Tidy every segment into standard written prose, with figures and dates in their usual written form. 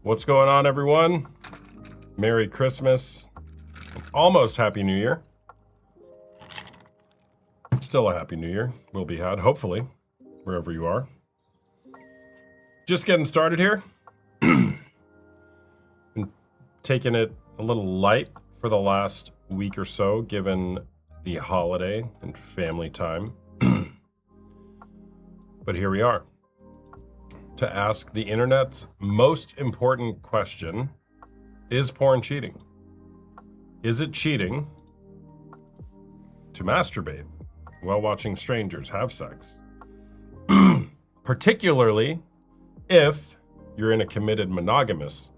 What's going on, everyone? Merry Christmas. Almost Happy New Year. Still a Happy New Year will be had, hopefully, wherever you are. Just getting started here. Been taking it a little light for the last week or so, given the holiday and family time. But here we are to ask the internet's most important question: is porn cheating? Is it cheating to masturbate while watching strangers have sex? Particularly if you're in a committed monogamous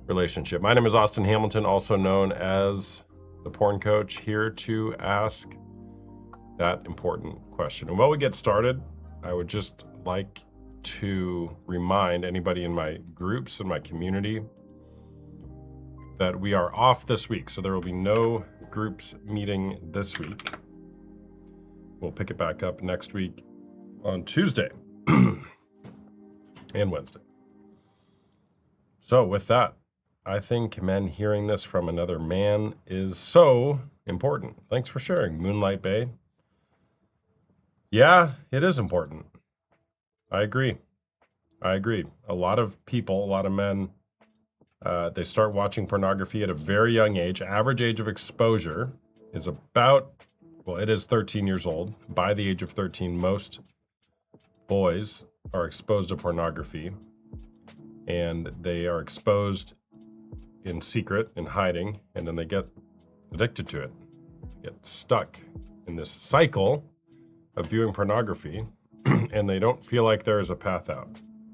relationship. My name is Austin Hamilton, also known as the Porn Coach, here to ask that important question. And while we get started, I would just like to remind anybody in my groups and my community that we are off this week. So there will be no groups meeting this week. We'll pick it back up next week on Tuesday and Wednesday. So with that, I think men hearing this from another man is so important. Thanks for sharing, Moonlight Bay. Yeah, it is important. I agree. A lot of people, a lot of men, they start watching pornography at a very young age. Average age of exposure is about, well, it is 13 years old. By the age of 13, most boys are exposed to pornography, and they are exposed in secret, in hiding, and then they get addicted to it, get stuck in this cycle of viewing pornography, and they don't feel like there is a path out.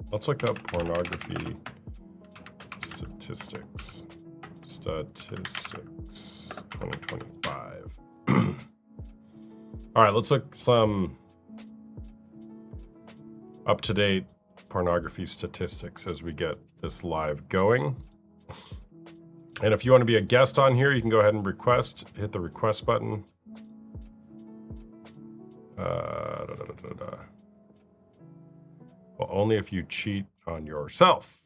Let's look up pornography statistics 2025. All right, let's look some up-to-date pornography statistics as we get this live going. And if you want to be a guest on here, you can go ahead and hit the request button. Well, only if you cheat on yourself.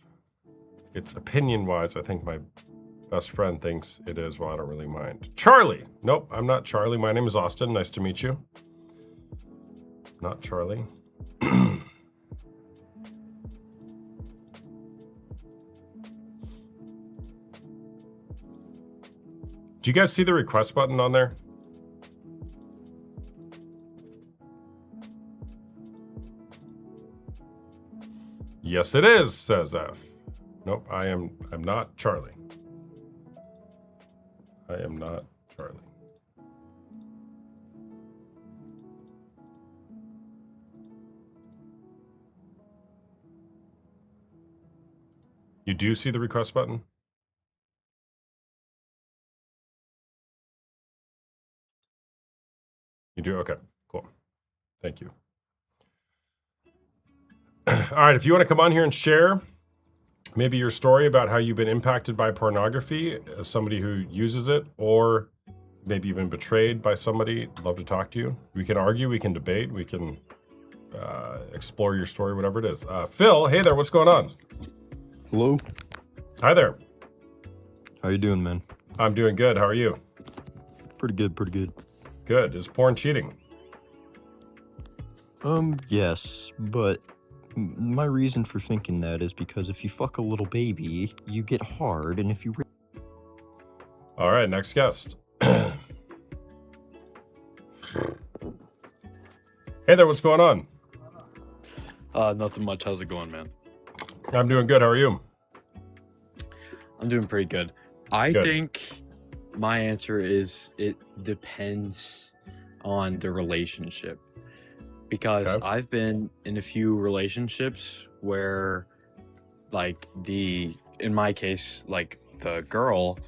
It's opinion-wise, I think my best friend thinks it is. Well, I don't really mind. Charlie. Nope, I'm not Charlie. My name is Austin. Nice to meet you. Not Charlie. Do you guys see the request button on there? Yes, it is, says F. Nope, I'm not Charlie. I am not Charlie. You do see the request button? You do? Okay, cool. Thank you. All right, if you want to come on here and share maybe your story about how you've been impacted by pornography as somebody who uses it, or maybe you've been betrayed by somebody, I'd love to talk to you. We can argue, we can debate, we can explore your story, whatever it is. Phil, hey there, what's going on? Hello. Hi there. How you doing, man? I'm doing good. How are you? Pretty good. Good. Is porn cheating? Yes, but my reason for thinking that is because if you fuck a little baby, you get hard, and if you... All right, next guest. Hey there, what's going on? Nothing much. How's it going, man? I'm doing good. How are you? I'm doing pretty good. I Good. think my answer is it depends on the relationship. Because Okay. I've been in a few relationships where, like, in my case, like, the girl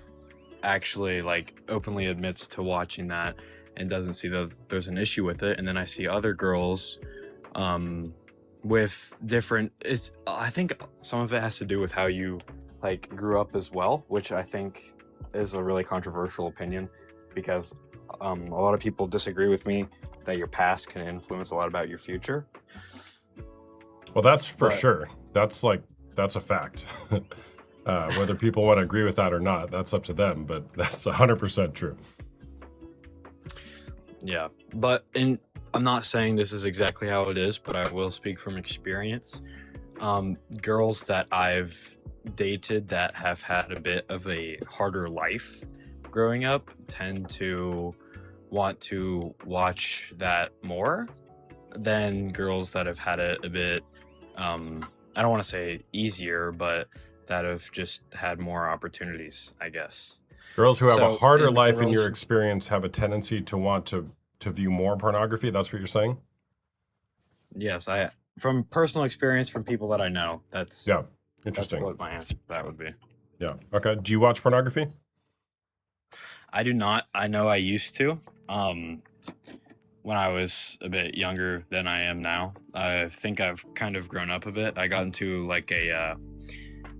actually, like, openly admits to watching that and doesn't see that there's an issue with it. And then I see other girls with different... I think some of it has to do with how you, like, grew up as well, which I think is a really controversial opinion, because a lot of people disagree with me that your past can influence a lot about your future. Well, that's for But- sure. That's like That's a fact. Whether people want to agree with that or not, that's up to them, but that's 100% true. Yeah, I'm not saying this is exactly how it is, but I will speak from experience. Girls that I've dated that have had a bit of a harder life growing up tend to want to watch that more than girls that have had it a bit, I don't want to say easier, but that have just had more opportunities, I guess. Girls who have a So harder in life, in your relation, experience, have a tendency to want to view more pornography. That's what you're saying? yes, from personal experience from people that I know, that's Yeah. that's Interesting. what my answer to that would be. Yeah. Okay. Do you watch pornography? I do not. I know I used to. When I was a bit younger than I am now. I think I've kind of grown up a bit. I got into like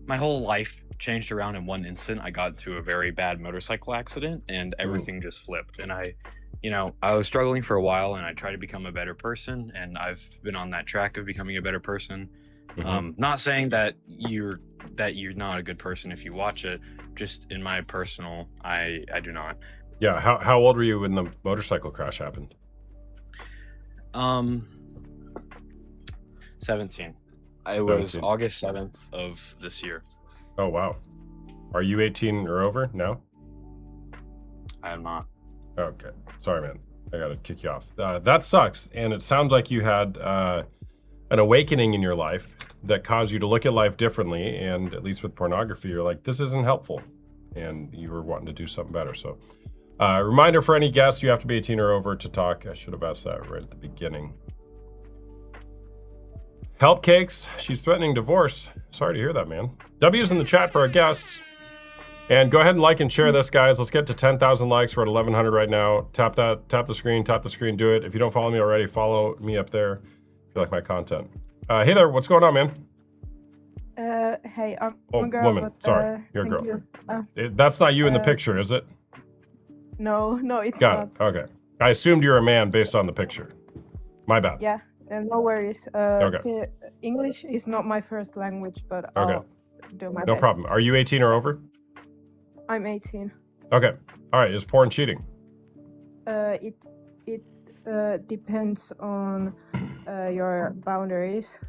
my whole life changed around in one instant. I got into a very bad motorcycle accident and everything just flipped. And I was struggling for a while and I tried to become a better person and I've been on that track of becoming a better person. Not saying that you're not a good person if you watch it, just in my personal, I do not. Yeah. How old were you when the motorcycle crash happened? 17. It was 17. August 7th of this year. Oh, wow. Are you 18 or over now? I am not. Okay. Sorry, man. I got to kick you off. That sucks. And it sounds like you had an awakening in your life that caused you to look at life differently. And at least with pornography, you're like, this isn't helpful. And you were wanting to do something better. So, reminder for any guests, you have to be 18 or over to talk. I should have asked that right at the beginning. Help Cakes. She's threatening divorce. Sorry to hear that, man. W's in the chat for our guests. And go ahead and like and share this, guys. Let's get to 10,000 likes. We're at 1,100 right now. Tap the screen, do it. If you don't follow me already, follow me up there if you like my content. Hey there, what's going on, man? Hey, I'm Oh, a girl, woman. but, Sorry, you're a thank girl. you. That's not you in the uh, picture, is it? No, it's Got not. it. Okay. I assumed you're a man based on the picture. My bad. Yeah, no worries. Okay. English is not my first language, but Okay. I'll do my No best. problem. Are you 18 or over? I'm 18. Okay. All right. Is porn cheating? It depends on your boundaries.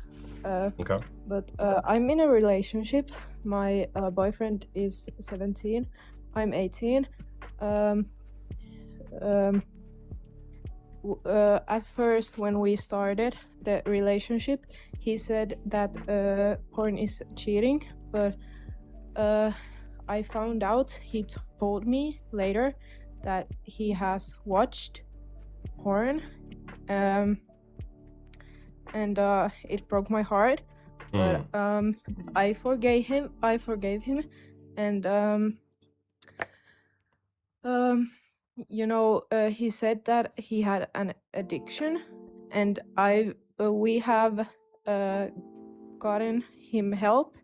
Okay. But I'm in a relationship. My boyfriend is 17. I'm 18. At first, when we started the relationship, he said that porn is cheating, but I found out, he told me later that he has watched porn, and it broke my heart. But I forgave him, and he said that he had an addiction, and we have gotten him help,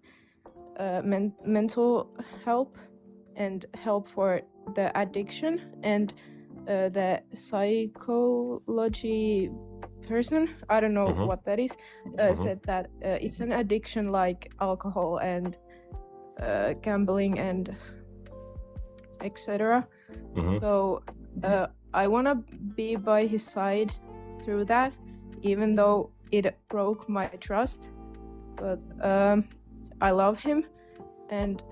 mental help, and help for the addiction, and the psychology person, I don't know what that is, said that it's an addiction like alcohol and gambling and etc. So I want to be by his side through that, even though it broke my trust. But I love him, and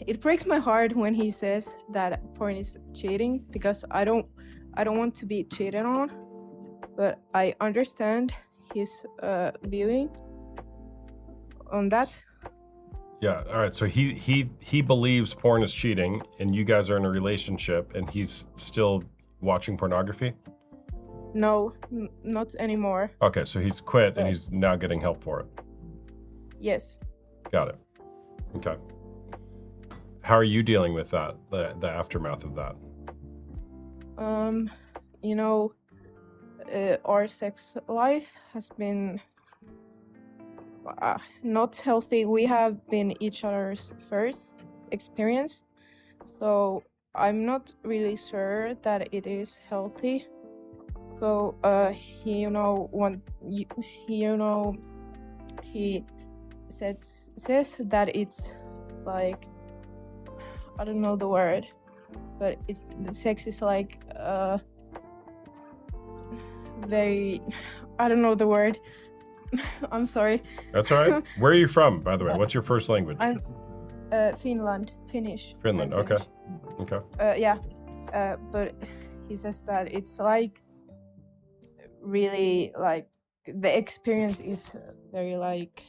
it breaks my heart when he says that porn is cheating, because I don't want to be cheated on. But I understand his viewing on that. Yeah. All right. So he believes porn is cheating, and you guys are in a relationship, and he's still watching pornography? No, not anymore. Okay. So he's quit, and But he's now getting help for it. yes. Got it. Okay. How are you dealing with that? The aftermath of that? You know, our sex life has been not healthy. We have been each other's first experience, so I'm not really sure that it is healthy. So he says that it's like, I don't know the word, but it's the sex is like very, I don't know the word. I'm sorry. That's all right. Where are you from, by the way? What's your first language? I'm Finnish. Finland. I'm Okay. Finnish. Okay. Yeah. But he says that it's like really like the experience is very like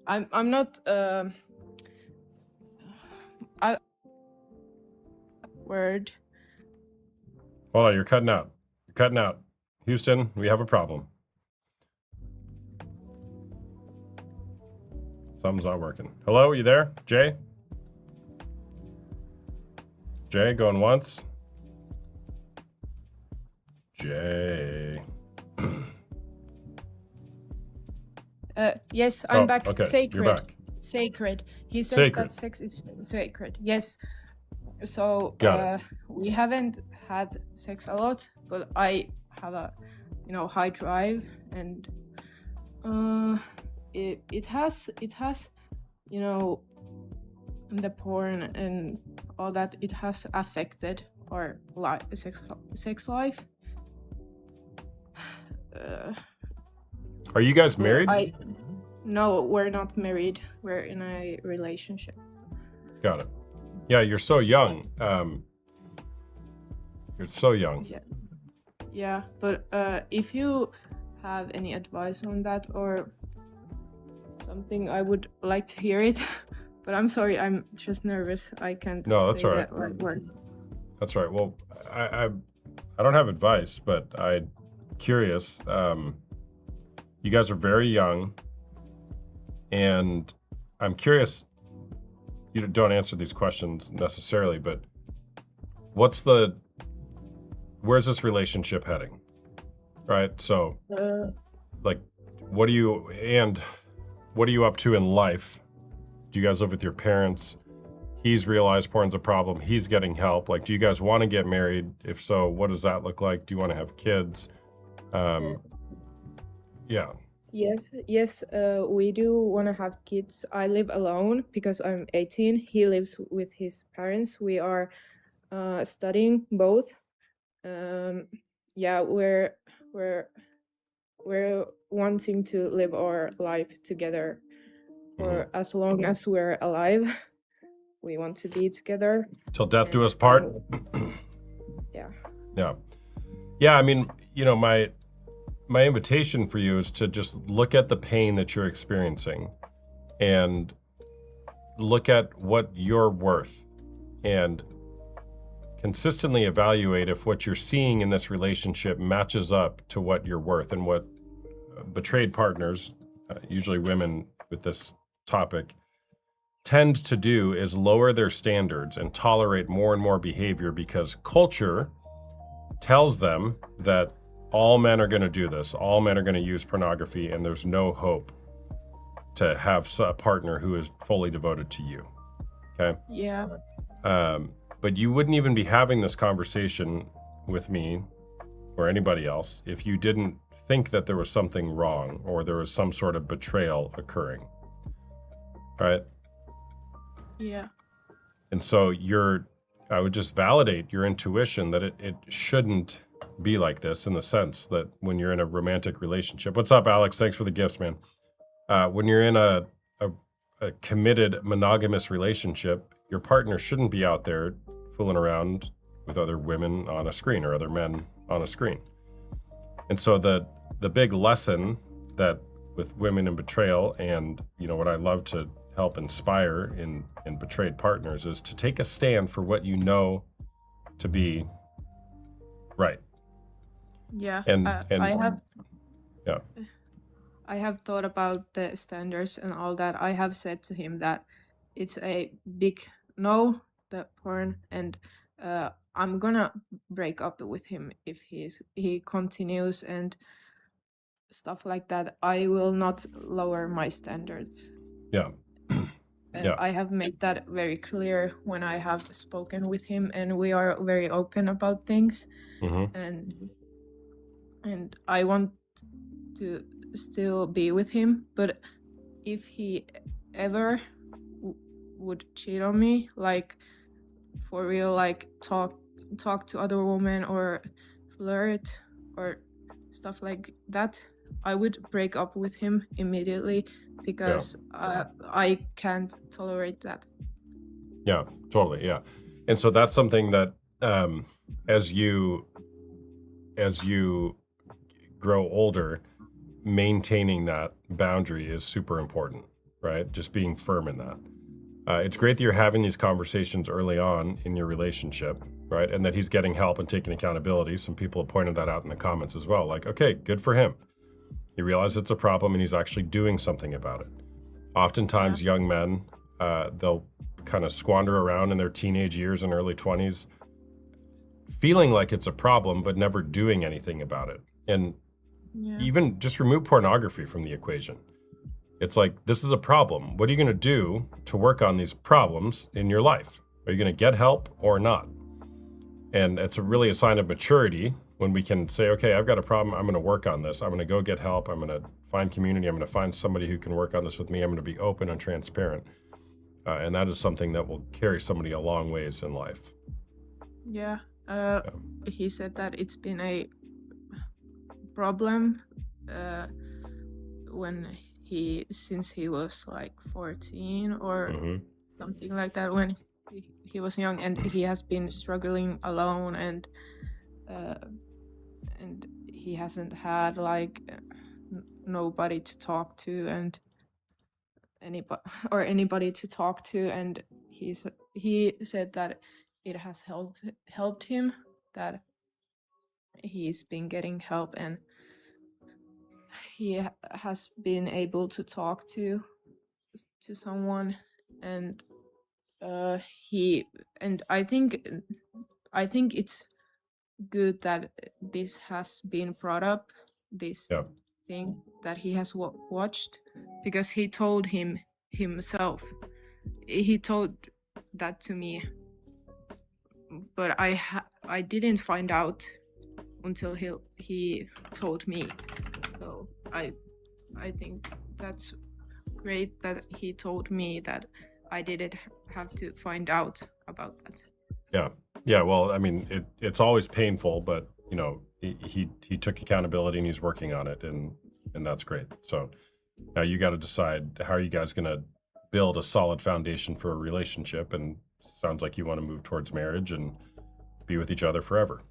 I'm not I word. Hold on. You're cutting out. You're cutting out. Houston, we have a problem. Something's not working. Hello, you there? Jay? Jay, going once? Jay. Yes, I'm back. Okay. Sacred. You're back. Sacred. He says Sacred. that sex is sacred. Yes. So Got we haven't had sex a lot, but I have a high drive, and it has the porn and all that, it has affected our sex life. Are you guys married? No, we're not married. We're in a relationship. Got it. Yeah, you're so young. You're so young. Yeah, but if you have any advice on that or something, I would like to hear it. But I'm sorry, I'm just nervous. I can't that's say all right. that right word. That's right. Well, I don't have advice, but I'm curious. You guys are very young, and I'm curious. You don't answer these questions necessarily, but where's this relationship heading? Right? So, like, what are you up to in life? Do you guys live with your parents? He's realized porn's a problem. He's getting help. Like, do you guys want to get married? If so, what does that look like? Do you want to have kids? Yeah. Yes, we do want to have kids. I live alone because I'm 18. He lives with his parents. We are studying both. Yeah, we're wanting to live our life together for as long as we're alive. We want to be together Till death do us part. Yeah. Yeah. I mean, my invitation for you is to just look at the pain that you're experiencing and look at what you're worth and consistently evaluate if what you're seeing in this relationship matches up to what you're worth. And what betrayed partners, usually women with this topic, tend to do is lower their standards and tolerate more and more behavior because culture tells them that all men are going to do this. All men are going to use pornography, and there's no hope to have a partner who is fully devoted to you. Okay? Yeah. But you wouldn't even be having this conversation with me or anybody else if you didn't think that there was something wrong or there was some sort of betrayal occurring. Right? Yeah. And so I would just validate your intuition that it shouldn't be like this, in the sense that when you're in a romantic relationship. What's up, Alex? Thanks for the gifts, man. When you're in a committed monogamous relationship, your partner shouldn't be out there fooling around with other women on a screen or other men on a screen. And so the big lesson that with women in betrayal, and what I love to help inspire in betrayed partners, is to take a stand for what you know to be right. Yeah. And I have thought about the standards and all that. I have said to him that it's a big no, the porn, and I'm gonna break up with him if he continues and stuff like that. I will not lower my standards. Yeah. Yeah. I have made that very clear when I have spoken with him, and we are very open about things. Mm-hmm. And I want to still be with him, but if he ever would cheat on me, like for real, like talk to other women or flirt or stuff like that, I would break up with him immediately because I can't tolerate that. Yeah, totally. Yeah. And so that's something that as you grow older, maintaining that boundary is super important, right? Just being firm in that. It's great that you're having these conversations early on in your relationship, right? And that he's getting help and taking accountability. Some people have pointed that out in the comments as well. Like, okay, good for him. He realizes it's a problem and he's actually doing something about it. Oftentimes, young men, they'll kind of squander around in their teenage years and early 20s, feeling like it's a problem, but never doing anything about it. And even just remove pornography from the equation. It's like, this is a problem. What are you going to do to work on these problems in your life? Are you going to get help or not? And it's really a sign of maturity when we can say, okay, I've got a problem. I'm going to work on this. I'm going to go get help. I'm going to find community. I'm going to find somebody who can work on this with me. I'm going to be open and transparent. And that is something that will carry somebody a long ways in life. Yeah. He said that it's been a problem since he was like 14 or something like that, when he was young, and he has been struggling alone, and he hasn't had like nobody to talk to and anybody to talk to, and he said that it has helped him, that he's been getting help and he has been able to talk to someone, and I think it's good that this has been brought up, this thing that he has watched, because he told himself, he told that to me, but I didn't find out until he told me. So I think that's great that he told me, that I didn't have to find out about that. Yeah. Well, I mean, it's always painful, but you know, he took accountability and he's working on it, and that's great. So now you got to decide, how are you guys going to build a solid foundation for a relationship? And sounds like you want to move towards marriage and be with each other forever.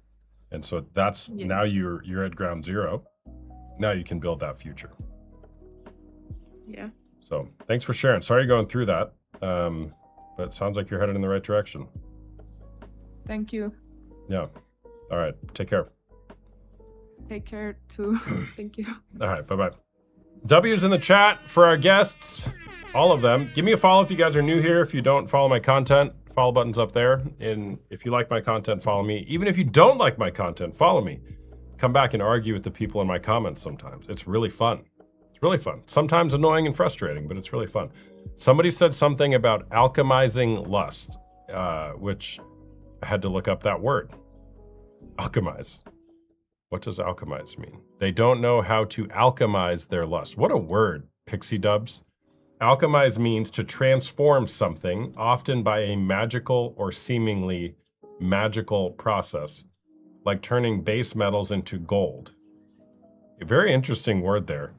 And so that's now you're at ground zero. Now you can build that future. Yeah. So thanks for sharing. Sorry you're going through that, but it sounds like you're headed in the right direction. Thank you. Yeah. All right. Take care. Take care too. Thank you. All right. Bye-bye. W's in the chat for our guests, all of them. Give me a follow if you guys are new here. If you don't follow my content, follow button's up there. And if you like my content, follow me. Even if you don't like my content, follow me. Come back and argue with the people in my comments sometimes. It's really fun. It's really fun. Sometimes annoying and frustrating, but it's really fun. Somebody said something about alchemizing lust, which I had to look up that word. Alchemize. What does alchemize mean? They don't know how to alchemize their lust. What a word, Pixie Dubs. Alchemize means to transform something, often by a magical or seemingly magical process, like turning base metals into gold. A very interesting word there,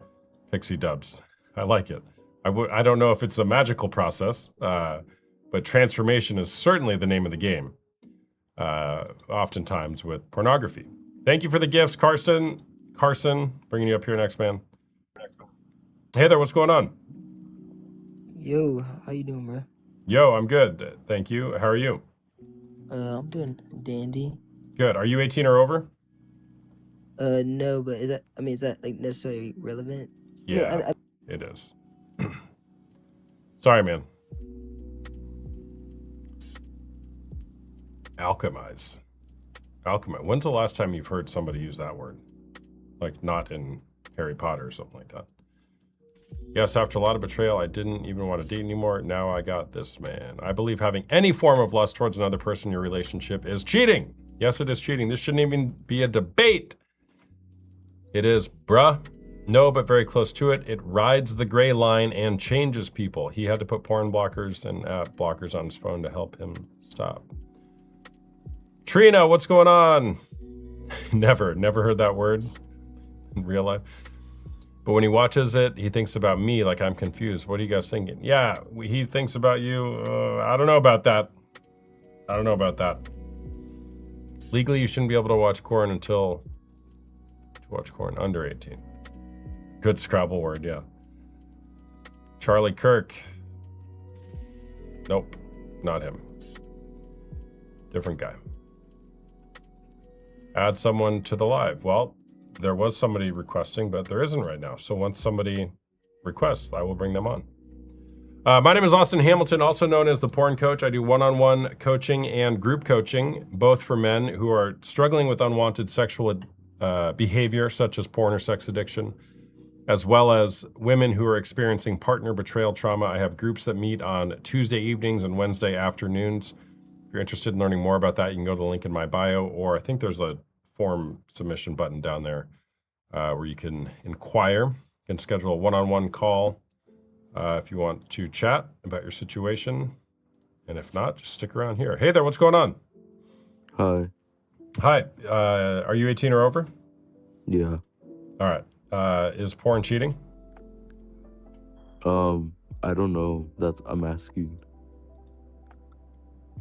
Pixie Dubs. I like it. I don't know if it's a magical process, but transformation is certainly the name of the game, oftentimes with pornography. Thank you for the gifts, Carson. Carson, bringing you up here next, man. Hey there, what's going on? Yo, how you doing, bro? Yo, I'm good. Thank you. How are you? I'm doing dandy. Good. Are you 18 or over? No, but is that like necessarily relevant? Yeah, it is. Sorry, man. Alchemize. Alchemy. When's the last time you've heard somebody use that word? Like not in Harry Potter or something like that. Yes, after a lot of betrayal, I didn't even want to date anymore. Now I got this man. I believe having any form of lust towards another person in your relationship is cheating. Yes, it is cheating. This shouldn't even be a debate. It is, bruh. No, but very close to it. It rides the gray line and changes people. He had to put porn blockers and app blockers on his phone to help him stop. Trina, what's going on? Never heard that word in real life. But when he watches it, he thinks about me like I'm confused. What are you guys thinking? Yeah, he thinks about you. I don't know about that. I don't know about that. Legally, you shouldn't be able to watch porn until under 18. Good Scrabble word, yeah. Charlie Kirk. Nope, not him. Different guy. Add someone to the live. Well, there was somebody requesting, but there isn't right now. So once somebody requests, I will bring them on. My name is Austin Hamilton, also known as the Porn Coach. I do one-on-one coaching and group coaching, both for men who are struggling with unwanted sexual behavior, such as porn or sex addiction, as well as women who are experiencing partner betrayal trauma. I have groups that meet on Tuesday evenings and Wednesday afternoons. If you're interested in learning more about that, you can go to the link in my bio, or I think there's a form submission button down there where you can inquire. You can schedule a one-on-one call if you want to chat about your situation. And if not, just stick around here. Hey there, what's going on? Hi. Hi, are you 18 or over? Yeah. All right. Is porn cheating? I don't know. That I'm asking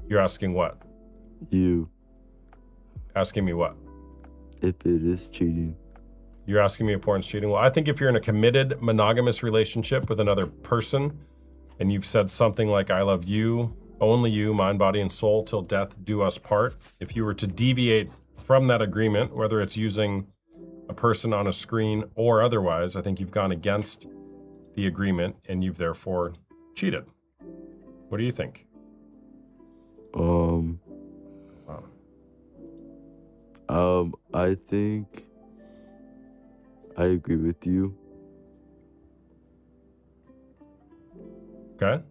You're asking what? you Asking me what? if it is cheating. You're asking me if porn's cheating? Well, I think if you're in a committed monogamous relationship with another person and you've said something like, I love you, only you, mind, body, and soul, till death do us part. If you were to deviate from that agreement, whether it's using a person on a screen or otherwise, I think you've gone against the agreement and you've therefore cheated. What do you think? I think I agree with you. Okay.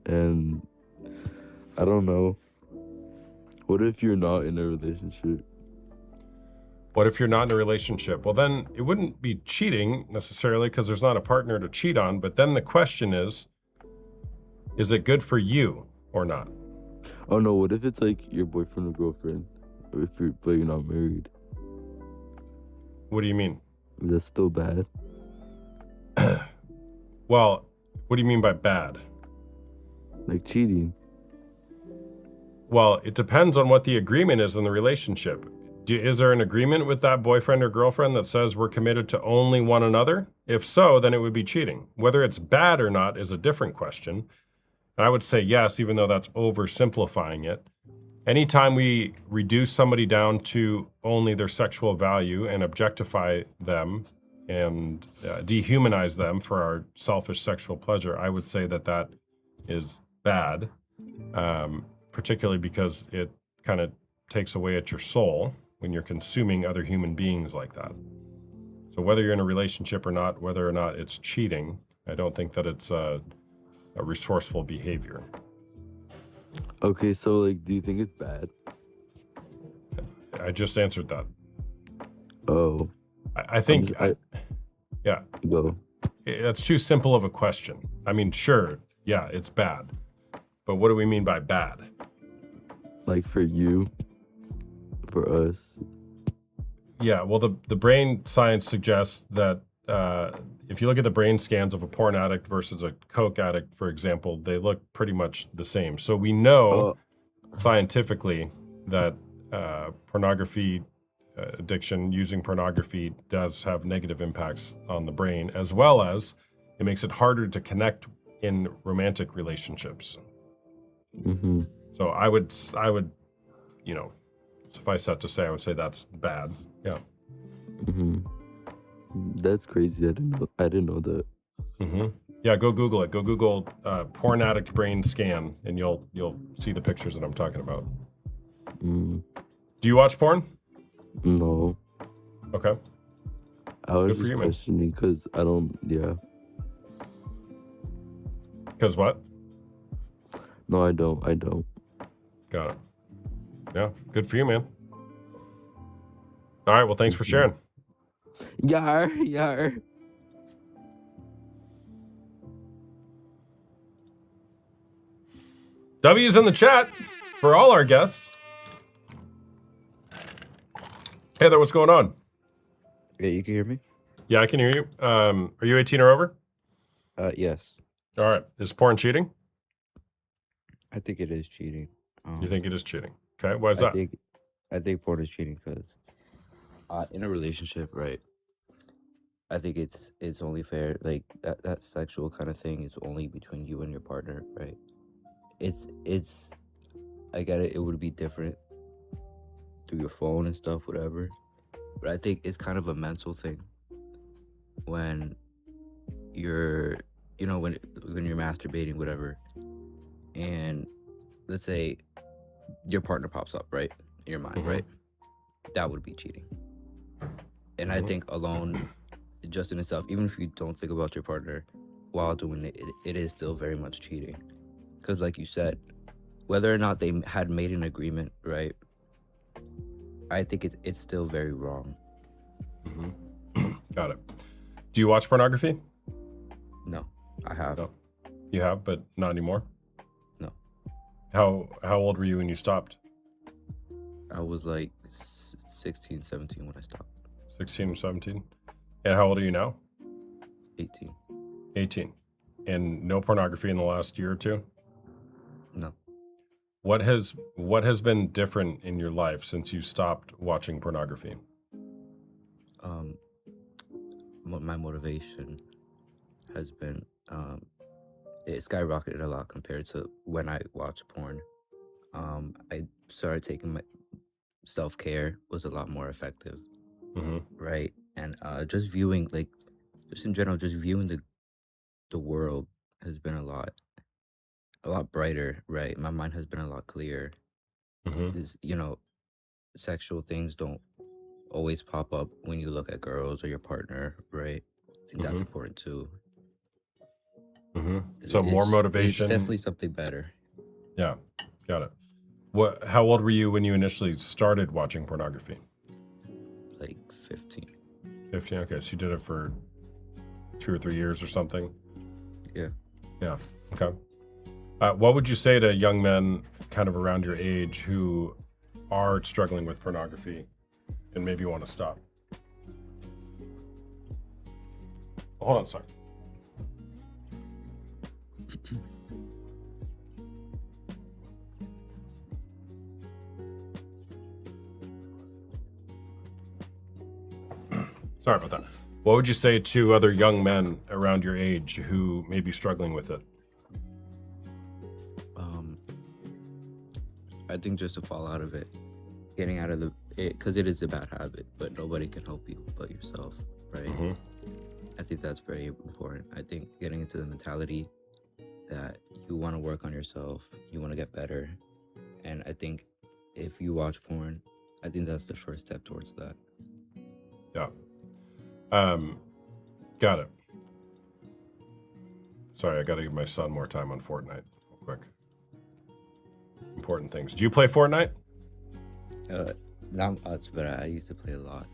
And I don't know. What if you're not in a relationship? What if you're not in a relationship? Well, then it wouldn't be cheating necessarily because there's not a partner to cheat on. But then the question is it good for you or not? Oh no, what if it's like your boyfriend or girlfriend? Or but you're not married? What do you mean? Is that still bad? Well, what do you mean by bad? Like cheating? Well, it depends on what the agreement is in the relationship. Is there an agreement with that boyfriend or girlfriend that says we're committed to only one another? If so, then it would be cheating. Whether it's bad or not is a different question. And I would say yes, even though that's oversimplifying it. Anytime we reduce somebody down to only their sexual value and objectify them and dehumanize them for our selfish sexual pleasure, I would say that that is bad, particularly because it kind of takes away at your soul when you're consuming other human beings like that. So whether you're in a relationship or not, whether or not it's cheating, I don't think that it's a resourceful behavior. Okay, so like, do you think it's bad? I just answered that. Oh. I think, yeah, Go. that's too simple of a question. I mean, sure, yeah, it's bad. But what do we mean by bad? Like for you, for us. Yeah, well, the brain science suggests that if you look at the brain scans of a porn addict versus a coke addict, for example, they look pretty much the same. So we know scientifically that pornography addiction, using pornography, does have negative impacts on the brain, as well as it makes it harder to connect in romantic relationships. Mm-hmm. So I would, suffice that to say, I would say that's bad. Yeah. Mm-hmm. That's crazy. I didn't know that. Mm-hmm. Yeah, go Google it. Go Google porn addict brain scan, and you'll see the pictures that I'm talking about. Mm. Do you watch porn? No. Okay. I was Good for just you, man. questioning because I don't. Yeah. Because what? No, I don't. I don't. Got it. Yeah, good for you, man. All right, well, thanks for sharing. Yar, yar. W's in the chat for all our guests. Hey there, what's going on? Yeah, you can hear me? Yeah, I can hear you. Are you 18 or over? Yes. All right. Is porn cheating? I think it is cheating. You think it is cheating? Okay. Why is I that? think porn is cheating because in a relationship, right? I think it's only fair, like that sexual kind of thing is only between you and your partner, right? It's I get it, it would be different through your phone and stuff, whatever. But I think it's kind of a mental thing when you're when you're masturbating, whatever, and let's say your partner pops up, right? In your mind, Mhm. right? That would be cheating. And I think alone, just in itself, even if you don't think about your partner while doing it, it is still very much cheating. Because like you said, whether or not they had made an agreement, right? I think it's still very wrong. Got it. Do you watch pornography? No, I have. No. You have, but not anymore? No. How old were you when you stopped? I was like 16, 17 when I stopped. 16 or 17? And how old are you now? 18. 18. And no pornography in the last year or two? No. What has been different in your life since you stopped watching pornography? My motivation has been it skyrocketed a lot compared to when I watched porn. I started taking my self-care was a lot more effective, Mm-hmm. right? And just viewing, like, just in general, just viewing the world has been a lot brighter, right? My mind has been a lot clearer. Mm-hmm. Is sexual things don't always pop up when you look at girls or your partner, right? I think that's Mhm. important too. Mm-hmm. So more motivation. It's definitely something better. Yeah, got it. How old were you when you initially started watching pornography? Like 15. 15. Okay, so you did it for 2 or 3 years or something. Yeah. Yeah. Okay. What would you say to young men, kind of around your age, who are struggling with pornography and maybe want to stop? Hold on a second. Sorry about that. What would you say to other young men around your age who may be struggling with it? I think just to fall out of it, getting out of because it is a bad habit, but nobody can help you but yourself, right? Mm-hmm. I think that's very important. I think getting into the mentality that you want to work on yourself, you want to get better, and I think if you watch porn, I think that's the first step towards that. Yeah. Got it. Sorry, I got to give my son more time on Fortnite real quick. Important things. Do you play Fortnite? Not much, but I used to play a lot.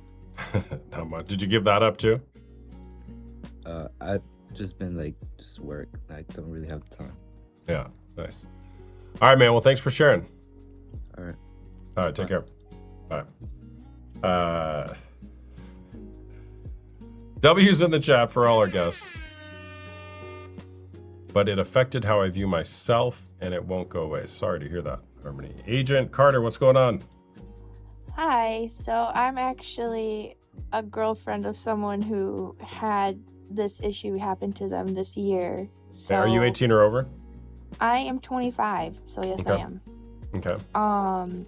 Not much. Did you give that up too? I've just been just work. I don't really have the time. Yeah, nice. All right, man. Well, thanks for sharing. All right. All right, take care. Bye. W's in the chat for all our guests. But it affected how I view myself, and it won't go away. Sorry to hear that, Harmony. Agent Carter, what's going on? Hi, so I'm actually a girlfriend of someone who had this issue happen to them this year. So Are you 18 or over? I am 25, so yes, I Okay. am. Okay.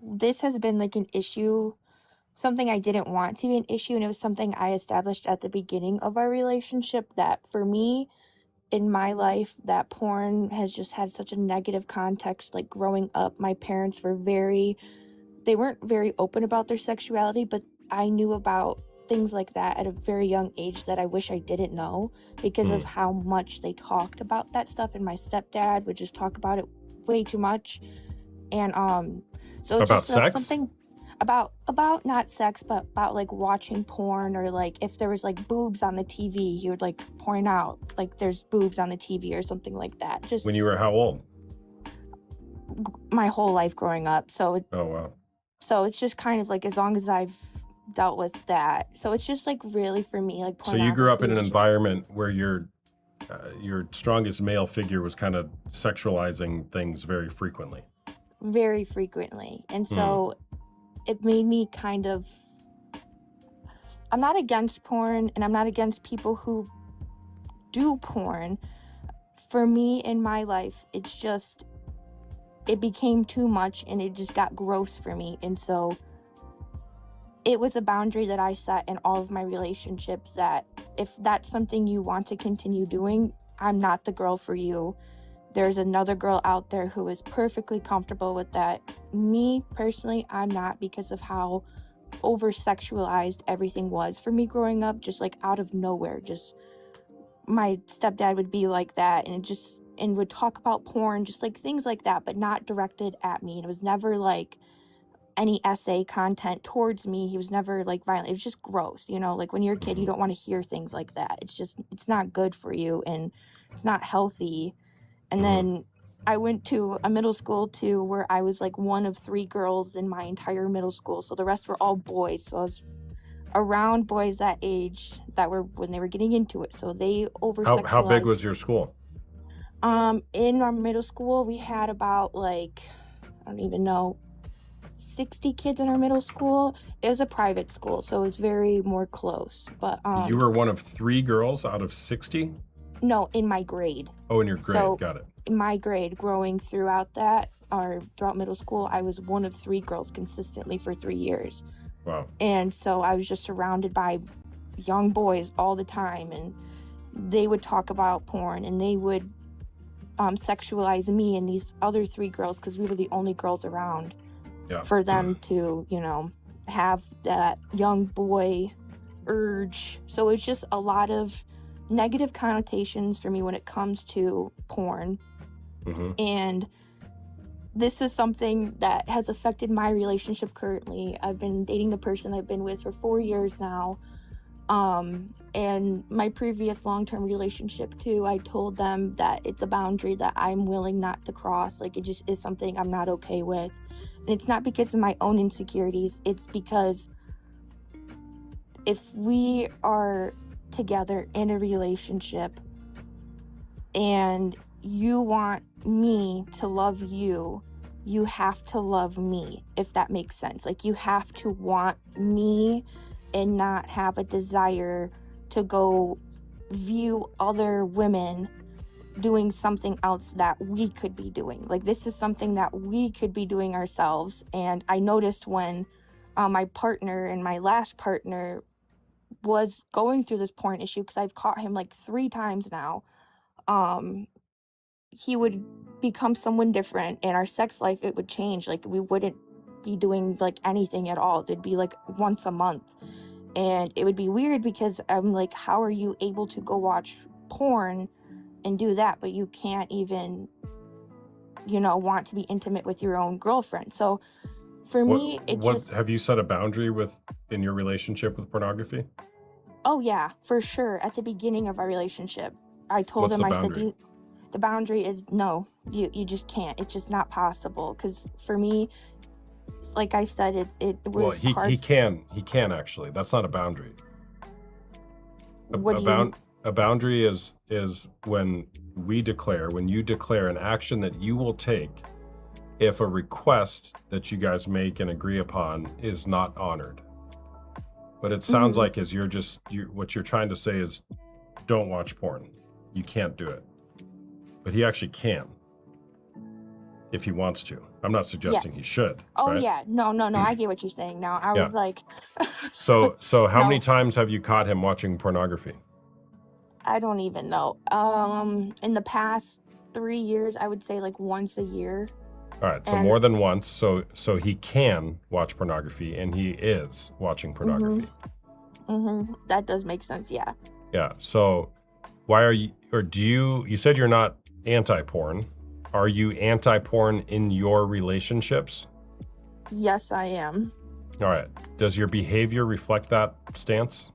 This has been like an issue, something I didn't want to be an issue, and it was something I established at the beginning of our relationship that for me, in my life, that porn has just had such a negative context. Like growing up, my parents were they weren't very open about their sexuality, but I knew about things like that at a very young age that I wish I didn't know because of how much they talked about that stuff, and my stepdad would just talk about it way too much. And so it's About just like sex? something about not sex, but about like watching porn, or like if there was like boobs on the TV, he would like point out like there's boobs on the TV or something like that. Just When you were how old? my whole life growing up. So Oh, wow. so it's just kind of like as long as I've dealt with that. So it's just like really for me like So you grew up in an pornography is just environment where your strongest male figure was kind of sexualizing things very frequently. very frequently. And Hmm. so it made me kind of, I'm not against porn and I'm not against people who do porn. For me in my life, it's just, it became too much and it just got gross for me. And so it was a boundary that I set in all of my relationships, that if that's something you want to continue doing, I'm not the girl for you. There's another girl out there who is perfectly comfortable with that. Me personally, I'm not, because of how over sexualized everything was for me growing up, just like out of nowhere. Just my stepdad would be like that and would talk about porn, just like things like that, but not directed at me. And it was never like any essay content towards me. He was never like violent. It was just gross, like when you're a kid, you don't want to hear things like that. It's not good for you and it's not healthy. And then I went to a middle school too, where I was like one of 3 girls in my entire middle school. So the rest were all boys. So I was around boys that age that were when they were getting into it. So they over How big sexualized. was your school? In our middle school, we had about like, I don't even know, 60 kids in our middle school. It was a private school, so it was very more close. But You were one of 3 girls out of 60? no, in my grade. Oh, in your grade. So Got it. in my grade, growing throughout that, or throughout middle school, I was one of 3 girls consistently for 3 years. Wow. And so I was just surrounded by young boys all the time, and they would talk about porn and they would sexualize me and these other 3 girls, because we were the only girls around Yeah. for them to, have that young boy urge. So it's just a lot of negative connotations for me when it comes to porn. Hmm. And this is something that has affected my relationship currently. I've been dating the person I've been with for 4 years now. And my previous long-term relationship too, I told them that it's a boundary that I'm willing not to cross. Like, it just is something I'm not okay with. And it's not because of my own insecurities. It's because if we are together in a relationship and you want me to love you, you have to love me, if that makes sense. Like, you have to want me and not have a desire to go view other women doing something else that we could be doing. Like, this is something that we could be doing ourselves. And I noticed when my partner and my last partner was going through this porn issue, because I've caught him like 3 times now, he would become someone different, and our sex life, it would change. Like, we wouldn't be doing like anything at all. It'd be like once a month, and it would be weird because I'm like, how are you able to go watch porn and do that, but you can't even want to be intimate with your own girlfriend? So for me, it What just, have you set a boundary in your relationship with pornography? oh yeah, for sure. At the beginning of our relationship, I told What's him, the I said, boundary? the boundary is no, you just can't. It's just not possible. Because for me, like I said, it Well, was he hard. can actually. That's not a boundary. What do you? A boundary is when you declare an action that you will take if a request that you guys make and agree upon is not honored. What it sounds Mhm. like is what you're trying to say is, don't watch porn. You can't do it. But he actually can, if he wants to. I'm not suggesting he should. Oh right? yeah, no, I get what you're saying now. I Yeah. was like, So how many No. times have you caught him watching pornography? I don't even know. In the past 3 years, I would say like once a year. All right, so And- more than once. So he can watch pornography, and he is watching pornography. That does make sense. Yeah. Yeah. So why are you, or do you? You said you're not anti-porn. Are you anti-porn in your relationships? Yes, I am. All right. Does your behavior reflect that stance?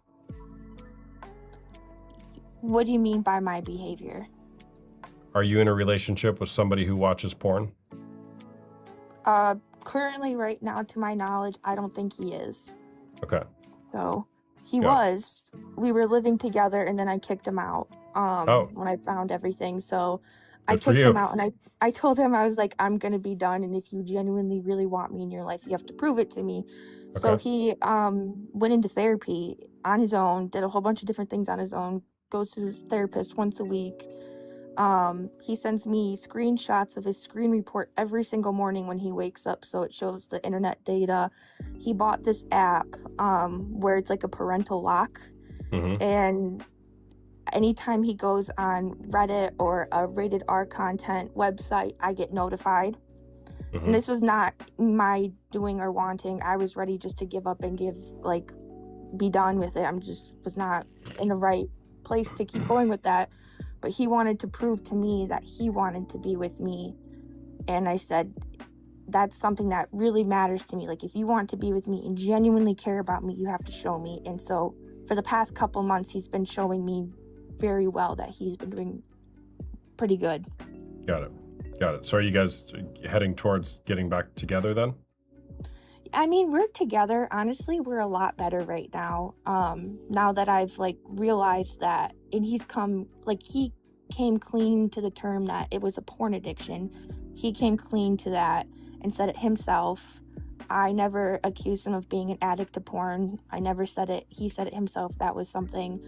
What do you mean by my behavior? Are you in a relationship with somebody who watches porn? Currently, right now, to my knowledge, I don't think he is. Okay. So he Yeah. was. We were living together, and then I kicked him out. Oh. When I found everything. So I Good for kicked you. him out, and I told him, I was like, I'm gonna be done, and if you genuinely really want me in your life, you have to prove it to me. So Okay. he went into therapy on his own, did a whole bunch of different things on his own, goes to his therapist once a week. He sends me screenshots of his screen report every single morning when he wakes up, so it shows the internet data. He bought this app where it's like a parental lock, Mm-hmm. and anytime he goes on Reddit or a rated R content website, I get notified. Mm-hmm. And this was not my doing or wanting. I was ready just to give up and be done with it. I'm just was not in the right place to keep going with that. But he wanted to prove to me that he wanted to be with me. And I said, that's something that really matters to me. Like, if you want to be with me and genuinely care about me, you have to show me. And so for the past couple months, he's been showing me very well that he's been doing pretty good. Got it. So are you guys heading towards getting back together then? I mean, we're together. Honestly, we're a lot better right now. Now that I've realized that, and he came clean to the term that it was a porn addiction. He came clean to that and said it himself. I never accused him of being an addict to porn. I never said it. He said it himself. That was something.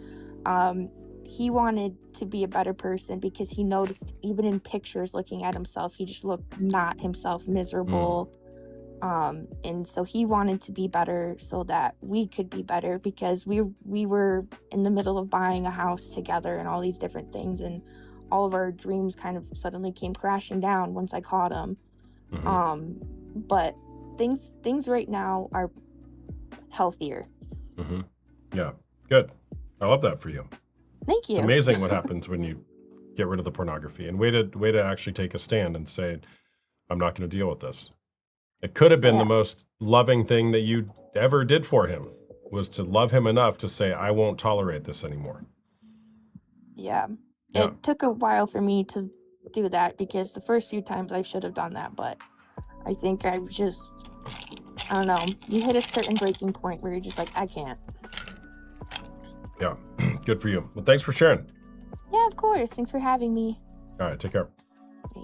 He wanted to be a better person because he noticed even in pictures looking at himself, he just looked not himself, miserable. And so he wanted to be better so that we could be better, because we were in the middle of buying a house together and all these different things, and all of our dreams kind of suddenly came crashing down once I caught him. Mm-hmm. But things right now are healthier. Mm-hmm. Yeah. Good. I love that for you. Thank you. It's amazing what happens when you get rid of the pornography, and way to actually take a stand and say, I'm not going to deal with this. It could have been Yeah. the most loving thing that you ever did for him, was to love him enough to say, I won't tolerate this anymore. Yeah. Yeah. It took a while for me to do that, because the first few times I should have done that, but I think I don't know. You hit a certain breaking point where you're just like, I can't. Yeah. Good for you. Well, thanks for sharing. Yeah, of course. Thanks for having me. All right. Take care. Bye.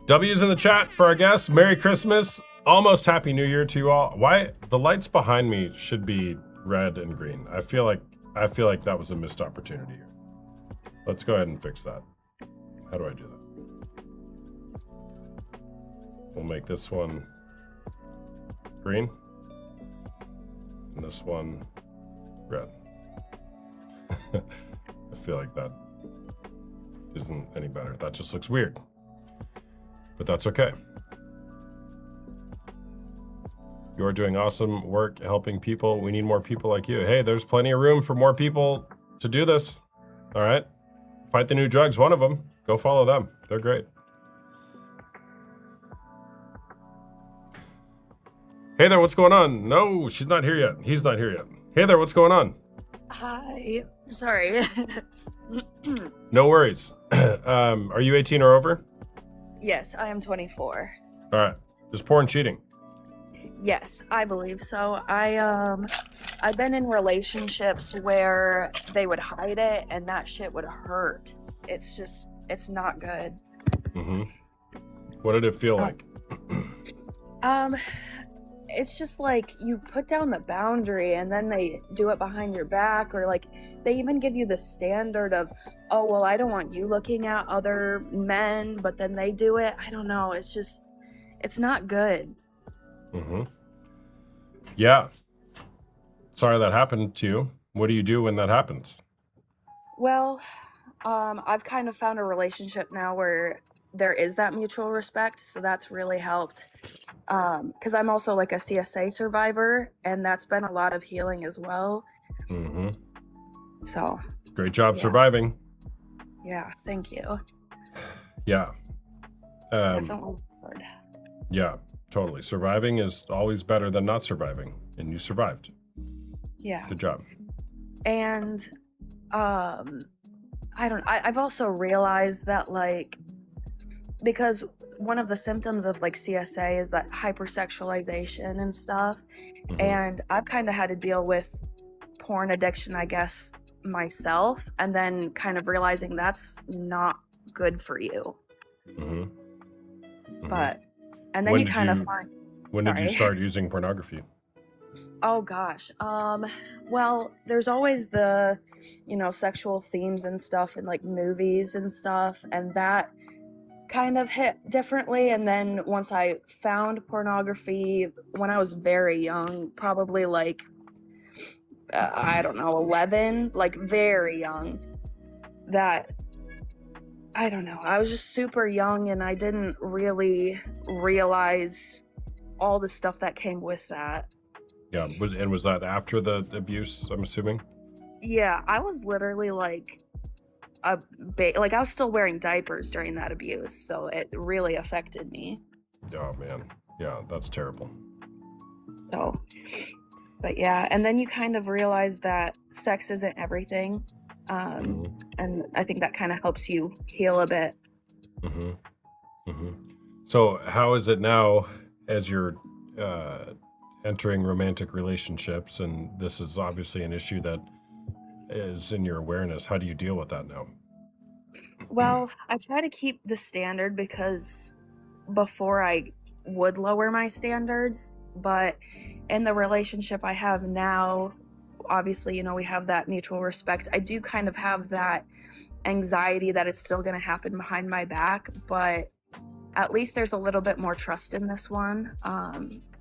W's in the chat for our guests. Merry Christmas. Almost Happy New Year to you all. Why the lights behind me should be red and green? I feel like that was a missed opportunity here. Let's go ahead and fix that. How do I do that? We'll make this one green and this one red. I feel like that isn't any better. That just looks weird. But that's okay. You're doing awesome work helping people. We need more people like you. Hey, there's plenty of room for more people to do this. All right. Fight the New Drugs, one of them. Go follow them. They're great. Hey there, what's going on? No, she's not here yet. He's not here yet. Hey there, what's going on? Hi. Sorry. No worries. Are you 18 or over? Yes, I am 24. All right. Is porn cheating? Yes, I believe so. I've been in relationships where they would hide it and that shit would hurt. It's not good. Mm-hmm. What did it feel like? It's just like you put down the boundary and then they do it behind your back, or they even give you the standard of, oh, well, I don't want you looking at other men, but then they do it. I don't know. It's not good. Mm-hmm. Yeah. Sorry that happened to you. What do you do when that happens? Well, I've kind of found a relationship now where there is that mutual respect, so that's really helped. Because I'm also a CSA survivor, and that's been a lot of healing as well. Mm-hmm. So. Great job Yeah. surviving. Yeah, thank you. Yeah. It's definitely hard. Yeah, totally. Surviving is always better than not surviving. and you survived. Yeah. Good job. And I've also realized that, like, because one of the symptoms of like CSA is that hypersexualization and stuff, Mhm. and I've kind of had to deal with porn addiction, I guess, myself, and then kind of realizing that's not good for you. Mhm. Mhm. But and then When you did kind of you find when did you sorry. start using pornography? Oh gosh. Well, there's always the, sexual themes and stuff in like movies and stuff, and that kind of hit differently. And then once I found pornography when I was very young, probably like I don't know, 11, like very young, that I don't know. I was just super young and I didn't really realize all the stuff that came with that. Yeah, was that after the abuse, I'm assuming? Yeah, I was literally like like I was still wearing diapers during that abuse, so it really affected me. Oh man. Yeah, that's terrible. So, but yeah, and then you kind of realize that sex isn't everything. Mhm. And I think that kind of helps you heal a bit. Mhm. Mhm. So, how is it now as you're entering romantic relationships, and this is obviously an issue that is in your awareness? How do you deal with that now? Well, I try to keep the standard because before I would lower my standards, but in the relationship I have now, obviously, we have that mutual respect. I do kind of have that anxiety that it's still going to happen behind my back, but at least there's a little bit more trust in this one.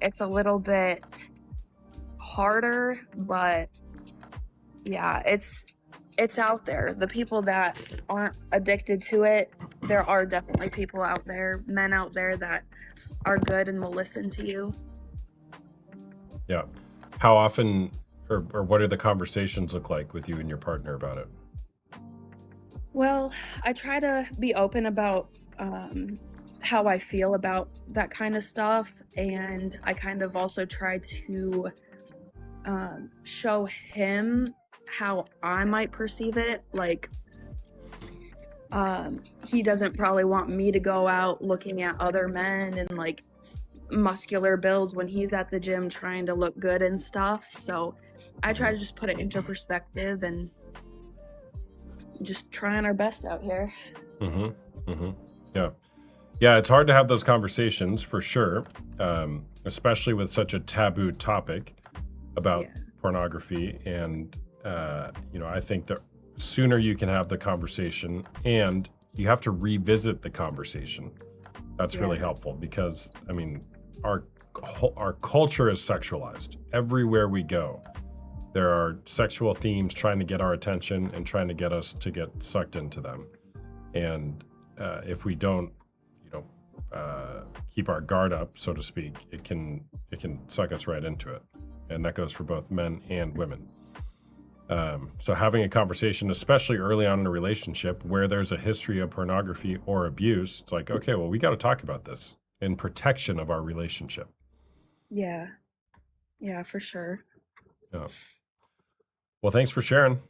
It's a little bit harder, but yeah, it's out there. The people that aren't addicted to it, there are definitely people out there, men out there that are good and will listen to you. Yeah. How often or what do the conversations look like with you and your partner about it? Well, I try to be open about how I feel about that kind of stuff, and I kind of also try to show him how I might perceive it. Like, he doesn't probably want me to go out looking at other men and like muscular builds when he's at the gym trying to look good and stuff. So I try to just put it into perspective and just trying our best out here. Mm-hmm. Mm-hmm. Yeah. Yeah, it's hard to have those conversations for sure, especially with such a taboo topic about pornography. And, I think the sooner you can have the conversation, and you have to revisit the conversation. That's really helpful because, our culture is sexualized. Everywhere we go, there are sexual themes trying to get our attention and trying to get us to get sucked into them. And if we don't, keep our guard up, so to speak, it can suck us right into it. And that goes for both men and women. So having a conversation, especially early on in a relationship where there's a history of pornography or abuse, it's like, okay, well, we got to talk about this in protection of our relationship. Yeah, for sure. Yeah. Well, thanks for sharing.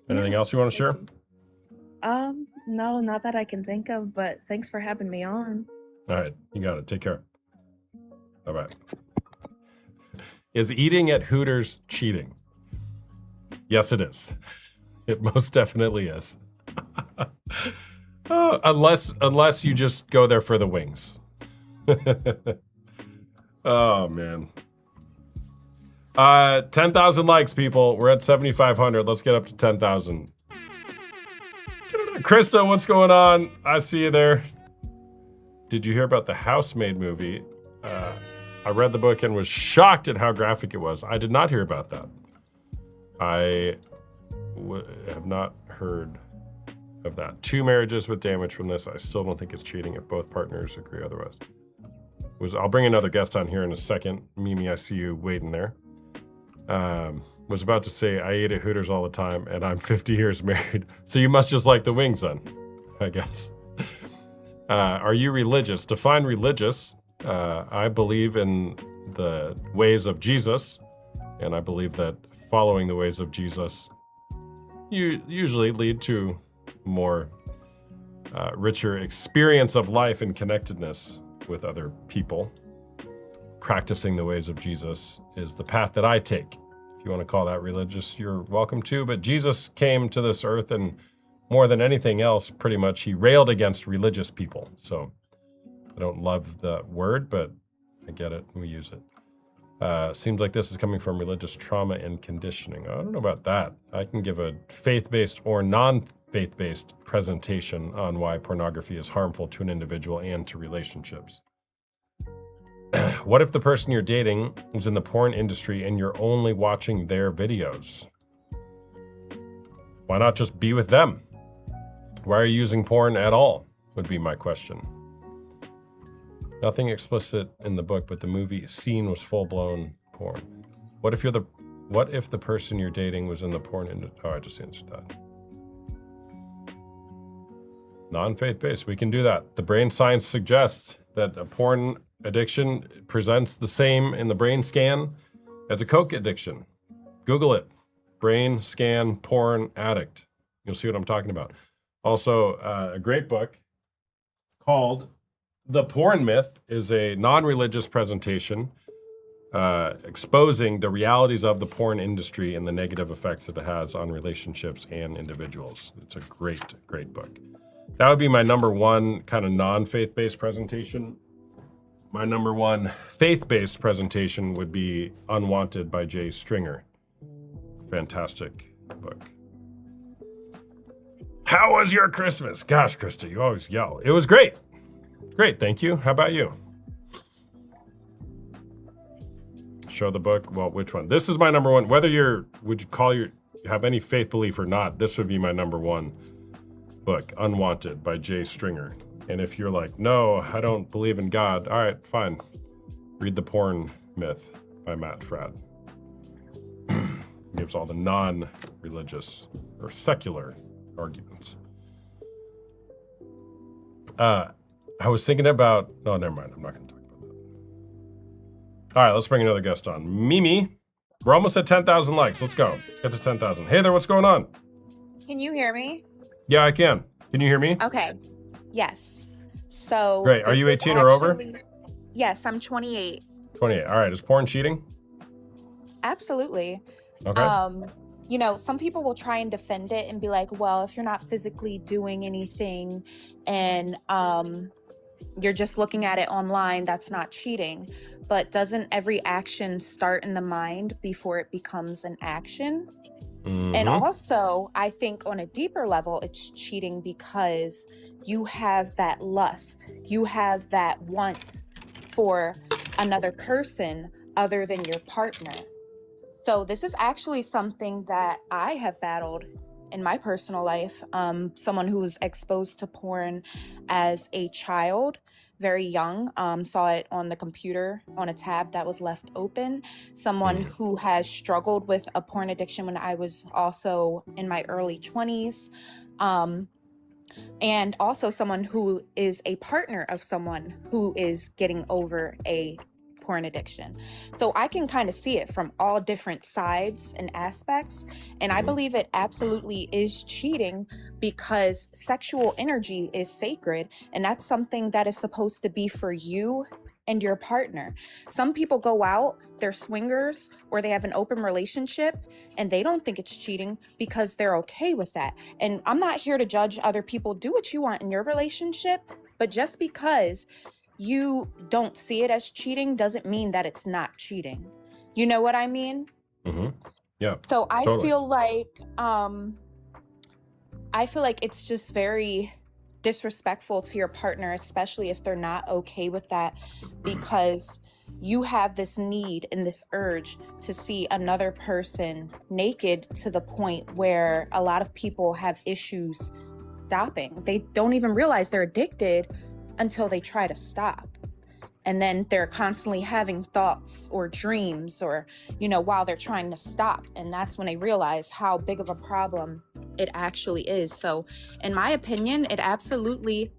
Anything else you want to share? No, not that I can think of, but thanks for having me on. All right, you got it. Take care. Bye-bye. Is eating at Hooters cheating? Yes, it is. It most definitely is. Unless you just go there for the wings. Oh, man. 10,000 likes, people. We're at 7,500. Let's get up to 10,000. Krista, what's going on? I see you there. Did you hear about the Housemaid movie? I read the book and was shocked at how graphic it was. I did not hear about that. I have not heard of that. 2 marriages with damage from this. I still don't think it's cheating if both partners agree otherwise. I'll bring another guest on here in a second. Mimi, I see you waiting there. Was about to say, I eat at Hooters all the time, and I'm 50 years married. So you must just like the wings then, I guess. Are you religious? Define religious. I believe in the ways of Jesus, and I believe that following the ways of Jesus usually lead to more richer experience of life and connectedness with other people. Practicing the ways of Jesus is the path that I take. If you want to call that religious, you're welcome to, but Jesus came to this earth, and more than anything else, pretty much, he railed against religious people. So I don't love the word, but I get it. We use it. Seems like this is coming from religious trauma and conditioning. I don't know about that. I can give a faith-based or non-faith-based presentation on why pornography is harmful to an individual and to relationships. What if the person you're dating is in the porn industry and you're only watching their videos? Why not just be with them? Why are you using porn at all? Would be my question. Nothing explicit in the book, but the movie scene was full-blown porn. What if the person you're dating was in the porn industry? Oh, I just answered that. Non-faith-based, we can do that. The brain science suggests that a porn addiction presents the same in the brain scan as a coke addiction. Google it. Brain scan porn addict. You'll see what I'm talking about. Also, a great book called The Porn Myth is a non-religious presentation exposing the realities of the porn industry and the negative effects that it has on relationships and individuals. It's a great, great book. That would be my number one kind of non-faith-based presentation. My number one faith-based presentation would be Unwanted by Jay Stringer. Fantastic book. How was your Christmas? Gosh, Krista, you always yell. It was great. Great, thank you. How about you? Show the book. Well, which one? This is my number one. Whether have any faith belief or not, this would be my number one book, Unwanted by Jay Stringer. And if you're like, no, I don't believe in God, all right, fine. Read The Porn Myth by Matt Fradd. Gives all the non-religious or secular arguments. I was thinking about, oh, never mind. I'm not going to talk about that. All right, let's bring another guest on. Mimi, we're almost at 10,000 likes. Let's go. Get to 10,000. Hey there, what's going on? Can you hear me? Yeah, I can. Can you hear me? Okay. Yes. So Great. Are you 18 or over? Yes, I'm 28. 28. All right. Is porn cheating? Absolutely. Okay. You know, some people will try and defend it and be like, well, if you're not physically doing anything and you're just looking at it online, that's not cheating. But doesn't every action start in the mind before it becomes an action? And also, I think on a deeper level, it's cheating because you have that lust. You have that want for another person other than your partner. So this is actually something that I have battled in my personal life. Someone who was exposed to porn as a child, very young, saw it on the computer on a tab that was left open. Someone who has struggled with a porn addiction when I was also in my early 20s. And also someone who is a partner of someone who is getting over a porn addiction. So I can kind of see it from all different sides and aspects. And I believe it absolutely is cheating because sexual energy is sacred. And that's something that is supposed to be for you and your partner. Some people go out, they're swingers, or they have an open relationship, and they don't think it's cheating because they're okay with that. And I'm not here to judge other people. Do what you want in your relationship, but just because you don't see it as cheating doesn't mean that it's not cheating. You know what I mean? Yeah. So I totally. feel like it's just very disrespectful to your partner, especially if they're not okay with that, because you have this need and this urge to see another person naked to the point where a lot of people have issues stopping. They don't even realize they're addicted until they try to stop. And then they're constantly having thoughts or dreams or, you know, while they're trying to stop. And that's when they realize how big of a problem it actually is. So in my opinion, it absolutely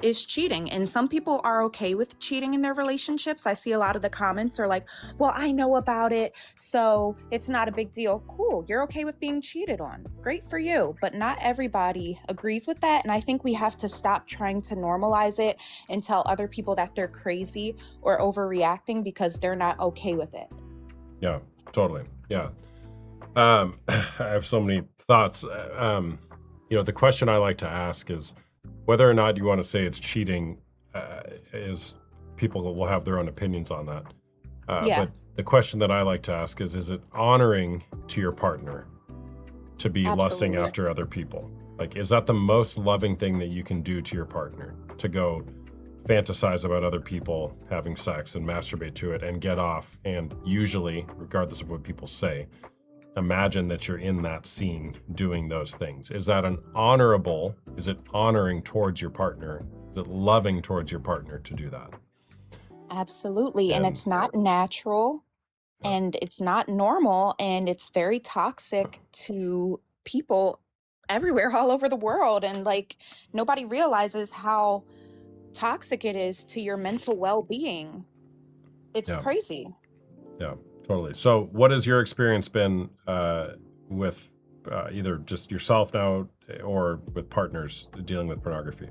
is cheating. And some people are okay with cheating in their relationships. I see a lot of the comments are like, well, I know about it, so it's not a big deal. Cool. You're okay with being cheated on. Great for you. But not everybody agrees with that. And I think we have to stop trying to normalize it and tell other people that they're crazy or overreacting because they're not okay with it. Yeah, totally. Yeah. I have so many thoughts. The question I like to ask is whether or not you want to say it's cheating. Is people will have their own opinions on that. Yeah. But the question that I like to ask is it honoring to your partner to be lusting Absolutely. after other people? Like, is that the most loving thing that you can do to your partner, to go fantasize about other people having sex and masturbate to it and get off, and usually, regardless of what people say, imagine that you're in that scene doing those things? Is that is it honoring towards your partner? Is it loving towards your partner to do that? Absolutely. And And it's not natural yeah, and it's not normal and it's very toxic to people everywhere all over the world. And like nobody realizes how toxic it is to your mental well-being. It's yeah, crazy. yeah, totally. So what has your experience been with either just yourself now or with partners dealing with pornography?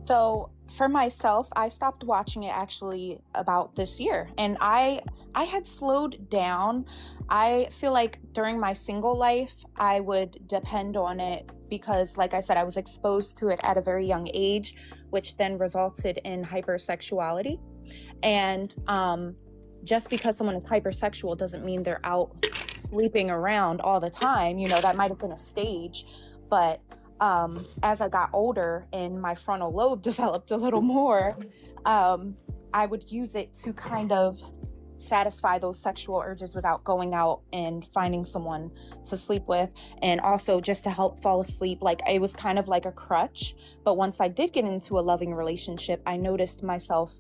So for myself, I stopped watching it actually about this year, and I had slowed down. I feel like during my single life, I would depend on it because, like I said, I was exposed to it at a very young age, which then resulted in hypersexuality. And just because someone is hypersexual doesn't mean they're out sleeping around all the time. That might have been a stage, but as I got older and my frontal lobe developed a little more, I would use it to kind of satisfy those sexual urges without going out and finding someone to sleep with, and also just to help fall asleep. Like it was kind of like a crutch. But once I did get into a loving relationship, I noticed myself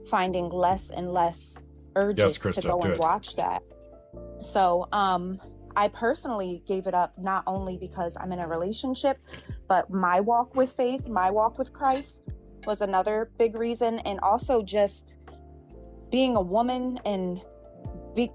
finding less and less Yes, urges to Krista, go do and it. watch that. So I personally gave it up not only because I'm in a relationship, but my walk with faith, my walk with Christ was another big reason. And also just being a woman and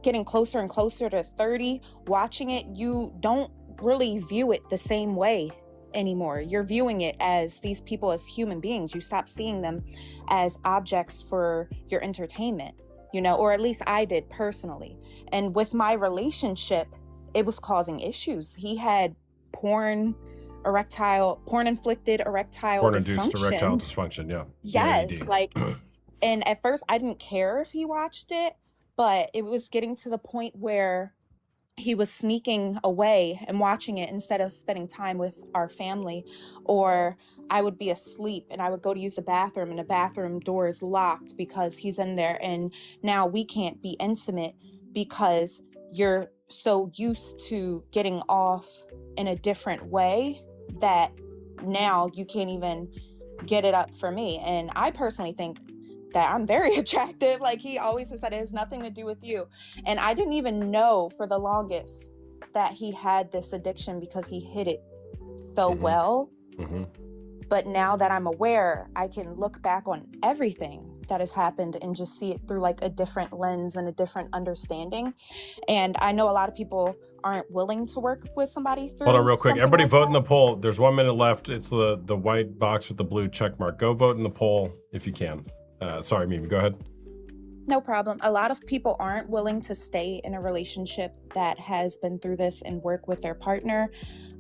getting closer and closer to 30, watching it, you don't really view it the same way anymore. You're viewing it as these people as human beings. You stop seeing them as objects for your entertainment, or at least I did personally. And with my relationship, it was causing issues. He had porn inflicted erectile Porn-induced erectile dysfunction. dysfunction, yeah. Yes, PIED. like, and at first I didn't care if he watched it, but it was getting to the point where he was sneaking away and watching it instead of spending time with our family. Or I would be asleep and I would go to use the bathroom and the bathroom door is locked because he's in there, and now we can't be intimate because you're so used to getting off in a different way that now you can't even get it up for me. And I personally think that I'm very attractive. Like he always has said, it has nothing to do with you. And I didn't even know for the longest that he had this addiction because he hid it so Mhm. well. Mm-hmm. But now that I'm aware, I can look back on everything that has happened and just see it through like a different lens and a different understanding. And I know a lot of people aren't willing to work with somebody through Hold on real quick. something Everybody like vote in that. the poll. There's 1 minute left. It's the white box with the blue check mark. Go vote in the poll if you can. Sorry, Mimi, go ahead. No problem. A lot of people aren't willing to stay in a relationship that has been through this and work with their partner.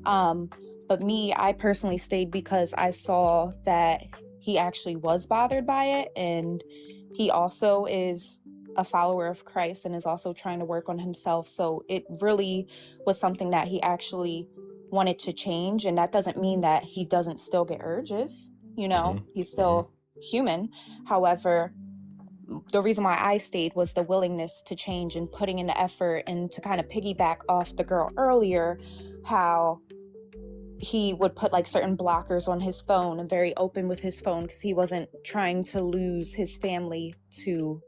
But me, I personally stayed because I saw that he actually was bothered by it. And he also is a follower of Christ and is also trying to work on himself. So it really was something that he actually wanted to change. And that doesn't mean that he doesn't still get urges. Mhm. He's still human. However, the reason why I stayed was the willingness to change and putting in the effort. And to kind of piggyback off the girl earlier, how he would put like certain blockers on his phone and very open with his phone because he wasn't trying to lose his family to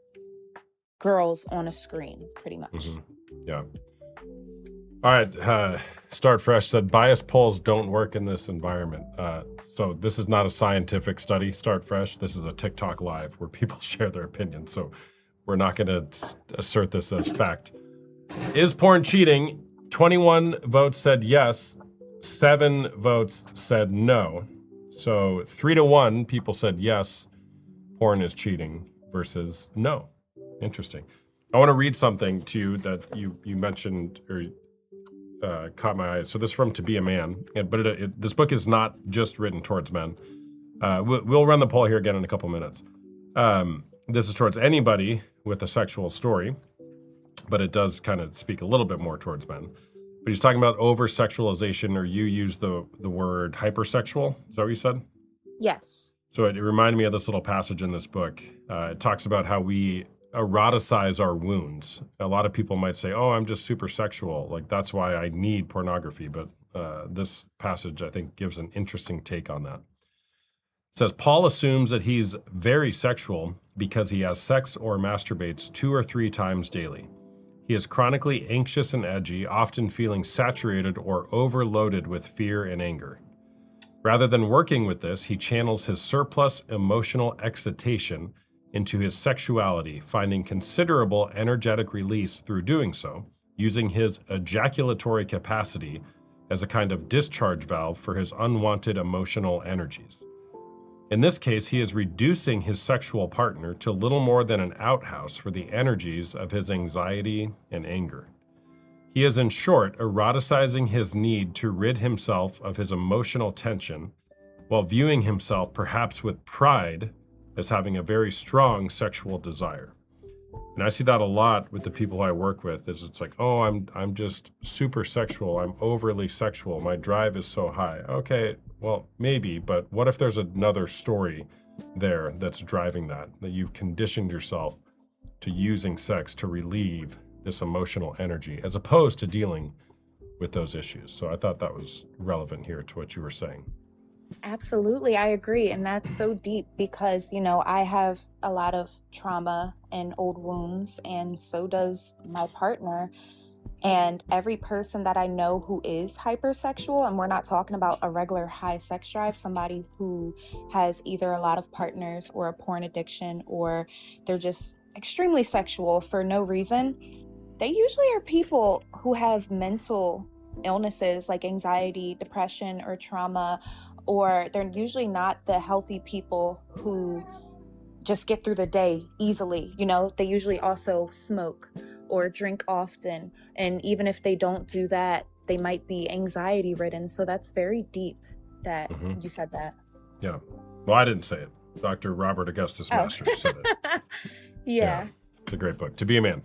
girls on a screen, pretty much. Mhm. Yeah. All right. Start Fresh said bias polls don't work in this environment. So this is not a scientific study, Start Fresh. This is a TikTok live where people share their opinions. So we're not going to assert this as fact. Is porn cheating? 21 votes said yes. 7 votes said no. So 3-1 people said yes, porn is cheating versus no. Interesting. I want to read something to you that you mentioned or caught my eye. So this is from To Be a Man, but this book is not just written towards men. We'll run the poll here again in a couple minutes. This is towards anybody with a sexual story, but it does kind of speak a little bit more towards men. But he's talking about over-sexualization, or you use the word hypersexual. Is that what you said? Yes. So it reminded me of this little passage in this book. It talks about how we eroticize our wounds. A lot of people might say, oh, I'm just super sexual. Like, that's why I need pornography. But this passage, I think, gives an interesting take on that. It says, Paul assumes that he's very sexual because he has sex or masturbates 2 or 3 times daily. He is chronically anxious and edgy, often feeling saturated or overloaded with fear and anger. Rather than working with this, he channels his surplus emotional excitation into his sexuality, finding considerable energetic release through doing so, using his ejaculatory capacity as a kind of discharge valve for his unwanted emotional energies. In this case, he is reducing his sexual partner to little more than an outhouse for the energies of his anxiety and anger. He is, in short, eroticizing his need to rid himself of his emotional tension while viewing himself, perhaps with pride, as having a very strong sexual desire. And I see that a lot with the people I work with. Is it's like, oh, I'm just super sexual. I'm overly sexual. My drive is so high. Okay, well, maybe, but what if there's another story there that's driving that you've conditioned yourself to using sex to relieve this emotional energy as opposed to dealing with those issues. So I thought that was relevant here to what you were saying. Absolutely, I agree. And that's so deep because, I have a lot of trauma and old wounds, and so does my partner. And every person that I know who is hypersexual, and we're not talking about a regular high sex drive, somebody who has either a lot of partners or a porn addiction, or they're just extremely sexual for no reason, they usually are people who have mental illnesses like anxiety, depression, or trauma, or they're usually not the healthy people who just get through the day easily. They usually also smoke or drink often. And even if they don't do that, they might be anxiety ridden. So that's very deep that you said that. Yeah. Well, I didn't say it. Dr. Robert Augustus Masters said it. Yeah. It's a great book. To Be a Man.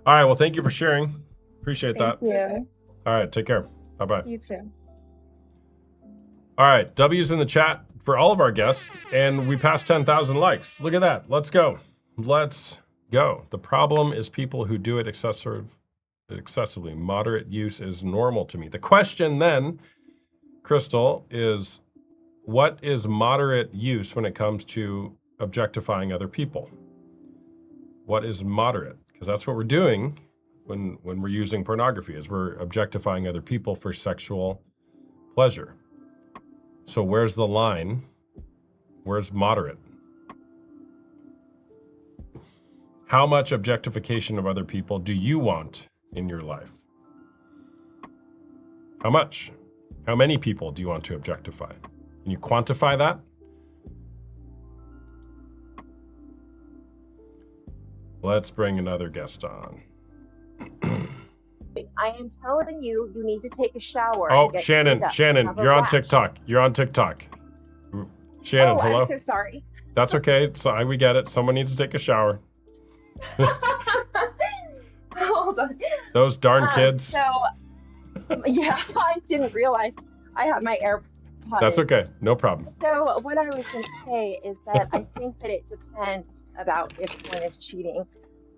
All right. Well, thank you for sharing. Appreciate that. Thank you. All right. Take care. Bye-bye. You too. All right. W's in the chat for all of our guests. And we passed 10,000 likes. Look at that. Let's go. Let's go. The problem is people who do it excessively. Moderate use is normal to me. The question then, Crystal, is what is moderate use when it comes to objectifying other people? What is moderate? Because that's what we're doing when we're using pornography, is we're objectifying other people for sexual pleasure. So where's the line? Where's moderate? How much objectification of other people do you want in your life? How much? How many people do you want to objectify? Can you quantify that? Let's bring another guest on. I am telling you, you need to take a shower. Oh, and get Shannon, cleaned up. Shannon, Have a you're on rash. TikTok. You're on TikTok. Shannon, Oh, hello. I'm so sorry. That's okay. So we get it. Someone needs to take a shower. Hold on. Those darn kids. So, yeah, I didn't realize I had my AirPods. That's okay. No problem. So what I was going to say is that I think that it depends about if one is cheating.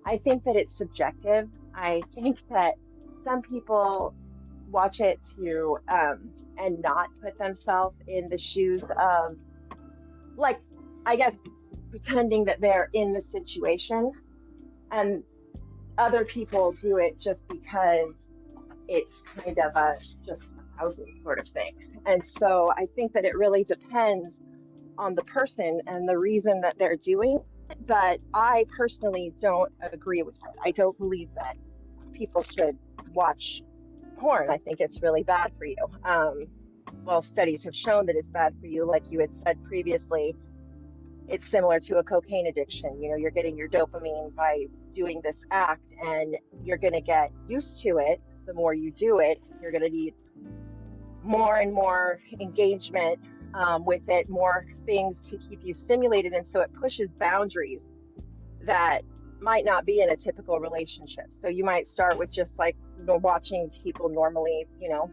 I think that it's subjective. I think that some people watch it to and not put themselves in the shoes of, like, I guess, pretending that they're in the situation. And other people do it just because it's kind of a just arousal sort of thing. And so I think that it really depends on the person and the reason that they're doing it. But I personally don't agree with it. I don't believe that people should watch porn. I think it's really bad for you. Well, studies have shown that it's bad for you. Like you had said previously, it's similar to a cocaine addiction. You know, you're getting your dopamine by doing this act, and you're going to get used to it. The more you do it, you're going to need more and more engagement with it, more things to keep you stimulated. And so it pushes boundaries that might not be in a typical relationship. So you might start with just like, you know, watching people normally, you know,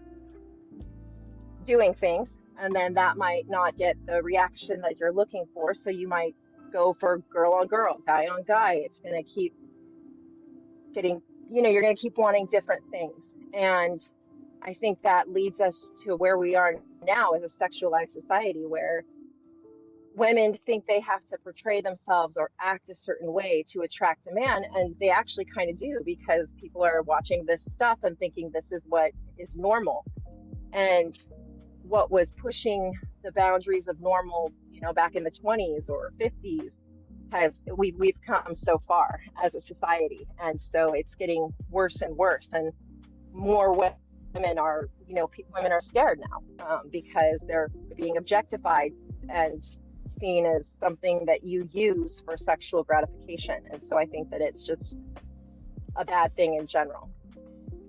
doing things, and then that might not get the reaction that you're looking for. So you might go for girl on girl, guy on guy. It's going to keep getting, you know, you're going to keep wanting different things. And I think that leads us to where we are now as a sexualized society, where women think they have to portray themselves or act a certain way to attract a man. And they actually kind of do, because people are watching this stuff and thinking this is what is normal. And what was pushing the boundaries of normal, you know, back in the 20s or 50s, we've come so far as a society. And so it's getting worse and worse, and more women are, you know, women are scared now because they're being objectified and seen as something that you use for sexual gratification. And so I think that it's just a bad thing in general.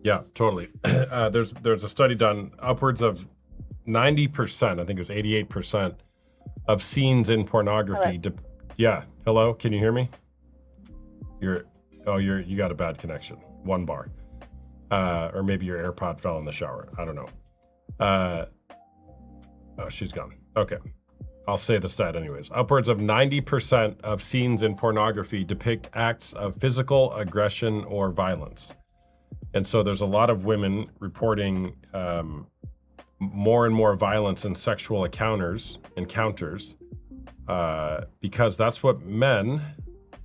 Yeah, totally. There's a study done, upwards of 90%, I think it was 88% of scenes in pornography. Yeah, hello, can you hear me? You got a bad connection. 1 bar. Or maybe your AirPod fell in the shower. I don't know. Oh, she's gone. Okay. I'll say the stat anyways. Upwards of 90% of scenes in pornography depict acts of physical aggression or violence. And so there's a lot of women reporting more and more violence and sexual encounters, because that's what men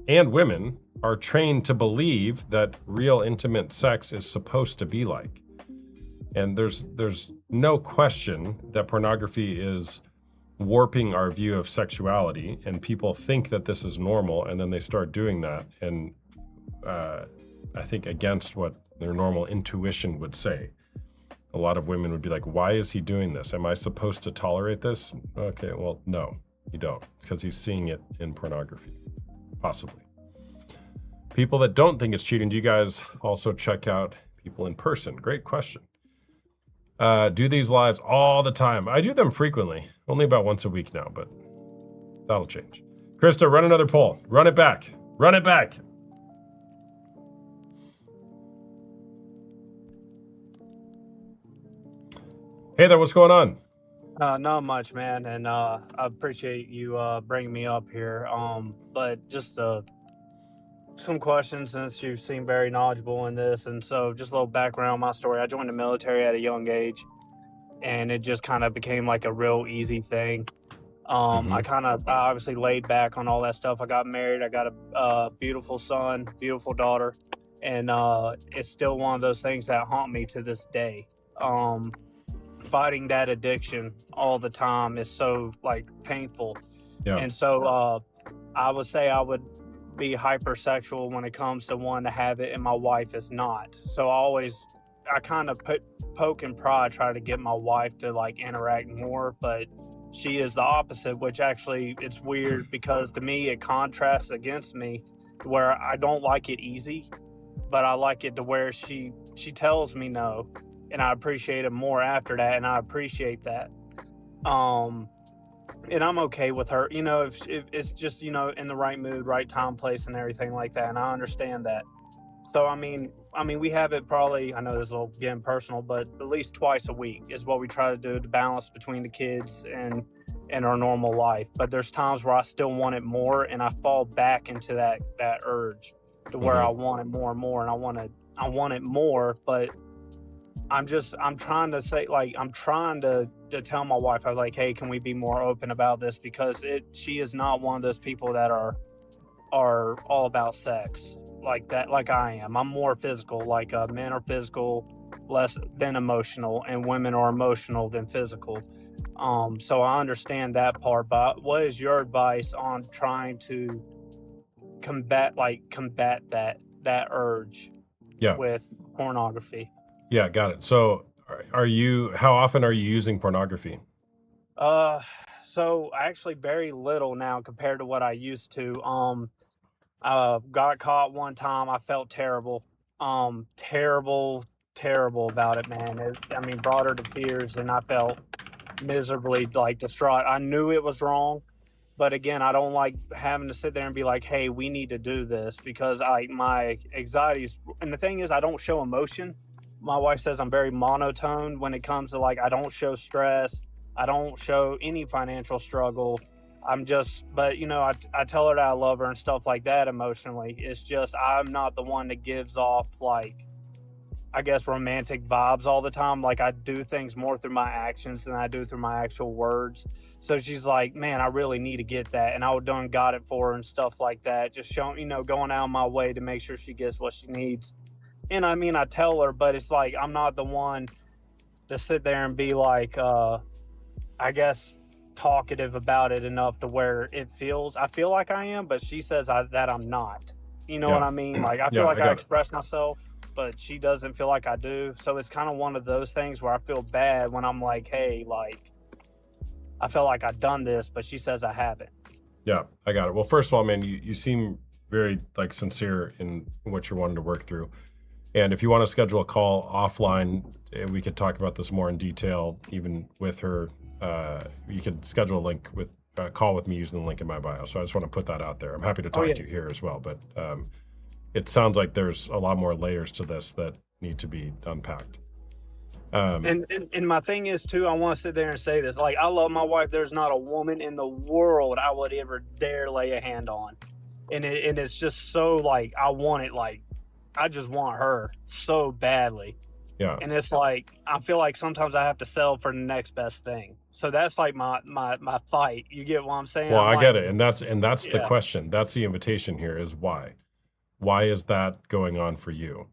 and women are trained to believe that real intimate sex is supposed to be like. And there's no question that pornography is warping our view of sexuality, and people think that this is normal, and then they start doing that, and I think against what their normal intuition would say. A lot of women would be like, why is he doing this? Am I supposed to tolerate this? Okay, well, no, you don't. It's because he's seeing it in pornography, possibly. People that don't think it's cheating, do you guys also check out people in person? Great question. Do these lives all the time? I do them frequently, only about once a week now, but that'll change. Krista, run another poll. Run it back. Run it back. Hey there, what's going on? Not much, man, and I appreciate you bringing me up here. But just some questions, since you seem very knowledgeable in this, and so just a little background on my story. I joined the military at a young age, and it just kind of became like a real easy thing. I obviously laid back on all that stuff. I got married. I got a beautiful son, beautiful daughter, and it's still one of those things that haunt me to this day. Fighting that addiction all the time is so like painful. Yeah. And so I would say I would be hypersexual when it comes to wanting to have it, and my wife is not. So I kind of poke and prod, try to get my wife to like interact more, but she is the opposite, which actually it's weird because to me it contrasts against me, where I don't like it easy, but I like it to where she tells me no. And I appreciate it more after that, and I appreciate that. And I'm okay with her, you know, if it's just, you know, in the right mood, right time, place, and everything like that, and I understand that. So, I mean, we have it probably, I know this will get personal, but at least twice a week is what we try to do to balance between the kids and our normal life. But there's times where I still want it more, and I fall back into that urge to where I want it more and more, and I want it more, but I'm trying to say, like, I'm trying to tell my wife, I'm like, hey, can we be more open about this? Because she is not one of those people that are all about sex like that, like I am. I'm more physical, like men are physical, less than emotional, and women are emotional than physical. So I understand that part, but what is your advice on trying to combat that urge Yeah. with pornography? Yeah, got it. So how often are you using pornography? So actually very little now compared to what I used to. Got caught one time. I felt terrible. Terrible about it, man. Brought her to tears, and I felt miserably like distraught. I knew it was wrong, but again, I don't like having to sit there and be like, "Hey, we need to do this," because my anxieties. And the thing is, I don't show emotion. My wife says I'm very monotone when it comes to like I don't show stress. I don't show any financial struggle. But I tell her that I love her and stuff like that emotionally. It's just I'm not the one that gives off like, I guess, romantic vibes all the time. Like I do things more through my actions than I do through my actual words. So she's like, man, I really need to get that. And I done got it for her and stuff like that. Just showing, going out of my way to make sure she gets what she needs. And I tell her, but it's like, I'm not the one to sit there and be like, I guess, talkative about it enough to where I feel like I am, but she says that I'm not. You know Yeah. what I mean? Like I feel Yeah, like I I got it. express myself, but she doesn't feel like I do. So it's kind of one of those things where I feel bad when I'm like, hey, like I felt like I've done this, but she says I haven't. Yeah, I got it. Well, first of all, man, you seem very like sincere in what you're wanting to work through. And if you want to schedule a call offline, we could talk about this more in detail, even with her. You could schedule a call with me using the link in my bio. So I just want to put that out there. I'm happy to talk to you here as well, but it sounds like there's a lot more layers to this that need to be unpacked. And my thing is too, I want to sit there and say this. Like, I love my wife. There's not a woman in the world I would ever dare lay a hand on. And it's just so like, I want it. Like, I just want her so badly. Yeah. And it's like, I feel like sometimes I have to settle for the next best thing. So that's like my fight. You get what I'm saying? Well, I'm I get like, it. And that's the Yeah. question. That's the invitation here is why? Why is that going on for you?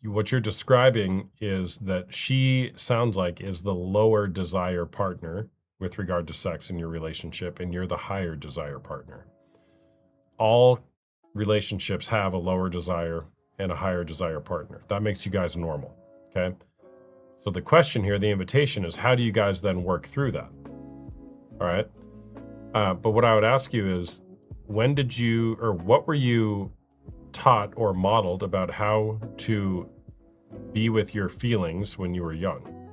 What you're describing is that she sounds like is the lower desire partner with regard to sex in your relationship, and you're the higher desire partner. All relationships have a lower desire and a higher desire partner. That makes you guys normal, okay? So the question here, the invitation is, how do you guys then work through that? All right? But what I would ask you is, what were you taught or modeled about how to be with your feelings when you were young?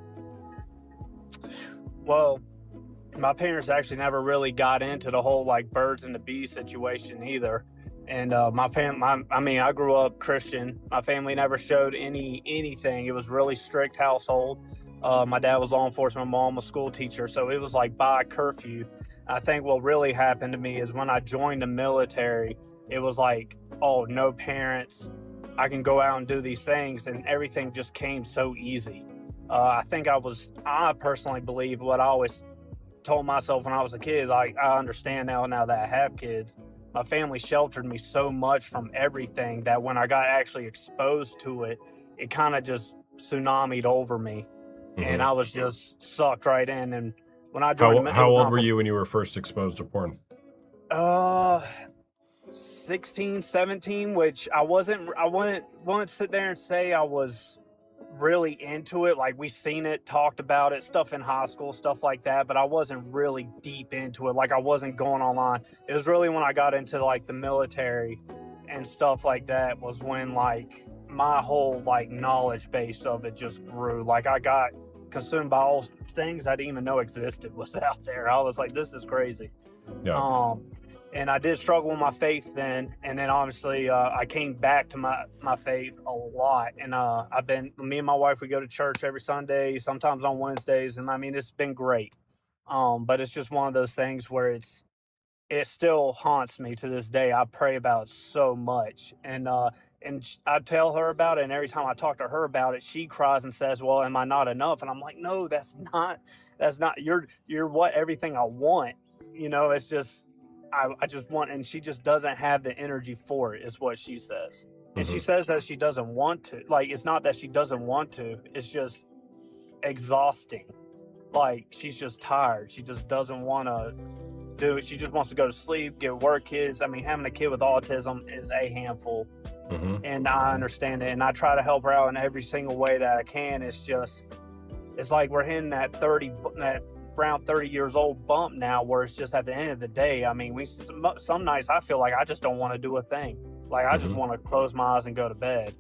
Well, my parents actually never really got into the whole like birds and the bees situation either. And I grew up Christian. My family never showed anything. It was really strict household. My dad was law enforcement, my mom was school teacher, so it was like by curfew. I think what really happened to me is when I joined the military, it was like, oh, no parents. I can go out and do these things, and everything just came so easy. I personally believe what I always told myself when I was a kid, like I understand now that I have kids. My family sheltered me so much from everything that when I got actually exposed to it, it kind of just tsunamied over me. And I was just sucked right in. And when I joined, How old were you when you were first exposed to porn? 16, 17, which I wouldn't sit there and say I was really into it. Like, we seen it, talked about it, stuff in high school, stuff like that, but I wasn't really deep into it. Like, I wasn't going online. It was really when I got into like the military and stuff like that was when like my whole like knowledge base of it just grew. Like, I got consumed by all things I didn't even know existed was out there. I was like, this is crazy. Yeah. And I did struggle with my faith then, and then obviously I came back to my faith a lot. And me and my wife, we go to church every Sunday, sometimes on Wednesdays, and I mean, it's been great. But it's just one of those things where it still haunts me to this day. I pray about it so much, and I tell her about it, and every time I talk to her about it, she cries and says, well, am I not enough? And I'm like, no, that's not, you're what everything I want. It's just, I just want, and she just doesn't have the energy for it, is what she says. And she Mhm. says that she doesn't want to. Like, it's not that she doesn't want to, it's just exhausting. Like, she's just tired. She just doesn't want to do it. She just wants to go to sleep, get work kids. I mean, having a kid with autism is a handful. Mhm. And I understand it. And I try to help her out in every single way that I can. It's just, it's like we're hitting that around 30 years old bump now, where it's just at the end of the day. I mean, some nights I feel like I just don't want to do a thing. Like, I just Mhm. want to close my eyes and go to bed.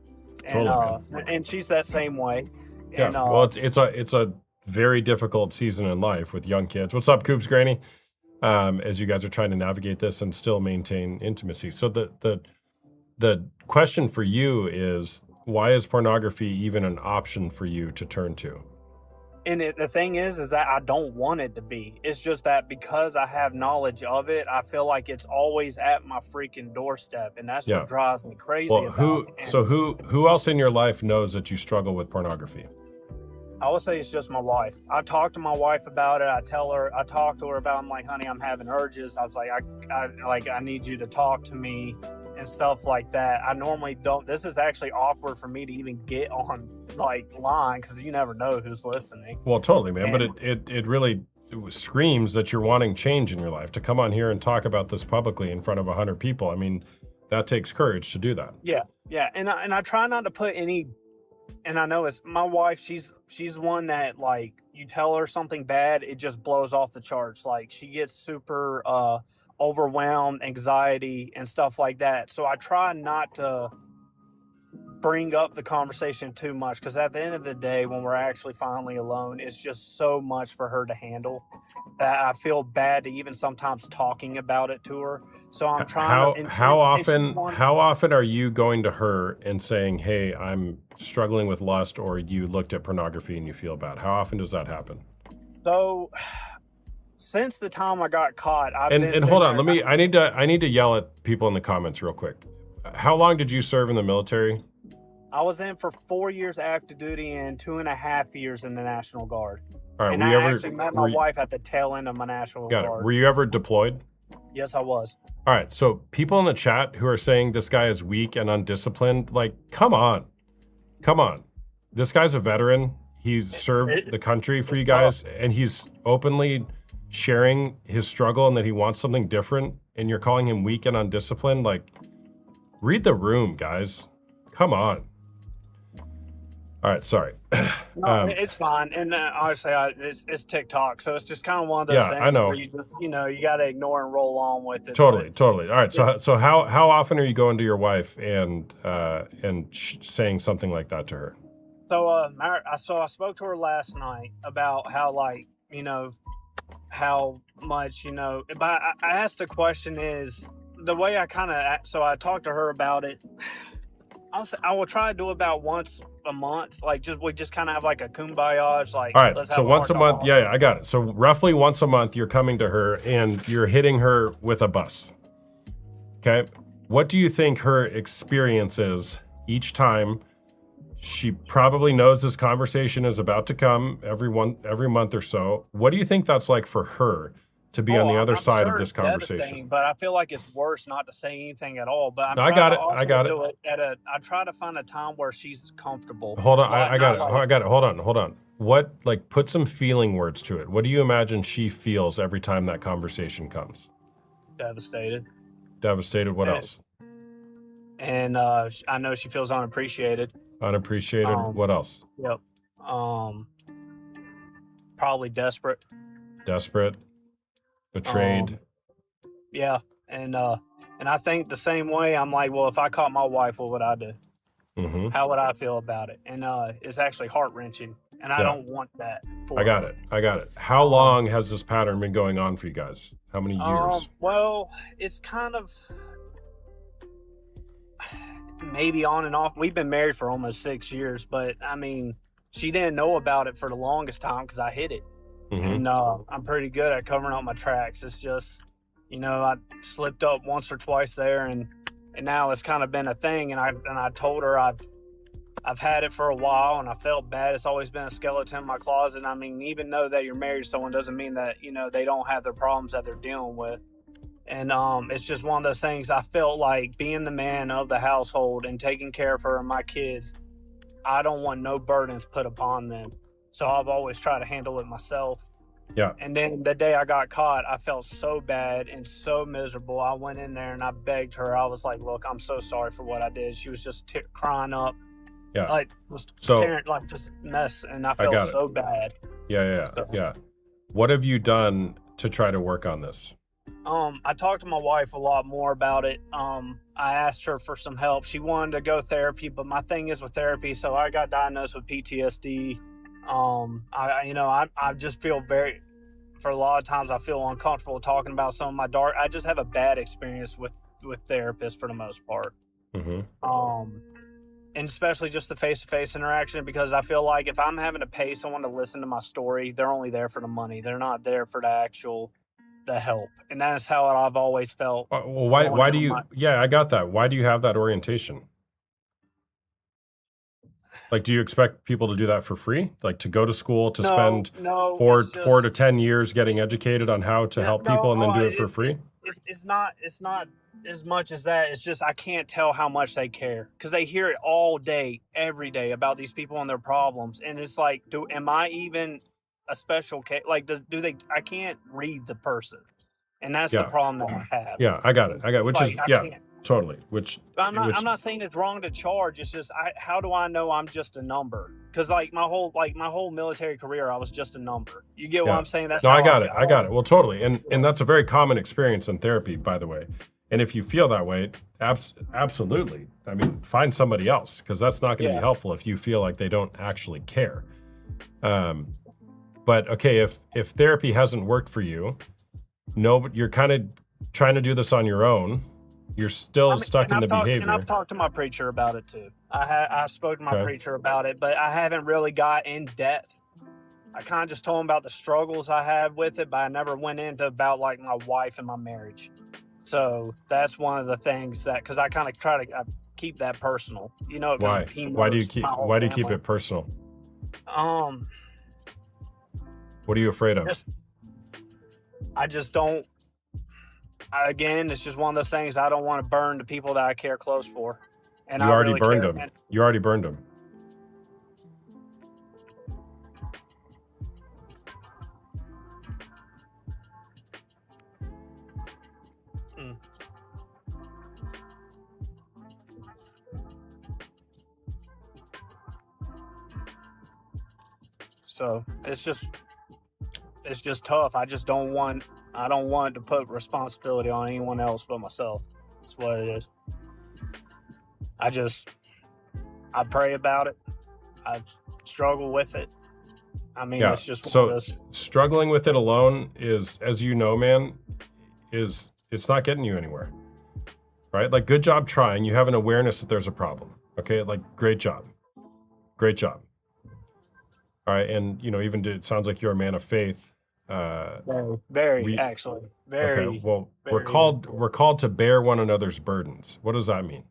And Totally, and she's that same way. Yeah. And Well, it's a very difficult season in life with young kids. What's up, Coops Granny? As you guys are trying to navigate this and still maintain intimacy. So the question for you is, why is pornography even an option for you to turn to? And the thing is that I don't want it to be. It's just that because I have knowledge of it, I feel like it's always at my freaking doorstep, and that's Yeah. what drives me crazy. Well, about it. who else in your life knows that you struggle with pornography? I would say it's just my wife. I talk to my wife about it. I talk to her about, I'm like, honey, I'm having urges. I was like, I need you to talk to me and stuff like that. I normally don't. This is actually awkward for me to even get on like line, because you never know who's listening. Well, totally, man. But And- it really screams that you're wanting change in your life. To come on here and talk about this publicly in front of 100 people, I mean, that takes courage to do that. Yeah, and I try not to put any. And I know it's my wife. She's one that, like, you tell her something bad, it just blows off the charts. Like, she gets super overwhelmed, anxiety, and stuff like that. So I try not to bring up the conversation too much, because at the end of the day, when we're actually finally alone, it's just so much for her to handle that I feel bad to even sometimes talking about it to her. So I'm trying to. How often are you going to her and saying, "Hey, I'm struggling with lust," or you looked at pornography and you feel bad? How often does that happen? So since the time I got caught, I've been. And hold on, I need to yell at people in the comments real quick. How long did you serve in the military? I was in for 4 years active duty and 2.5 years in the National Guard. All right, And were you I ever? actually met my wife at the tail end of my National Got it. Guard. Were you ever deployed? Yes, I was. All right, so people in the chat who are saying this guy is weak and undisciplined, like, come on. This guy's a veteran. He's served the country for you guys, and he's openly sharing his struggle and that he wants something different, and you're calling him weak and undisciplined. Like, read the room, guys. Come on. All right, sorry. No, it's fine. And honestly, it's TikTok, so it's just kind of one of those things I know. where you just, you got to ignore and roll on with it. Totally. All right, so how often are you going to your wife and saying something like that to her? So I spoke to her last night about how, like, how much, but I asked the question is the way I I talked to her about it. I will try to do about once a month. Like, we just kind of have like a kumbaya. It's like, All right, let's so have once a heart to month. heart. Yeah, I got it. So roughly once a month, you're coming to her and you're hitting her with a bus. Okay. What do you think her experience is each time? She probably knows this conversation is about to come every month or so. What do you think that's like for her to be on the other I'm side sure of this it's devastating, conversation? But I feel like it's worse not to say anything at all. But I'm No, I trying got to it. also I got do it I try to find a time where she's comfortable. Hold on, Not- I got it. not like- I got it. Hold on. What, like, put some feeling words to it. What do you imagine she feels every time that conversation comes? Devastated. Devastated. What Yeah. else? And I know she feels unappreciated. Unappreciated. What else? Yep. Probably desperate. Desperate. Betrayed. Yeah. And I think the same way. I'm like, well, if I caught my wife, what would I do? Mm-hmm. How would I feel about it? And it's actually heart wrenching, and I Yeah. don't want that. For I got it. How long has this pattern been going on for you guys? How many years? Well, it's kind of maybe on and off. We've been married for almost 6 years, but I mean, she didn't know about it for the longest time because I hid it. Mhm. And I'm pretty good at covering up my tracks. It's just, I slipped up once or twice there, and now it's kind of been a thing. And I told her I've had it for a while, and I felt bad. It's always been a skeleton in my closet. I mean, even though that you're married to someone doesn't mean that they don't have their problems that they're dealing with. And it's just one of those things. I felt like being the man of the household and taking care of her and my kids, I don't want no burdens put upon them. So I've always tried to handle it myself. Yeah. And then the day I got caught, I felt so bad and so miserable. I went in there and I begged her. I was like, look, I'm so sorry for what I did. She was just crying up. Yeah. Like, was So- tearing, like, just mess. And I felt got it. so bad. Yeah. So- Yeah. What have you done to try to work on this? I talked to my wife a lot more about it. I asked her for some help. She wanted to go therapy, but my thing is with therapy. So I got diagnosed with PTSD. I just feel for a lot of times I feel uncomfortable talking about some of my I just have a bad experience with therapists for the most part. Mm-hmm. And especially just the face-to-face interaction, because I feel like if I'm having to pay someone to listen to my story, they're only there for the money. They're not there for the help. And that's how I've always felt. Well, why going do on you? my- Yeah, I got that. Why do you have that orientation? Like, do you expect people to do that for free? Like to go to school to spend no, 4 it's just- 4 to 10 years getting educated on how to help people and then do it for free? It's not as much as that. It's just I can't tell how much they care, because they hear it all day, every day about these people and their problems, and it's like, am I even a special case? Like, do they? I can't read the person, and that's the Yeah. problem that I have. Yeah, I got it. Which Like, is I yeah, can't. totally. Which I'm not saying it's wrong to charge. It's just how do I know I'm just a number? Because like my whole military career, I was just a number. You get what Yeah. I'm saying? That's No, how I got it. feel. I got it. Well, totally. And that's a very common experience in therapy, by the way. And if you feel that way, absolutely. I mean, find somebody else, because that's not going to be helpful if you feel like they don't actually care. But okay, if therapy hasn't worked for you, but you're kind of trying to do this on your own. You're still stuck in the behavior. And I've talked to my preacher about it too. I spoke to my Okay. preacher about it, but I haven't really got in depth. I kind of just told him about the struggles I had with it, but I never went into about like my wife and my marriage. So that's one of the things that, because I kind of try to keep that personal, you know. 'cause Why? he Why do you knows keep? my whole Why do you keep family. it personal? What are you afraid of? I just don't. Again, it's just one of those things. I don't want to burn the people that I care close for. And You I already really burned care. them. You already burned them. Mm. So it's just tough. I don't want to put responsibility on anyone else but myself. That's what it is. I pray about it. I struggle with it. I mean, Yeah. it's just one So of those. struggling with it alone is, as you know, man, it's not getting you anywhere. Right? Like, good job trying. You have an awareness that there's a problem. Okay? Like, great job. Great job. All right. And, even it sounds like you're a man of faith. Very, we- actually. Very. Okay. Well, very- we're called to bear one another's burdens. What does that mean?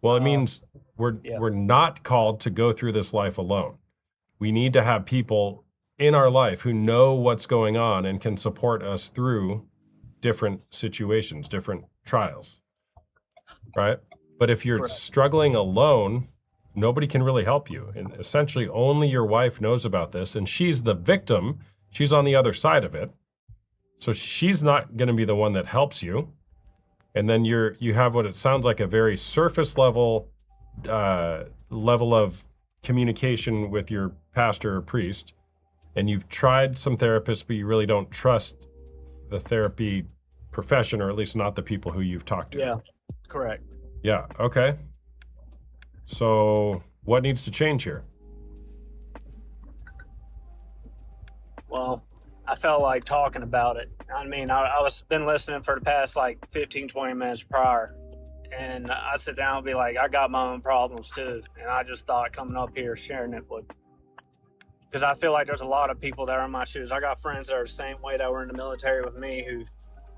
Well, it means we're not called to go through this life alone. We need to have people in our life who know what's going on and can support us through different situations, different trials. Right? But if you're Correct. struggling alone, nobody can really help you. And essentially only your wife knows about this, and she's the victim. She's on the other side of it. So she's not going to be the one that helps you. And then you have what it sounds like a very surface level of communication with your pastor or priest. And you've tried some therapists, but you really don't trust the therapy profession, or at least not the people who you've talked to. Yeah, correct. Yeah. Okay. So what needs to change here? Well, I felt like talking about it. I mean, I was been listening for the past like 15, 20 minutes prior. And I sit down and be like, I got my own problems too. And I just thought coming up here, sharing it with, because I feel like there's a lot of people that are in my shoes. I got friends that are the same way that were in the military with me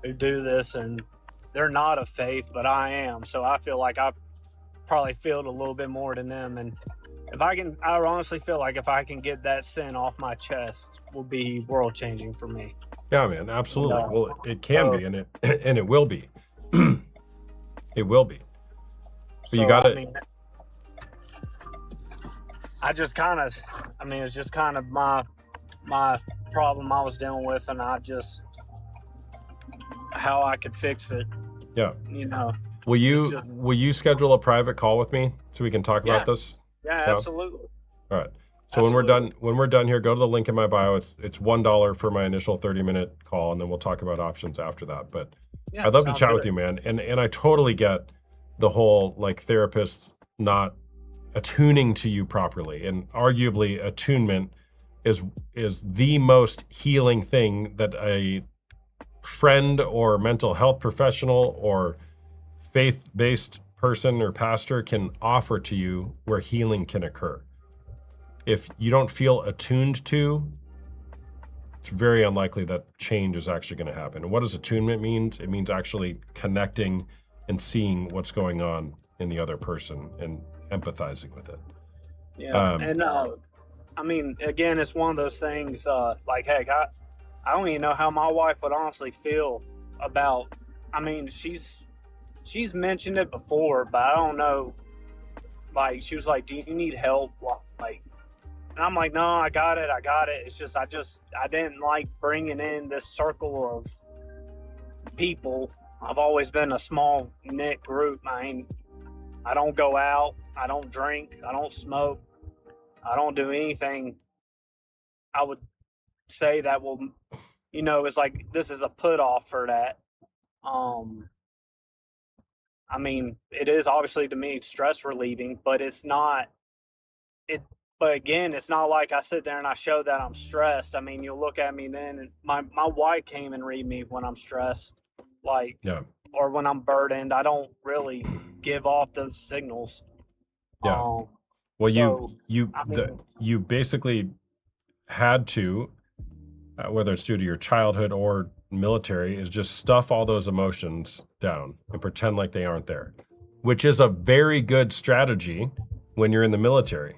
who do this, and they're not of faith, but I am. So I feel like I probably feel a little bit more than them. And I honestly feel like if I can get that sin off my chest, will be world changing for me. Yeah, man, absolutely. Yeah. Well, it can So- be, and it will be. It will be. But you So, got I to. mean, I just kind of, I mean, it's just kind of my problem I was dealing with, and I just how I could fix it. Yeah. You know. Will it's you just- schedule a private call with me so we can talk Yeah. about this? Yeah, Yeah. absolutely. All right. So when we're done here, go to the link in my bio. It's $1 for my initial 30-minute call, and then we'll talk about options after that. But Yeah, I'd love to sounds chat with good. you, man. And I totally get the whole like therapists not attuning to you properly. And arguably attunement is the most healing thing that a friend or mental health professional or faith-based person or pastor can offer to you where healing can occur. If you don't feel attuned to, it's very unlikely that change is actually going to happen. And what does attunement mean? It means actually connecting and seeing what's going on in the other person and empathizing with it. Yeah, and I mean, again, it's one of those things. Like, heck, I don't even know how my wife would honestly feel about. I mean, she's mentioned it before, but I don't know. Like, she was like, "Do you need help?" Like, and I'm like, "No, I got it. It's just I didn't like bringing in this circle of people. I've always been a small knit group. I mean, I don't go out. I don't drink. I don't smoke. I don't do anything I would say that will, it's like this is a put off for that. I mean, it is obviously to me stress relieving, but it's not but again, it's not like I sit there and I show that I'm stressed. I mean, you'll look at me then and my wife came and read me when I'm stressed, like, Yeah. or when I'm burdened. I don't really give off those signals. Yeah. Well, so, I you basically had to, whether it's due to your childhood or military, is just stuff all those emotions down and pretend like they aren't there, which is a very good strategy when you're in the military.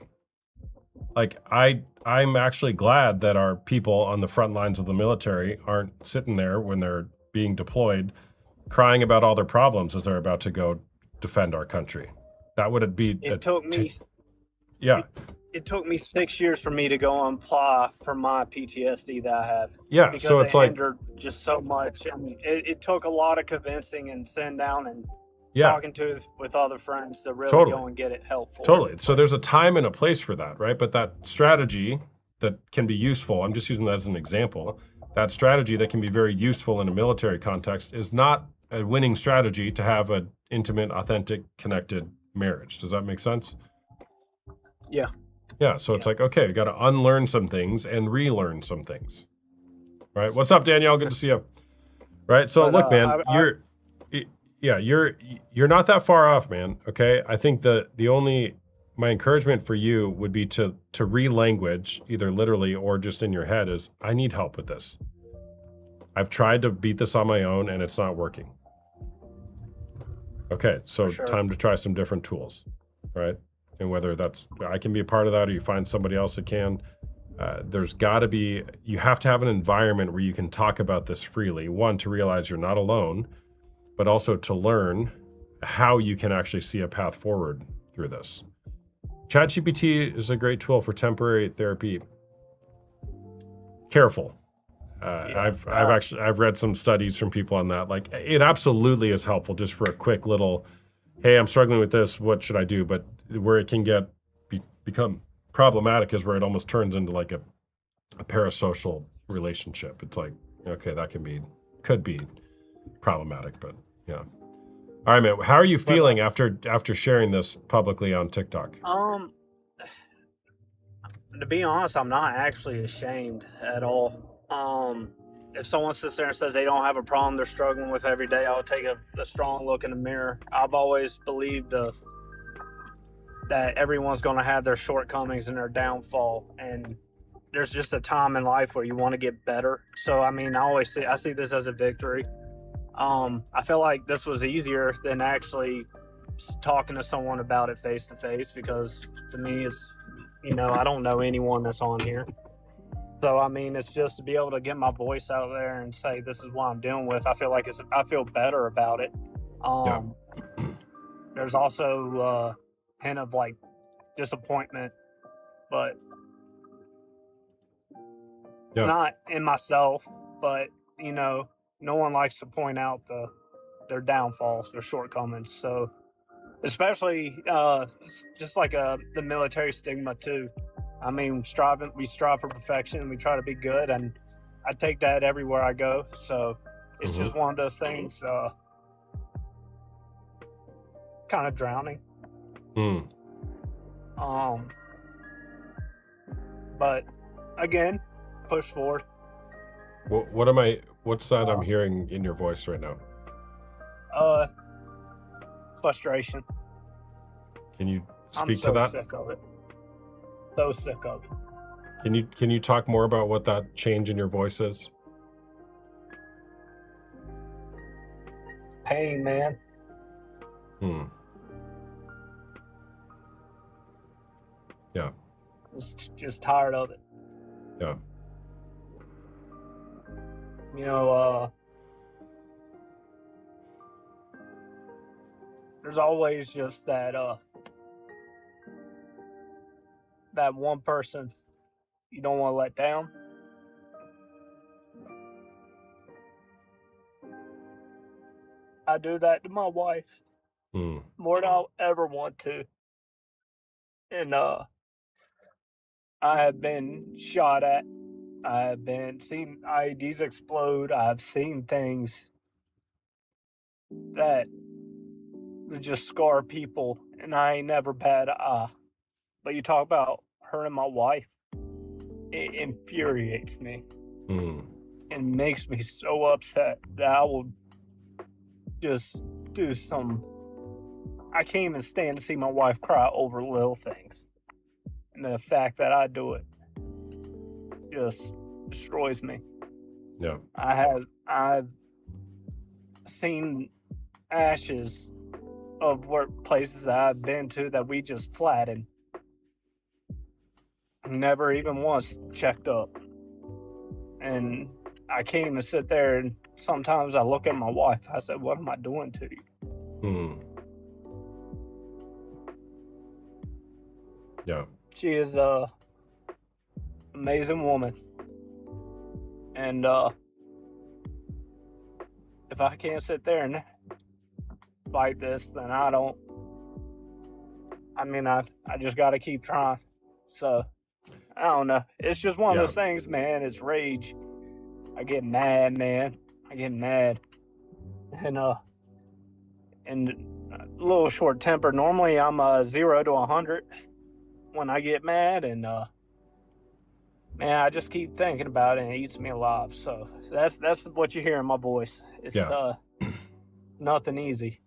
Like I'm actually glad that our people on the front lines of the military aren't sitting there when they're being deployed, crying about all their problems as they're about to go defend our country. That would be. It took me. Yeah. It took me 6 years for me to go and apply for my PTSD that I have. Yeah, because so it's it like- hindered just so much. I mean, it took a lot of convincing and sitting down and Yeah. talking with other friends to really Totally. go and get it helpful. Totally. So there's a time and a place for that, right? But that strategy that can be useful, I'm just using that as an example, that strategy that can be very useful in a military context is not a winning strategy to have an intimate, authentic, connected marriage. Does that make sense? Yeah. Yeah. So it's like, okay, we got to unlearn some things and relearn some things. Right. What's up, Danielle? Good to see you. Right. So But, look, man, you're not that far off, man. Okay. I think my encouragement for you would be to re-language, either literally or just in your head, is I need help with this. I've tried to beat this on my own and it's not working. Okay, so For sure. time to try some different tools, right? And whether that's I can be a part of that or you find somebody else that can, you have to have an environment where you can talk about this freely. One, to realize you're not alone, but also to learn how you can actually see a path forward through this. ChatGPT is a great tool for temporary therapy. Careful. I've read some studies from people on that. Like, it absolutely is helpful just for a quick little, hey, I'm struggling with this. What should I do? But where it can become problematic is where it almost turns into like a parasocial relationship. It's like, okay, that could be problematic, but yeah. All right, man. How are you feeling after sharing this publicly on TikTok? To be honest, I'm not actually ashamed at all. If someone sits there and says they don't have a problem they're struggling with every day, I'll take a strong look in the mirror. I've always believed that everyone's going to have their shortcomings and their downfall, and there's just a time in life where you want to get better. So, I mean, I see this as a victory. I feel like this was easier than actually talking to someone about it face to face, because to me it's You know, I don't know anyone that's on here. So I mean, it's just to be able to get my voice out there and say this is what I'm dealing with. I feel like I feel better about it. Yeah. There's also a hint of like disappointment, but Yeah. not in myself. But you know, no one likes to point out their downfalls, their shortcomings. So especially just like the military stigma too. I mean, we strive for perfection. We try to be good, and I take that everywhere I go. So it's just one of those things, kind of drowning. Mm. But again, push forward. What's that I'm hearing in your voice right now? Frustration. Can you I'm speak so to that? sick of it. So sick of it. Can you talk more about what that change in your voice is? Pain, man. Hmm. Yeah. Just tired of it. Yeah. You know, there's always just that one person you don't want to let down. I do that to my wife Hmm. more than I'll ever want to. And I have been shot at. I have seen IEDs explode. I've seen things that would just scar people, and I ain't never bad. But you talk about hurting my wife. It infuriates me Hmm. and makes me so upset that I will just do some. I can't even stand to see my wife cry over little things. And the fact that I do it just destroys me. Yeah. I've seen ashes of workplaces that I've been to that we just flattened. Never even once checked up. And I can't even sit there, and sometimes I look at my wife. I said, what am I doing to you? Hmm. Yeah. She is a amazing woman. And if I can't sit there and fight this, then I just got to keep trying. So I don't know. It's just one of those things, man. It's rage. I get mad, man. I get mad. And a little short tempered. Normally I'm 0 to 100 when I get mad, and man, I just keep thinking about it and it eats me alive. So that's what you hear in my voice. It's nothing easy.